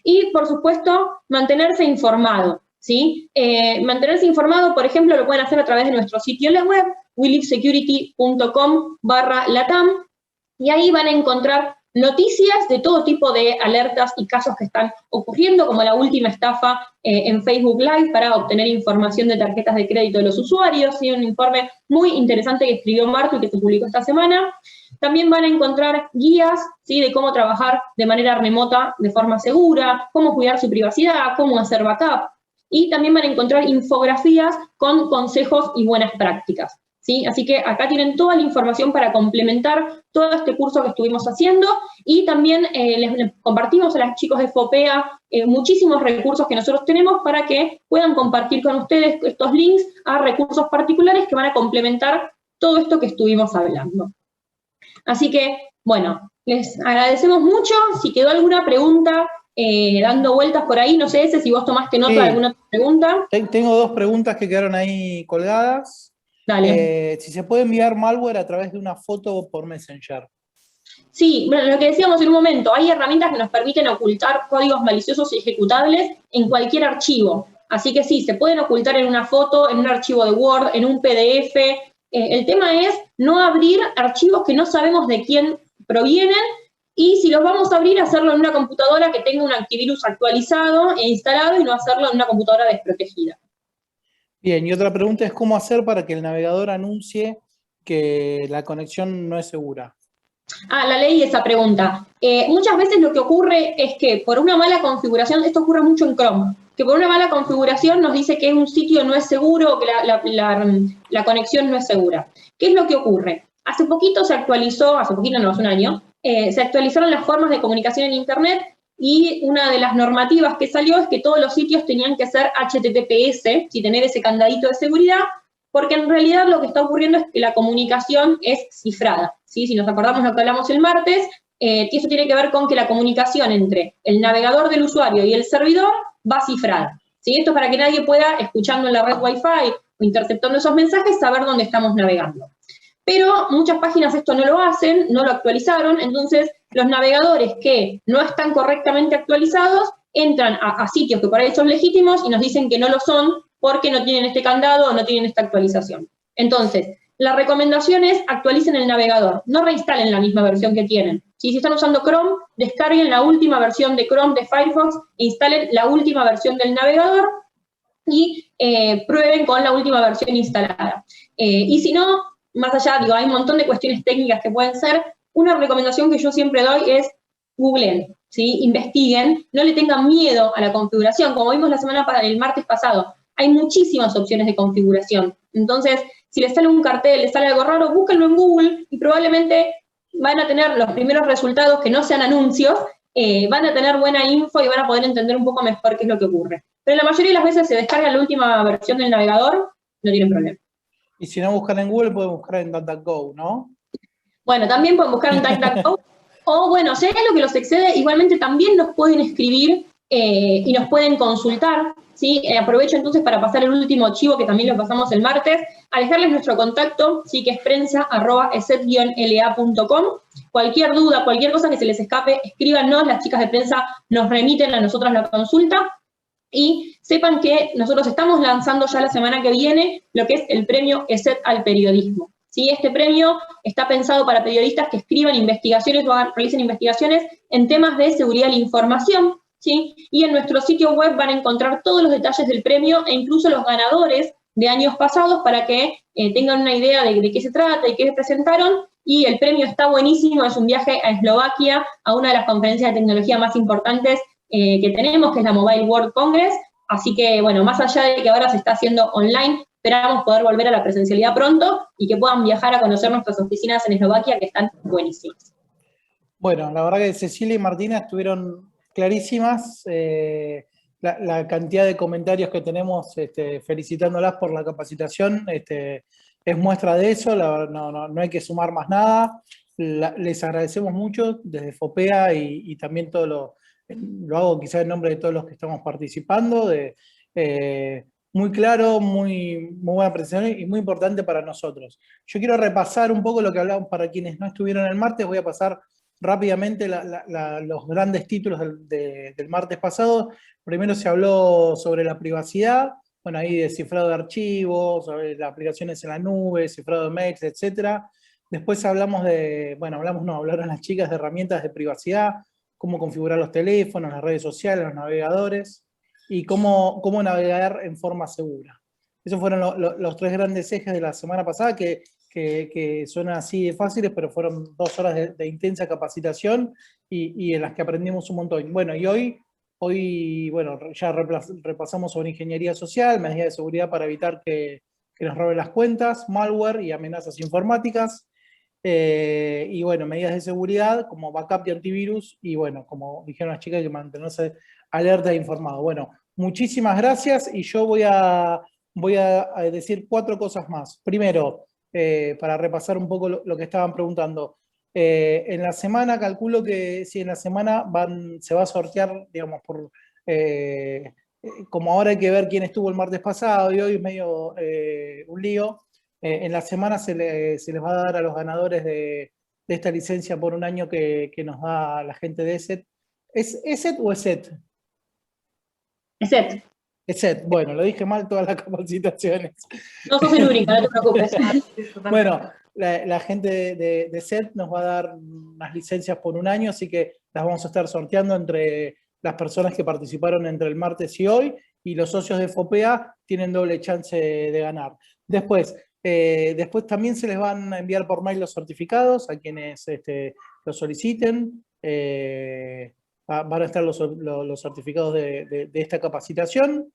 Y, por supuesto, mantenerse informado, ¿sí? Mantenerse informado, por ejemplo, lo pueden hacer a través de nuestro sitio en la web, welivesecurity.com/latam, y ahí van a encontrar noticias de todo tipo de alertas y casos que están ocurriendo, como la última estafa en Facebook Live para obtener información de tarjetas de crédito de los usuarios, ¿sí? Un informe muy interesante que escribió Martu y que se publicó esta semana. También van a encontrar guías, ¿sí? De cómo trabajar de manera remota de forma segura, cómo cuidar su privacidad, cómo hacer backup. Y también van a encontrar infografías con consejos y buenas prácticas, ¿sí? Así que acá tienen toda la información para complementar todo este curso que estuvimos haciendo, y también les compartimos a los chicos de FOPEA muchísimos recursos que nosotros tenemos para que puedan compartir con ustedes estos links a recursos particulares que van a complementar todo esto que estuvimos hablando. Así que, bueno, les agradecemos mucho. Si quedó alguna pregunta dando vueltas por ahí, no sé, si vos tomaste nota de alguna otra pregunta. Tengo 2 preguntas que quedaron ahí colgadas. Dale. Si se puede enviar malware a través de una foto por Messenger. Sí, bueno, lo que decíamos en un momento, hay herramientas que nos permiten ocultar códigos maliciosos y ejecutables en cualquier archivo. Así que sí, se pueden ocultar en una foto, en un archivo de Word, en un PDF. El tema es no abrir archivos que no sabemos de quién provienen, y si los vamos a abrir, hacerlo en una computadora que tenga un antivirus actualizado e instalado, y no hacerlo en una computadora desprotegida. Bien, y otra pregunta es cómo hacer para que el navegador anuncie que la conexión no es segura. La leí esa pregunta. Muchas veces lo que ocurre es que por una mala configuración, esto ocurre mucho en Chrome, que por una mala configuración nos dice que un sitio no es seguro o que la conexión no es segura. ¿Qué es lo que ocurre? Hace poquito se actualizó, hace poquito no, hace un año, se actualizaron las formas de comunicación en Internet, y una de las normativas que salió es que todos los sitios tenían que ser HTTPS, si tener ese candadito de seguridad, porque en realidad lo que está ocurriendo es que la comunicación es cifrada, ¿sí? Si nos acordamos de lo que hablamos el martes, eso tiene que ver con que la comunicación entre el navegador del usuario y el servidor va cifrada, ¿sí? Esto es para que nadie pueda, escuchando en la red Wi-Fi o interceptando esos mensajes, saber dónde estamos navegando. Pero muchas páginas esto no lo hacen, no lo actualizaron, entonces los navegadores que no están correctamente actualizados entran a sitios que por ahí son legítimos y nos dicen que no lo son porque no tienen este candado o no tienen esta actualización. Entonces, la recomendación es actualicen el navegador, no reinstalen la misma versión que tienen. Si están usando Chrome, descarguen la última versión de Chrome de Firefox, instalen la última versión del navegador y prueben con la última versión instalada. Y si no, más allá, hay un montón de cuestiones técnicas que pueden ser. Una recomendación que yo siempre doy es googleen, ¿sí? Investiguen, no le tengan miedo a la configuración. Como vimos el martes pasado, hay muchísimas opciones de configuración. Entonces, si les sale un cartel, les sale algo raro, búsquenlo en Google y probablemente van a tener los primeros resultados que no sean anuncios, van a tener buena info y van a poder entender un poco mejor qué es lo que ocurre. Pero la mayoría de las veces se descarga la última versión del navegador, no tienen problema. Y si no buscan en Google, pueden buscar en DuckDuckGo, ¿no? Bueno, también pueden buscar en DuckDuckGo. O bueno, si hay algo que los excede, igualmente también nos pueden escribir y nos pueden consultar, ¿sí? Aprovecho entonces para pasar el último archivo que también lo pasamos el martes, a dejarles nuestro contacto, ¿sí? Que es prensa@eset-la.com. Cualquier duda, cualquier cosa que se les escape, escríbanos, las chicas de prensa nos remiten a nosotros la consulta. Y sepan que nosotros estamos lanzando ya la semana que viene lo que es el premio ESET al periodismo. ¿Sí? Este premio está pensado para periodistas que escriban investigaciones o realicen investigaciones en temas de seguridad de la información, ¿sí? Y en nuestro sitio web van a encontrar todos los detalles del premio e incluso los ganadores de años pasados para que tengan una idea de qué se trata y qué presentaron. Y el premio está buenísimo, es un viaje a Eslovaquia, a una de las conferencias de tecnología más importantes que tenemos, que es la Mobile World Congress. Así que, bueno, más allá de que ahora se está haciendo online, esperamos poder volver a la presencialidad pronto y que puedan viajar a conocer nuestras oficinas en Eslovaquia, que están buenísimas. Bueno, la verdad que Cecilia y Martina estuvieron clarísimas. La cantidad de comentarios que tenemos felicitándolas por la capacitación es muestra de eso. No hay que sumar más nada. Les agradecemos mucho desde FOPEA y también lo hago quizás en nombre de todos los que estamos participando, muy claro, muy buena presentación y muy importante para nosotros. Yo quiero repasar un poco lo que hablamos para quienes no estuvieron el martes. Voy a pasar rápidamente los grandes títulos del martes pasado. Primero se habló sobre la privacidad, bueno, ahí de cifrado de archivos, sobre las aplicaciones en la nube, cifrado de mails, etc. Después hablaron las chicas de herramientas de privacidad, cómo configurar los teléfonos, las redes sociales, los navegadores y cómo navegar en forma segura. Esos fueron los tres grandes ejes de la semana pasada que suenan así de fáciles, pero fueron 2 horas de intensa capacitación y en las que aprendimos un montón. Bueno, y hoy ya repasamos sobre ingeniería social, medidas de seguridad para evitar que nos roben las cuentas, malware y amenazas informáticas. Y bueno, medidas de seguridad como backup y antivirus, y bueno, como dijeron las chicas, que mantenerse alerta e informado. Bueno, muchísimas gracias y yo voy a decir 4 cosas más. Primero, para repasar un poco lo que estaban preguntando. En la semana, calculo que si en la semana se va a sortear, digamos, como ahora hay que ver quién estuvo el martes pasado y hoy es medio un lío. En la semana se les va a dar a los ganadores de esta licencia por un año que nos da la gente de ESET. ¿Es ESET o ESET? ESET. ESET, bueno, lo dije mal todas las capacitaciones. No sos el único, no te preocupes. Bueno, la gente de ESET nos va a dar unas licencias por un año, así que las vamos a estar sorteando entre las personas que participaron entre el martes y hoy, y los socios de FOPEA tienen doble chance de ganar. Después también se les van a enviar por mail los certificados a quienes los soliciten. Van a estar los certificados de esta capacitación.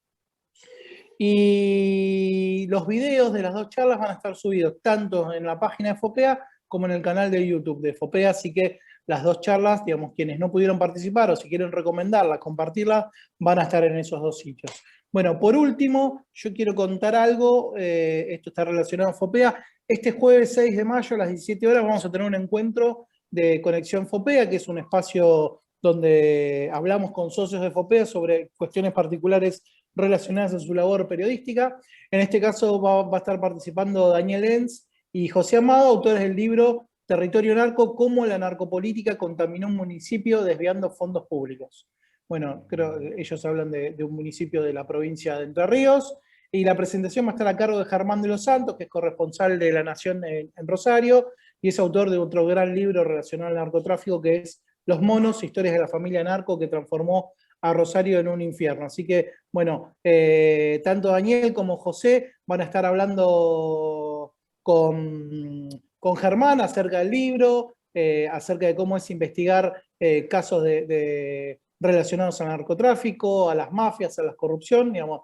Y los videos de las 2 charlas van a estar subidos tanto en la página de FOPEA como en el canal de YouTube de FOPEA, así que las 2 charlas, digamos, quienes no pudieron participar o si quieren recomendarlas, compartirlas, van a estar en esos 2 sitios. Bueno, por último, yo quiero contar algo, esto está relacionado a FOPEA. Este jueves 6 de mayo a las 17 horas vamos a tener un encuentro de Conexión FOPEA, que es un espacio donde hablamos con socios de FOPEA sobre cuestiones particulares relacionadas a su labor periodística. En este caso va a estar participando Daniel Enz y José Amado, autores del libro Territorio Narco, cómo la narcopolítica contaminó un municipio desviando fondos públicos. Bueno, creo que ellos hablan de un municipio de la provincia de Entre Ríos, y la presentación va a estar a cargo de Germán de los Santos, que es corresponsal de La Nación en Rosario, y es autor de otro gran libro relacionado al narcotráfico, que es Los Monos, historias de la familia narco que transformó a Rosario en un infierno. Así que, bueno, tanto Daniel como José van a estar hablando con Germán acerca del libro, acerca de cómo es investigar casos relacionados al narcotráfico, a las mafias, a la corrupción, digamos,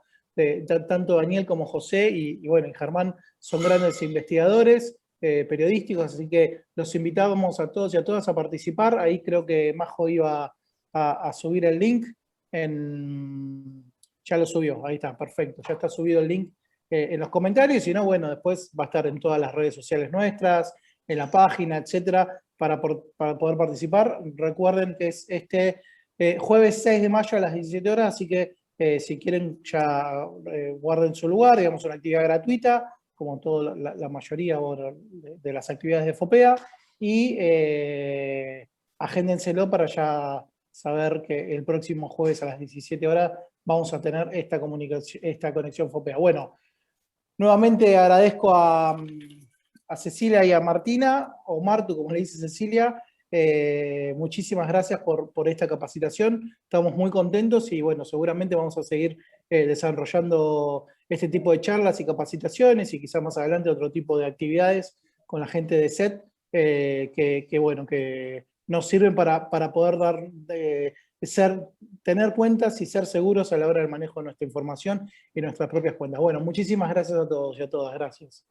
tanto Daniel como José y bueno, y Germán son grandes investigadores periodísticos, así que los invitamos a todos y a todas a participar. Ahí creo que Majo iba a subir el link. Ya lo subió, ahí está, perfecto, ya está subido el link en los comentarios, y si no, bueno, después va a estar en todas las redes sociales nuestras, en la página, etcétera, para poder participar. Recuerden que es este jueves 6 de mayo a las 17 horas, así que si quieren ya guarden su lugar, digamos, una actividad gratuita, como toda la mayoría de las actividades de FOPEA, y agéndenselo para ya saber que el próximo jueves a las 17 horas vamos a tener esta conexión FOPEA. Bueno, nuevamente agradezco a Cecilia y a Martina, o Martu, como le dice Cecilia. Muchísimas gracias por esta capacitación. Estamos muy contentos y bueno, seguramente vamos a seguir desarrollando este tipo de charlas y capacitaciones, y quizás más adelante otro tipo de actividades con la gente de SET, que nos sirven para poder tener cuentas y ser seguros a la hora del manejo de nuestra información y nuestras propias cuentas. Bueno, muchísimas gracias a todos y a todas. Gracias.